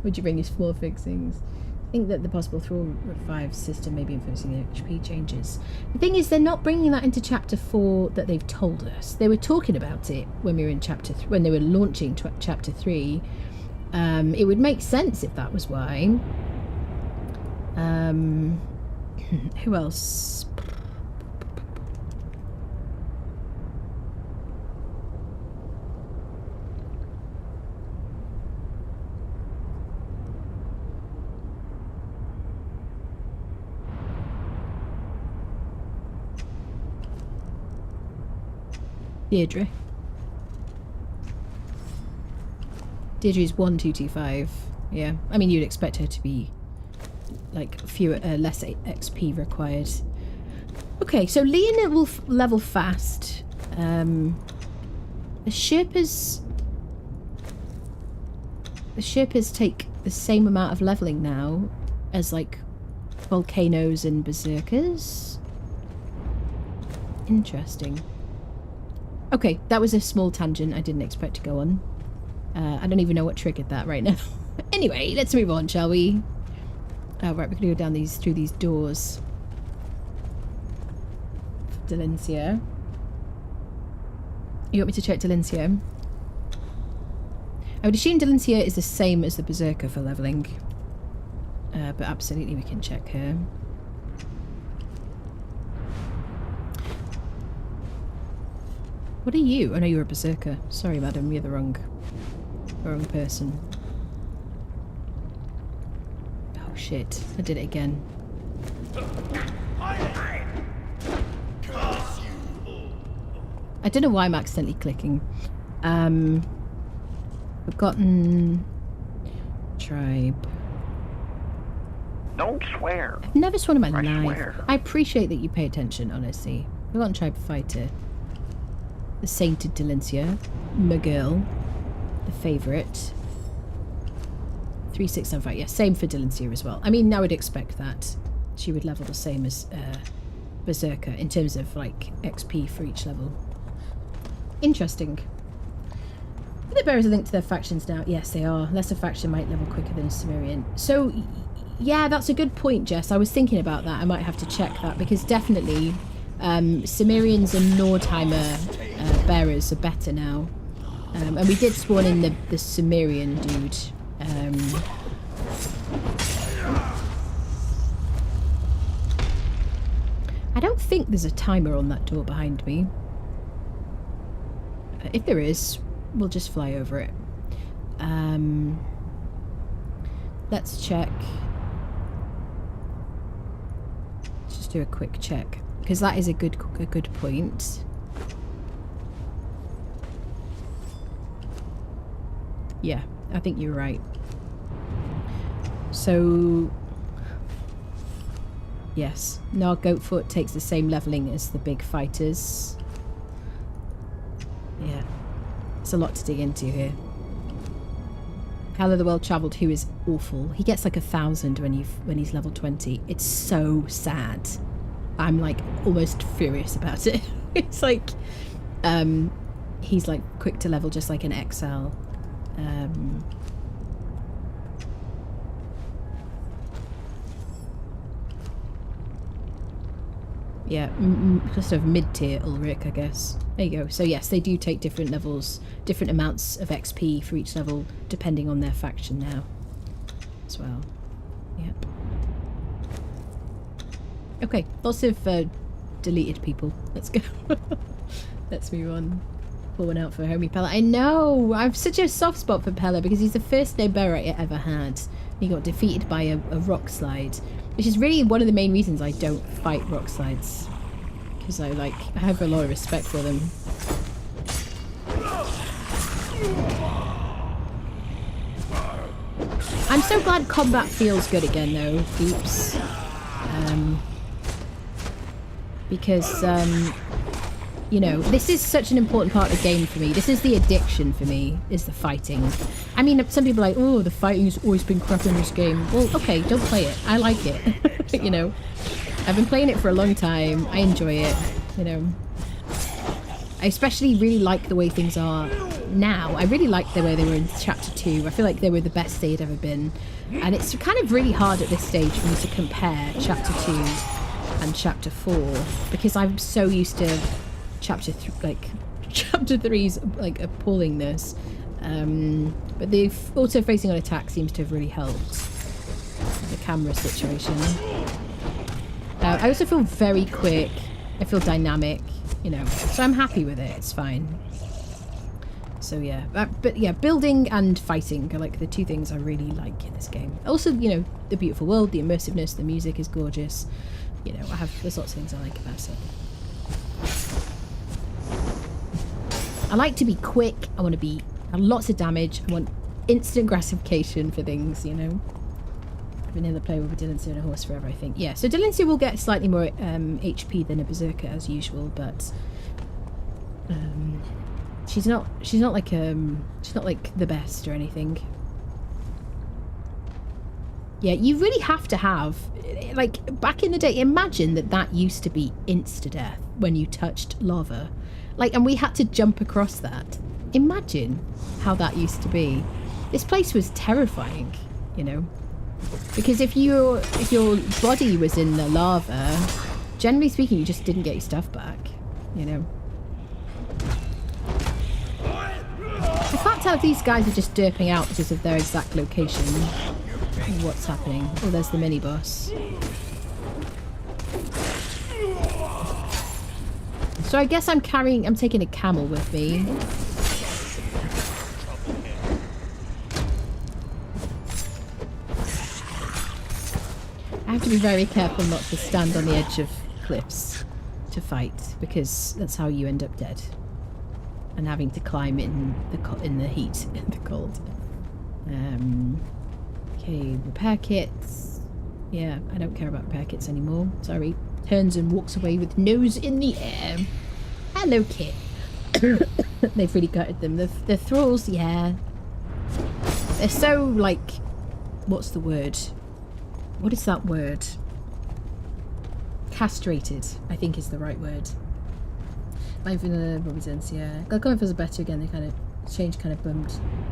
Would you bring your small fixings? I think that the possible Thrall revive system may be influencing the HP changes. The thing is, they're not bringing that into Chapter 4 that they've told us. They were talking about it when we were in Chapter 3, when they were launching Chapter 3. It would make sense if that was why. Who else? Deirdre. Deirdre's 1225. Yeah, I mean you'd expect her to be like less XP required. Okay, so Leonid will level fast. The Sherpas take the same amount of leveling now as like Volcanoes and Berserkers. Interesting. Okay, that was a small tangent I didn't expect to go on. I don't even know what triggered that right now. Anyway, let's move on, shall we? Oh, right, we're going to go down through these doors. Delencia. You want me to check Delencia? I would assume Delencia is the same as the Berserker for leveling. But absolutely we can check her. What are you? Oh no, you're a Berserker. Sorry, madam, you're the wrong person. Oh shit, I did it again. I don't know why I'm accidentally clicking. Forgotten tribe. Don't swear. I've never sworn in my I life. swear. I appreciate that you pay attention, honestly. Forgotten tribe fighter. The Sainted Delencia, my girl, the favourite. 3675, yeah, same for Delencia as well. I mean, I would expect that she would level the same as Berserker in terms of like XP for each level. Interesting. Are the bearers are linked to their factions now? Yes, they are. Lesser faction might level quicker than a Cimmerian. So, yeah, that's a good point, Jess. I was thinking about that. I might have to check that because definitely Cimmerians and Nordheimer bearers are better now. And we did spawn in the Cimmerian dude. I don't think there's a timer on that door behind me. If there is, we'll just fly over it. Let's check. Let's just do a quick check because that is a good point. Yeah, I think you're right. So, yes, Nar Goatfoot takes the same leveling as the big fighters. Yeah, it's a lot to dig into here. Hell of the Well Travelled, who is awful. He gets like 1,000 when he's level 20. It's so sad. I'm like almost furious about it. It's like, he's like quick to level, just like an Exile. Yeah, sort of mid-tier Ulrich, I guess. There you go. So yes, they do take different levels, different amounts of XP for each level, depending on their faction now, as well. Yep. Okay, lots of deleted people. Let's go. Let's move on. Pour one out for homie Pella. I know! I have such a soft spot for Pella because he's the first name bearer I ever had. He got defeated by a rock slide. Which is really one of the main reasons I don't fight rock slides. Because I have a lot of respect for them. I'm so glad combat feels good again though, peeps. Because, you know, this is such an important part of the game for me. This is the addiction for me, is the fighting. I mean, some people are like, oh, the fighting's always been crap in this game. Well, okay, don't play it. I like it. You know, I've been playing it for a long time. I enjoy it, you know. I especially really like the way things are now. I really like the way they were in Chapter 2. I feel like they were the best they'd ever been. And it's kind of really hard at this stage for me to compare Chapter 2 and Chapter 4. Because I'm so used to Chapter 3's like appallingness. But the auto-facing on attack seems to have really helped the camera situation. I also feel very quick. I feel dynamic, you know. So I'm happy with it. It's fine. So yeah, but yeah, building and fighting are like the two things I really like in this game. Also, you know, the beautiful world, the immersiveness, the music is gorgeous. You know, there's lots of things I like about it. I like to be quick. I want to have lots of damage. I want instant gratification for things, you know. I've been in the play with Dylan and a horse forever, I think. Yeah, so Dylan will get slightly more HP than a berserker as usual, but she's not like the best or anything. Yeah, you really have to have, like, back in the day, imagine that used to be insta-death when you touched lava. Like, and we had to jump across that. Imagine how that used to be. This place was terrifying, you know. Because if your body was in the lava, generally speaking, you just didn't get your stuff back, you know. I can't tell if these guys are just derping out because of their exact location. What's happening? Oh, there's the mini-boss. So I guess I'm taking a camel with me. I have to be very careful not to stand on the edge of cliffs to fight, because that's how you end up dead. And having to climb in the heat, in the cold. Okay, repair kits. Yeah, I don't care about repair kits anymore. Sorry. Turns and walks away with nose in the air. Hello, kit. They've really gutted them. The thralls, yeah. They're so, like... What's the word? What is that word? Castrated, I think is the right word. Life in the Robinsons, yeah. Going feels better again. They kind of... Change kind of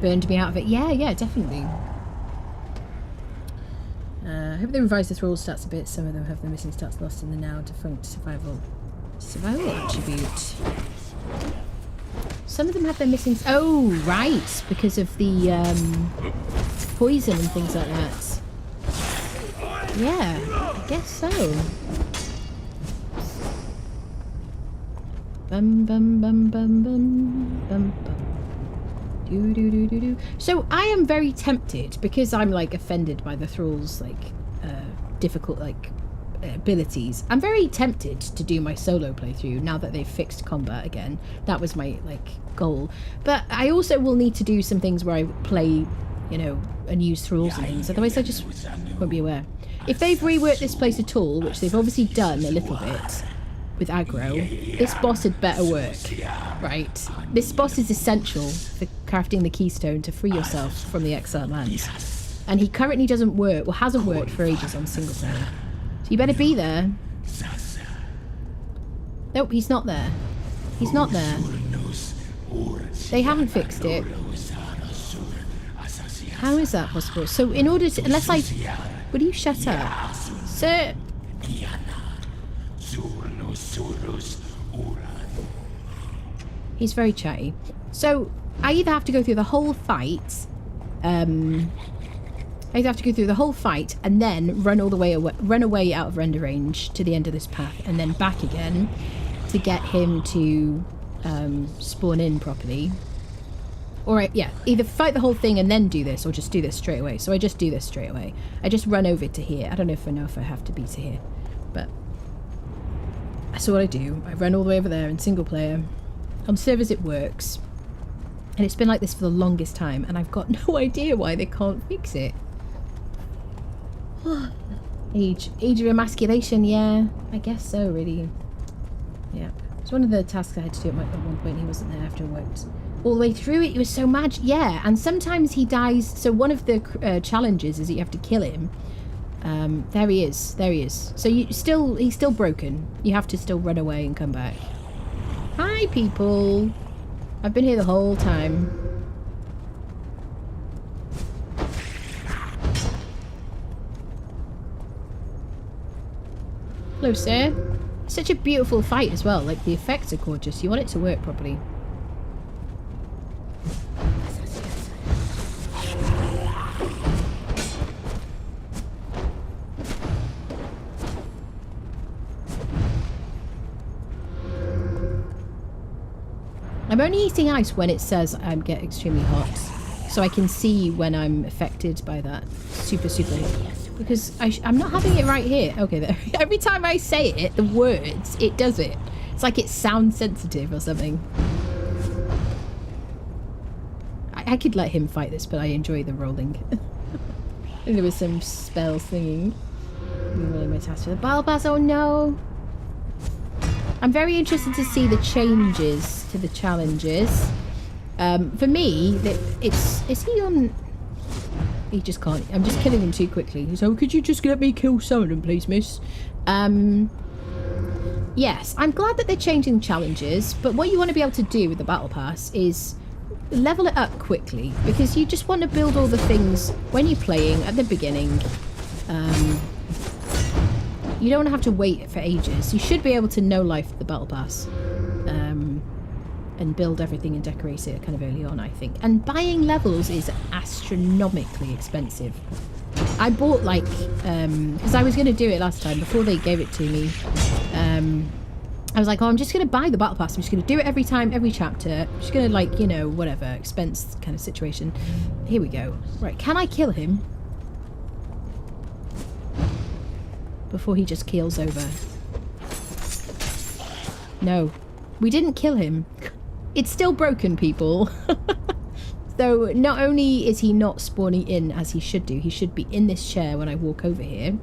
burned me out of it. Yeah, definitely. I hope they revised the Thrall stats a bit. Some of them have the missing stats lost in the now defunct survival attribute. Some of them have their missing... Oh, right! Because of the poison and things like that. Yeah, I guess so. Bum bum bum bum bum bum bum. Do do do do do. So I am very tempted, because I'm like offended by the Thrall's like difficult like abilities. I'm very tempted to do my solo playthrough now that they've fixed combat again. That was my like goal. But I also will need to do some things where I play, you know, and use Thralls and things. Otherwise I just won't be aware. If they've reworked this place at all, which they've obviously done a little bit with aggro, this boss had better work, right? This boss is essential for crafting the keystone to free yourself from the exiled lands. And he currently doesn't work, or hasn't worked for ages on single player. So you better be there. Nope, he's not there. He's not there. They haven't fixed it. How is that possible? So in order to, unless I, will you shut up? Sir. He's very chatty. So I either have to go through the whole fight, and then run away out of render range to the end of this path, and then back again to get him to spawn in properly. Or, yeah, either fight the whole thing and then do this, or just do this straight away. So I just do this straight away. I just run over to here. I don't know if I have to be to here. But that's what I do. I run all the way over there in single player. On servers it works. And it's been like this for the longest time. And I've got no idea why they can't fix it. Age of emasculation, yeah. I guess so, really. Yeah. It's one of the tasks I had to do at one point. He wasn't there after I worked all the way through it. It was so magic. Yeah, and sometimes he dies. So one of the challenges is that you have to kill him. There he is. There he is. So he's still broken. You have to still run away and come back. Hi, people. I've been here the whole time. Hello, sir. Such a beautiful fight as well. Like, the effects are gorgeous. You want it to work properly. I'm only eating ice when it says I get extremely hot. So I can see when I'm affected by that. Super. Because I'm not having it right here. Okay, there. Every time I say it, the words, it does it. It's like it's sound sensitive or something. I could let him fight this, but I enjoy the rolling. And there was some spell singing. My task for the battle pass. Oh no! I'm very interested to see the changes to the challenges. For me, is he on? He just can't. I'm just killing him too quickly. So could you just let me kill some of them, please, miss? Yes, I'm glad that they're changing challenges, but what you want to be able to do with the battle pass is level it up quickly, because you just want to build all the things when you're playing at the beginning. You don't want to have to wait for ages. You should be able to no life the battle pass. And build everything and decorate it kind of early on, I think. And buying levels is astronomically expensive. I bought like, because I was going to do it last time before they gave it to me. I was like, oh, I'm just going to buy the battle pass. I'm just going to do it every time, every chapter. I'm just going to, like, you know, whatever, expense kind of situation. Here we go. Right, can I kill him? Before he just keels over. No. We didn't kill him. It's still broken, people. So not only is he not spawning in as he should do, he should be in this chair when I walk over here.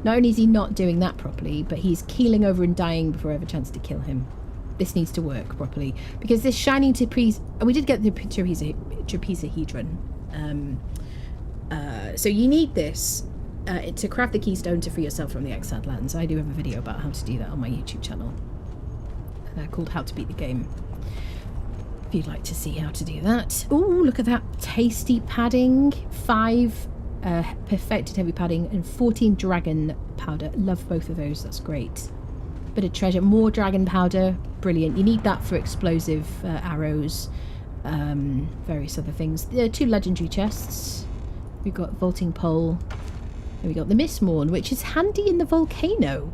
Not only is he not doing that properly, but he's keeling over and dying before I have a chance to kill him. This needs to work properly. Because this shining trapeze... We did get the trapezohedron. So you need this to craft the keystone to free yourself from the exiled lands. I do have a video about how to do that on my YouTube channel. Called How to Beat the Game. If you'd like to see how to do that. Ooh, look at that tasty padding. 5 perfected heavy padding and 14 dragon powder. Love both of those. That's great. Bit of treasure. More dragon powder. Brilliant. You need that for explosive arrows. Various other things. There are 2 legendary chests. We've got vaulting pole. And we got the Mistmorn, which is handy in the volcano.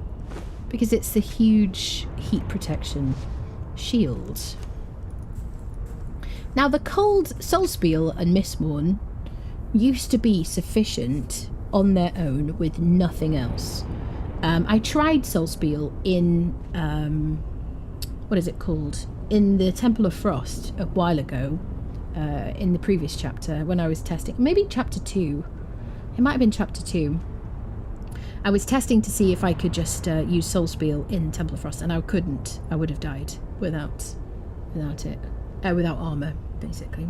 Because it's the huge heat protection shield. Now, the cold Soulspiel and Mistmorn used to be sufficient on their own with nothing else. I tried Soulspiel in, what is it called? In the Temple of Frost a while ago, in the previous chapter when I was testing. Maybe chapter 2. It might have been chapter 2. I was testing to see if I could just use Soulspiel in Temple of Frost, and I couldn't. I would have died without it. Without armour, basically.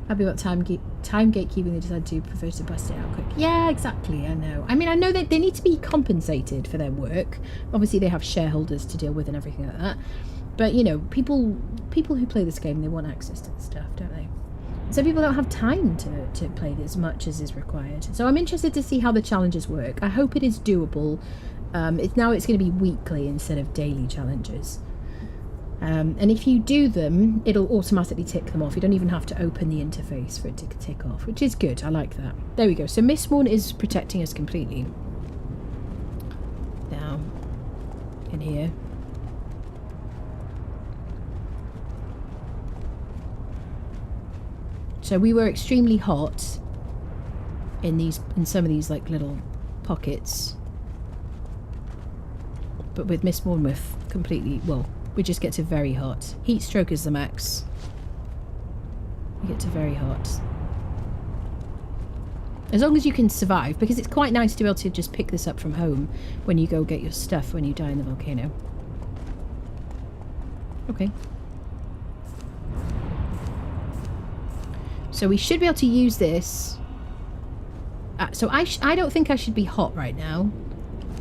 Happy about time gatekeeping, they decided to prefer to bust it out quick. Yeah, exactly, I know. I mean, I know that they need to be compensated for their work. Obviously, they have shareholders to deal with and everything like that. But, you know, people who play this game, they want access to the stuff, don't they? So people don't have time to play as much as is required. So I'm interested to see how the challenges work. I hope it is doable. It's going to be weekly instead of daily challenges. And if you do them, it'll automatically tick them off. You don't even have to open the interface for it to tick off, which is good. I like that. There we go. So Mistmorn is protecting us completely. Now, in here. . So we were extremely hot in some of these like little pockets. But with Miss Bournemouth completely, well, we just get to very hot. Heat stroke is the max. We get to very hot. As long as you can survive, because it's quite nice to be able to just pick this up from home when you go get your stuff when you die in the volcano. Okay. So we should be able to use this. So I don't think I should be hot right now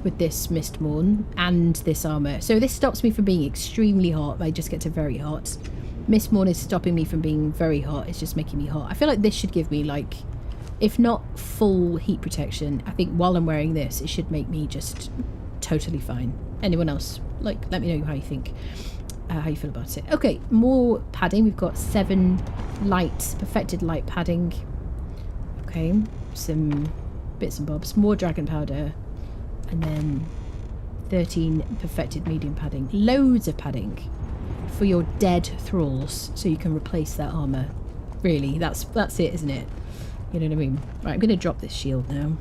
with this Mistborn and this armor. So this stops me from being extremely hot. I just get to very hot. Mistborn is stopping me from being very hot. It's just making me hot. I feel like this should give me like, if not full heat protection, I think while I'm wearing this, it should make me just totally fine. Anyone else? Like, let me know how you think. How you feel about it. Okay, more padding. We've got 7 light, perfected light padding. Okay, some bits and bobs. More dragon powder. And then 13 perfected medium padding. Loads of padding for your dead thralls, so you can replace their armour. Really, that's it, isn't it? You know what I mean? Right, I'm going to drop this shield now.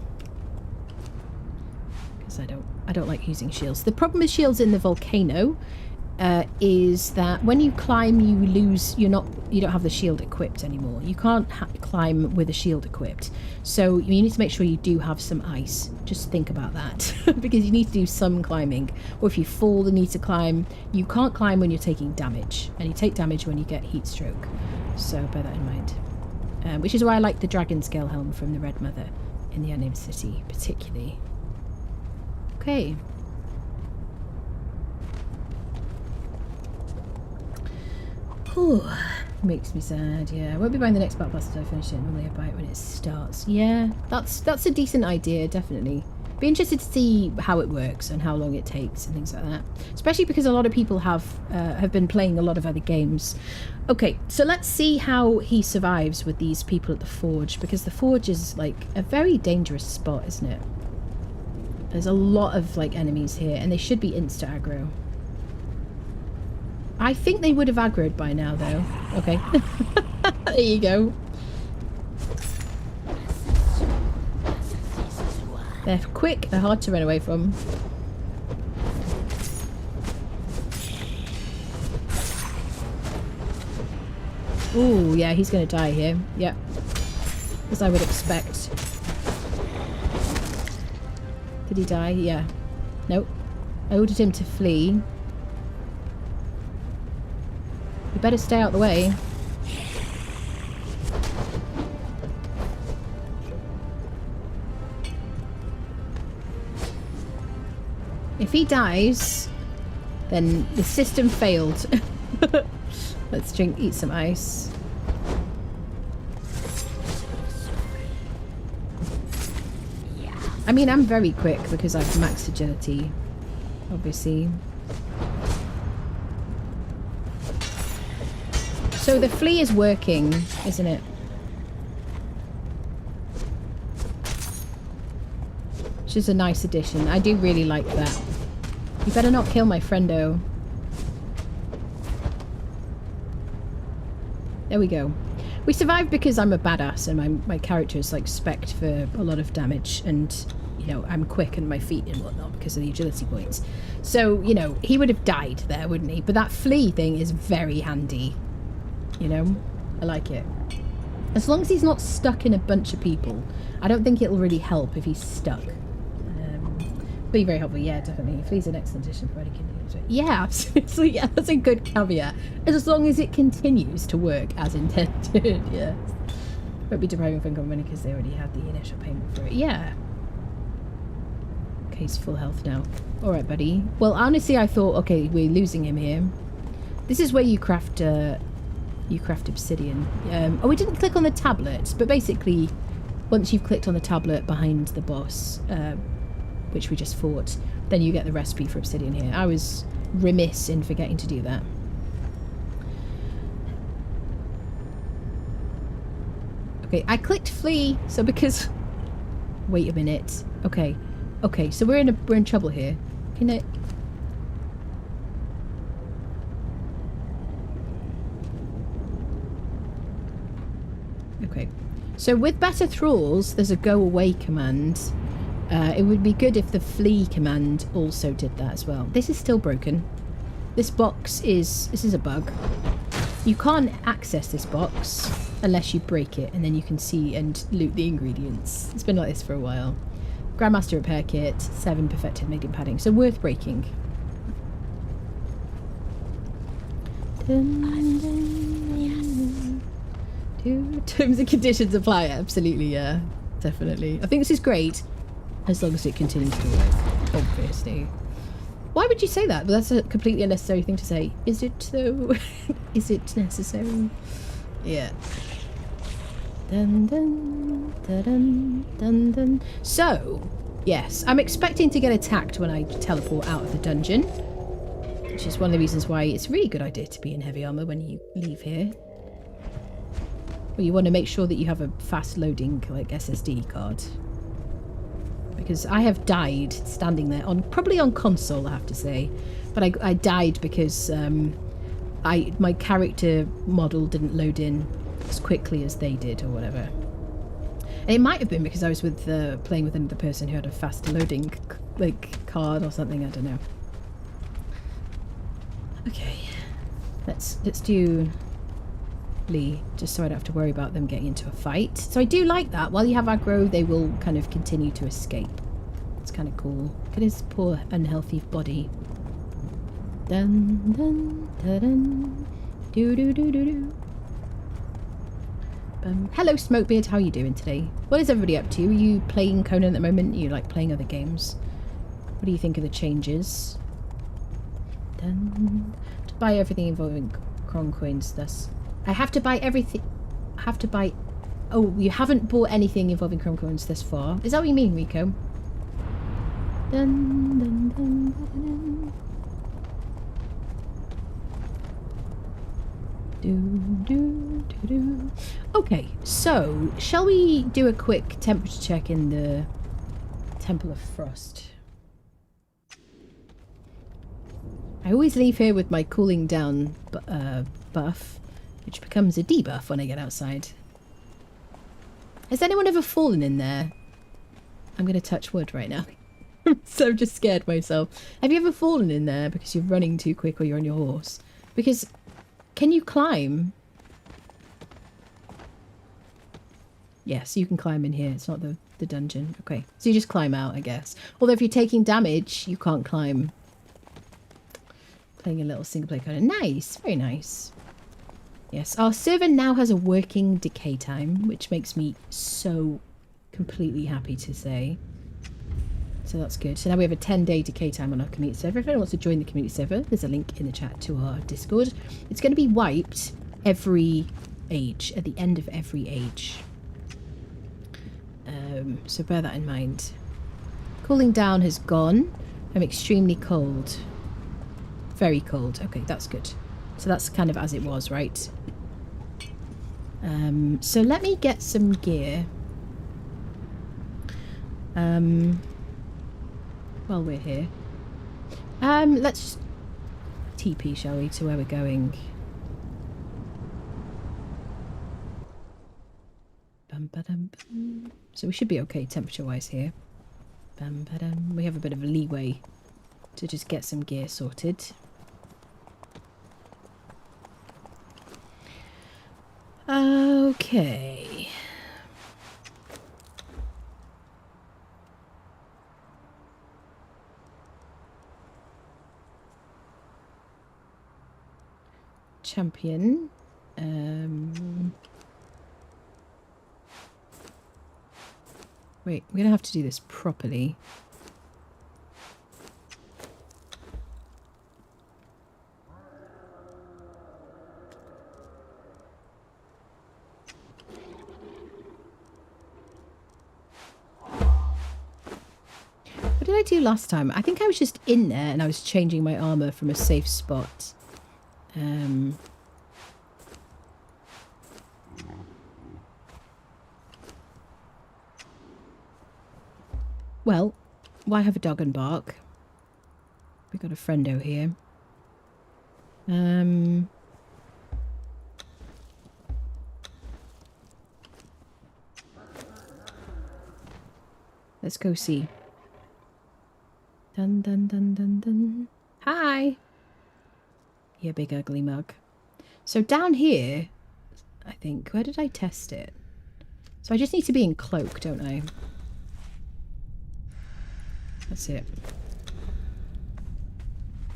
Because I don't like using shields. The problem with shields in the volcano is that when you climb, you lose. You don't have the shield equipped anymore. You can't climb with a shield equipped. So you need to make sure you do have some ice. Just think about that because you need to do some climbing. Or if you fall and need to climb, you can't climb when you're taking damage, and you take damage when you get heat stroke. So bear that in mind. Which is why I like the dragon scale helm from the Red Mother in the Unnamed City, particularly. Okay. Ooh, makes me sad, yeah. I won't be buying the next Battle Pass until I finish it. Normally I buy it when it starts. Yeah, that's a decent idea, definitely. Be interested to see how it works and how long it takes and things like that. Especially because a lot of people have been playing a lot of other games. Okay, so let's see how he survives with these people at the Forge, because the Forge is like a very dangerous spot, isn't it? There's a lot of like enemies here, and they should be insta-aggro. I think they would have aggroed by now, though. Okay. There you go. They're quick, they're hard to run away from. Ooh, yeah, he's gonna die here. Yep. As I would expect. Did he die? Yeah. Nope. I ordered him to flee. You better stay out the way. If he dies, then the system failed. Let's eat some ice. I mean, I'm very quick because I've max agility, obviously. So the flea is working, isn't it? Which is a nice addition. I do really like that. You better not kill my friendo. There we go. We survived because I'm a badass and my character is like spec'd for a lot of damage, and you know, I'm quick and my feet and whatnot because of the agility points. So, you know, he would have died there, wouldn't he? But that flea thing is very handy. You know? I like it. As long as he's not stuck in a bunch of people. I don't think it'll really help if he's stuck. Be very helpful, yeah, definitely. Flea's an excellent addition for any continues. Yeah, absolutely. Yeah, that's a good caveat. As long as it continues to work as intended, yeah. Won't be depriving Funcom money because they already had the initial payment for it. Yeah. Okay, he's full health now. Alright, buddy. Well, honestly, I thought, okay, we're losing him here. This is where you craft obsidian. Oh, we didn't click on the tablet, but basically, once you've clicked on the tablet behind the boss, which we just fought, then you get the recipe for obsidian here. I was remiss in forgetting to do that. Okay, I clicked flee, so because... Wait a minute. Okay. Okay, so we're in trouble here. Can I... Okay. So with better thralls, there's a go away command. It would be good if the flee command also did that as well. This is still broken. This box is... This is a bug. You can't access this box unless you break it, and then you can see and loot the ingredients. It's been like this for a while. Grandmaster Repair Kit, 7 perfected medium padding. So worth breaking. Terms and conditions apply. Absolutely, yeah. Definitely. I think this is great. As long as it continues to work. Obviously. Why would you say that? Well, that's a completely unnecessary thing to say. Is it though? Is it necessary? Yeah. Dun dun dun dun dun. So, yes, I'm expecting to get attacked when I teleport out of the dungeon, which is one of the reasons why it's a really good idea to be in heavy armor when you leave here. Well, you want to make sure that you have a fast loading, like SSD card. Because I have died standing there on probably on console, I have to say, but I died because my character model didn't load in as quickly as they did or whatever. And it might have been because I was with playing with another person who had a fast loading card or something. I don't know. Okay, let's do Lee, just so I don't have to worry about them getting into a fight. So I do like that. While you have aggro, they will kind of continue to escape. It's kind of cool. Look at his poor unhealthy body. Dun dun dun dun. Do do do do do. Hello Smokebeard, how are you doing today? What is everybody up to? Are you playing Conan at the moment? Are you like playing other games? What do you think of the changes? Dun. To buy everything involving Cron coins, thus. I have to buy everything. I have to buy... Oh, you haven't bought anything involving Chrome coins this far. Is that what you mean, Rico? Dun, dun, dun, dun, dun. Do, do, do, do. Okay, so shall we do a quick temperature check in the Temple of Frost? I always leave here with my cooling down buff, which becomes a debuff when I get outside. Has anyone ever fallen in there? I'm going to touch wood right now. I'm so just scared myself. Have you ever fallen in there because you're running too quick or you're on your horse? Because, can you climb? Yes, you can climb in here. It's not the dungeon. Okay, so you just climb out, I guess. Although if you're taking damage, you can't climb. Playing a little single player Conan. Nice, very nice. Yes, our server now has a working decay time, which makes me so completely happy to say. So that's good. So now we have a 10-day decay time on our community server. If anyone wants to join the community server, there's a link in the chat to our Discord. It's going to be wiped every age, at the end of every age. So bear that in mind. Cooling down has gone. I'm extremely cold. Very cold. Okay, that's good. So that's kind of as it was, right? So let me get some gear. While we're here. Let's TP, shall we, to where we're going. Bum, ba-dum, bum. So we should be okay temperature-wise here. Bum, ba-dum. We have a bit of a leeway to just get some gear sorted. Okay. Champion. Wait, we're gonna have to do this properly. What did I do last time? I think I was just in there and I was changing my armor from a safe spot. Well, why have a dog and bark? We got a friendo here. Let's go see. Dun dun dun dun dun. Hi! You big ugly mug. So down here, I think, where did I test it? So I just need to be in cloak, don't I? That's it.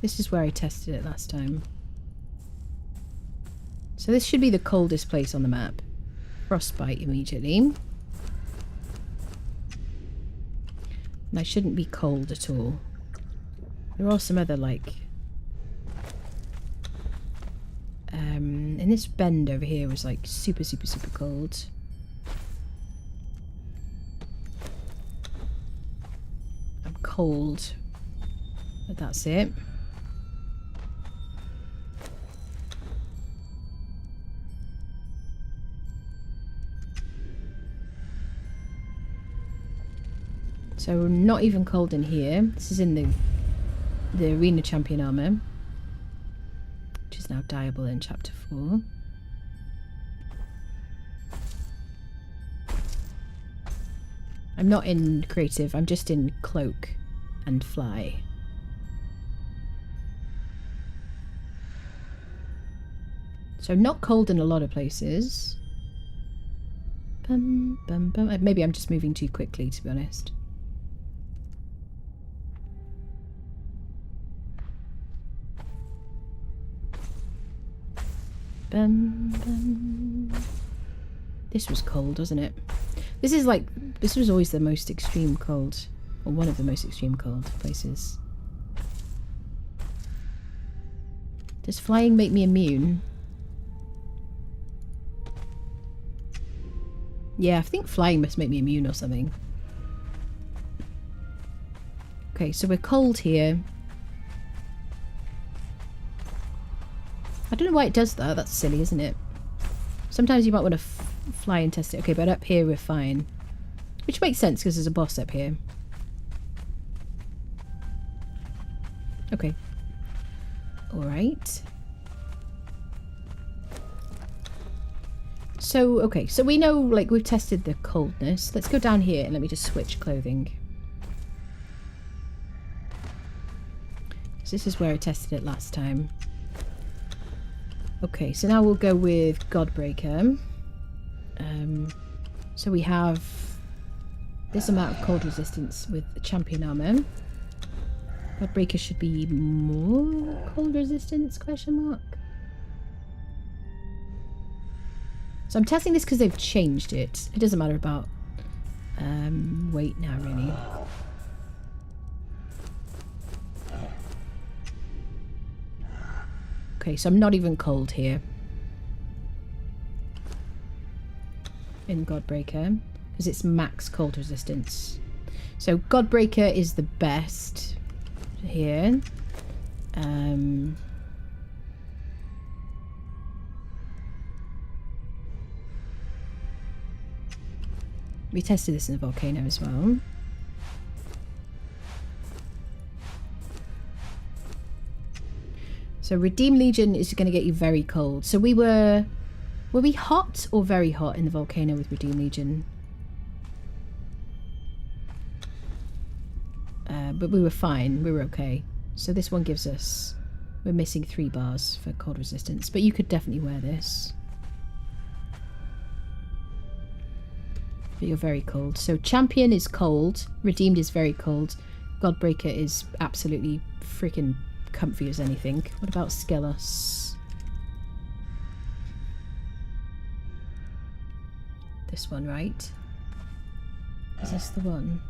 This is where I tested it last time. So this should be the coldest place on the map. Frostbite immediately. And I shouldn't be cold at all. There are some other, like... in this bend over here was, like, super, super, super cold. I'm cold. But that's it. So not even cold in here. This is in the arena champion armor, which is now dyeable in chapter 4. I'm not in creative, I'm just in cloak and fly. So not cold in a lot of places. Bum, bum, bum. Maybe I'm just moving too quickly, to be honest. Bum, bum. This was cold, wasn't it? This is like, this was always the most extreme cold, or one of the most extreme cold places. Does flying make me immune? Yeah, I think flying must make me immune or something. Okay, so we're cold here. I don't know why it does that. That's silly, isn't it? Sometimes you might want to fly and test it. Okay, but up here we're fine. Which makes sense because there's a boss up here. Okay. Alright. So, okay. So we know, like, we've tested the coldness. Let's go down here and let me just switch clothing. So this is where I tested it last time. Okay, so now we'll go with Godbreaker. So we have this amount of cold resistance with the champion armor. Godbreaker should be more cold resistance, question mark. So I'm testing this because they've changed it. It doesn't matter about weight now, really. Okay, so I'm not even cold here. In Godbreaker. Because it's max cold resistance. So Godbreaker is the best here. We tested this in the Volcano as well. So Redeem Legion is going to get you very cold. So were we hot or very hot in the Volcano with Redeem Legion? But we were fine. We were okay. So this one gives us... We're missing 3 bars for cold resistance. But you could definitely wear this. But you're very cold. So Champion is cold. Redeemed is very cold. Godbreaker is absolutely freaking comfy as anything. What about Skelos? This one, right? Is this the one?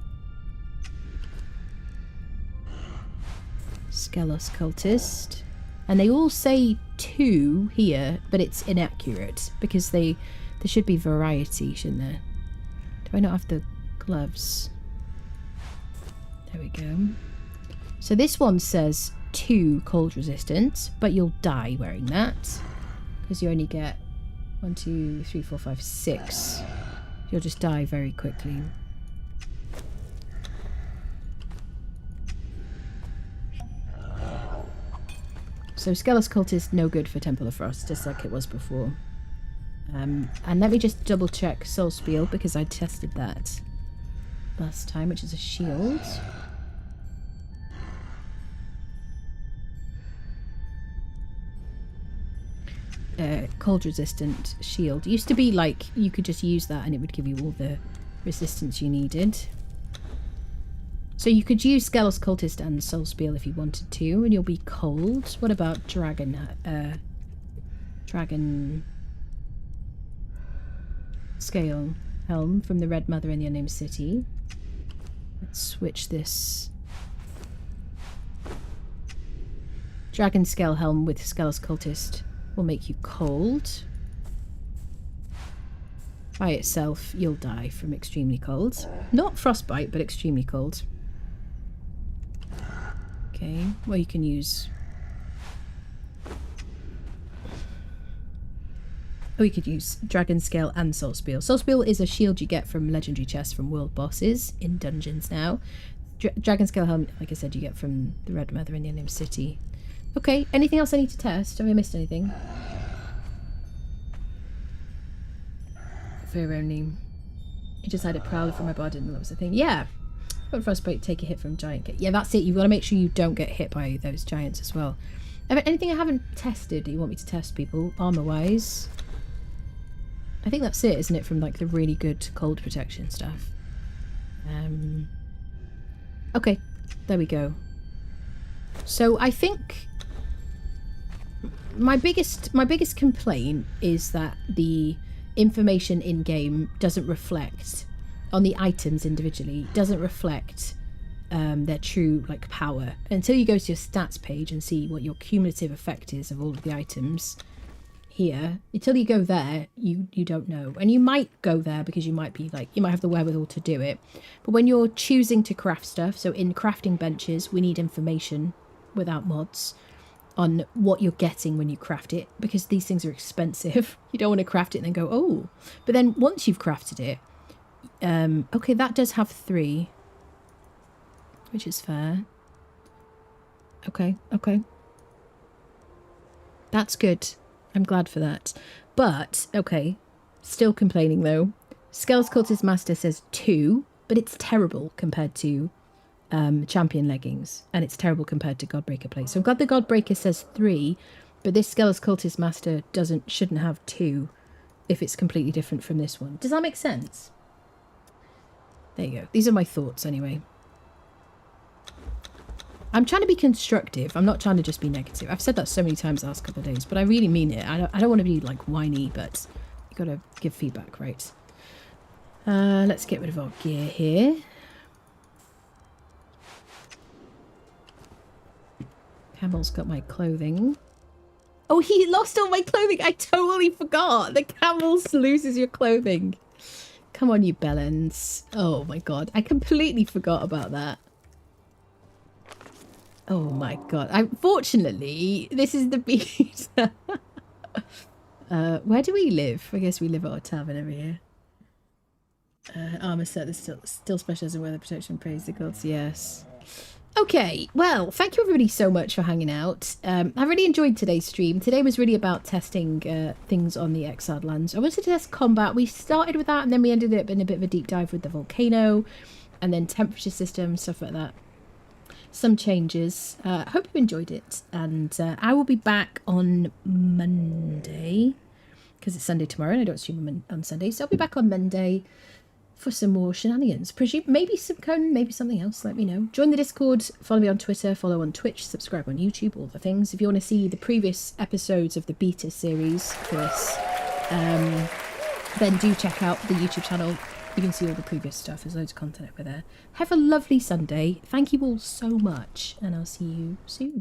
Skelos Cultist. And they all say 2 here, but it's inaccurate because there should be variety, shouldn't there? Do I not have the gloves? There we go. So this one says 2 cold resistance, but you'll die wearing that because you only get 1, 2, 3, 4, 5, 6. You'll just die very quickly. So Skelos Cultist, no good for Temple of Frost, just like it was before. And let me just double check Soul Spiel because I tested that last time, which is a shield. Cold resistant shield. It used to be like you could just use that and it would give you all the resistance you needed. So you could use Skelos Cultist and Soul Spiel if you wanted to, and you'll be cold. What about Dragon Scale Helm from the Red Mother in the Unnamed City? Let's switch this. Dragon Scale Helm with Skelos Cultist will make you cold. By itself, you'll die from extremely cold. Not frostbite, but extremely cold. Okay, well you can use... Oh, you could use Dragon Scale and Soul Spiel. Soul Spiel is a shield you get from legendary chests from world bosses in dungeons now. Dragon Scale Helm, like I said, you get from the Red Mother in the Unnamed City. Okay, anything else I need to test? Have I missed anything? Fear only. You just had it Prowler from my body and that was the thing. Yeah. But frostbite, take a hit from giant. Yeah, that's it. You've got to make sure you don't get hit by those giants as well. Anything I haven't tested that you want me to test, people? Armor-wise? I think that's it, isn't it? From like the really good cold protection stuff. Okay, there we go. So I think my biggest complaint is that the information in game doesn't reflect on the items individually, doesn't reflect their true like power until you go to your stats page and see what your cumulative effect is of all of the items here. Until you go there, you don't know, and you might go there because you might be like, you might have the wherewithal to do it, but when you're choosing to craft stuff, so in crafting benches we need information without mods on what you're getting when you craft it, because these things are expensive. You don't want to craft it and then go, oh, but then once you've crafted it, okay, that does have 3, which is fair. Okay, that's good. I'm glad for that. But okay, still complaining though. Skelos Cultist Master says 2, but it's terrible compared to champion leggings, and it's terrible compared to Godbreaker plate. So I'm glad the Godbreaker says 3, but this Skelos Cultist Master shouldn't have 2 if it's completely different from this one. Does that make sense? There you go. These are my thoughts anyway. I'm trying to be constructive. I'm not trying to just be negative. I've said that so many times the last couple of days, but I really mean it. I don't want to be like whiny, but you got to give feedback, right? Let's get rid of our gear here. Camel's got my clothing. Oh, he lost all my clothing. I totally forgot. The camel loses your clothing. Come on, you bellends. Oh my god. I completely forgot about that. Oh my god. Unfortunately, this is the beat. Where do we live? I guess we live at our tavern over here. Armor set is still specialised in weather protection. Praise the gods. Yes. Okay, well, thank you everybody so much for hanging out. I really enjoyed today's stream. Today was really about testing things on the Exiled Lands. I wanted to test combat. We started with that and then we ended up in a bit of a deep dive with the volcano and then temperature system, stuff like that. Some changes. I hope you enjoyed it, and I will be back on Monday because it's Sunday tomorrow and I don't stream on Sunday, so I'll be back on Monday for some more shenanigans. Maybe some Conan, maybe something else. Let me know. Join the Discord, follow me on Twitter, follow on Twitch, subscribe on YouTube, all the things. If you want to see the previous episodes of the beta series for this, then do check out the YouTube channel. You can see all the previous stuff. There's loads of content over there. Have a lovely Sunday. Thank you all so much, and I'll see you soon.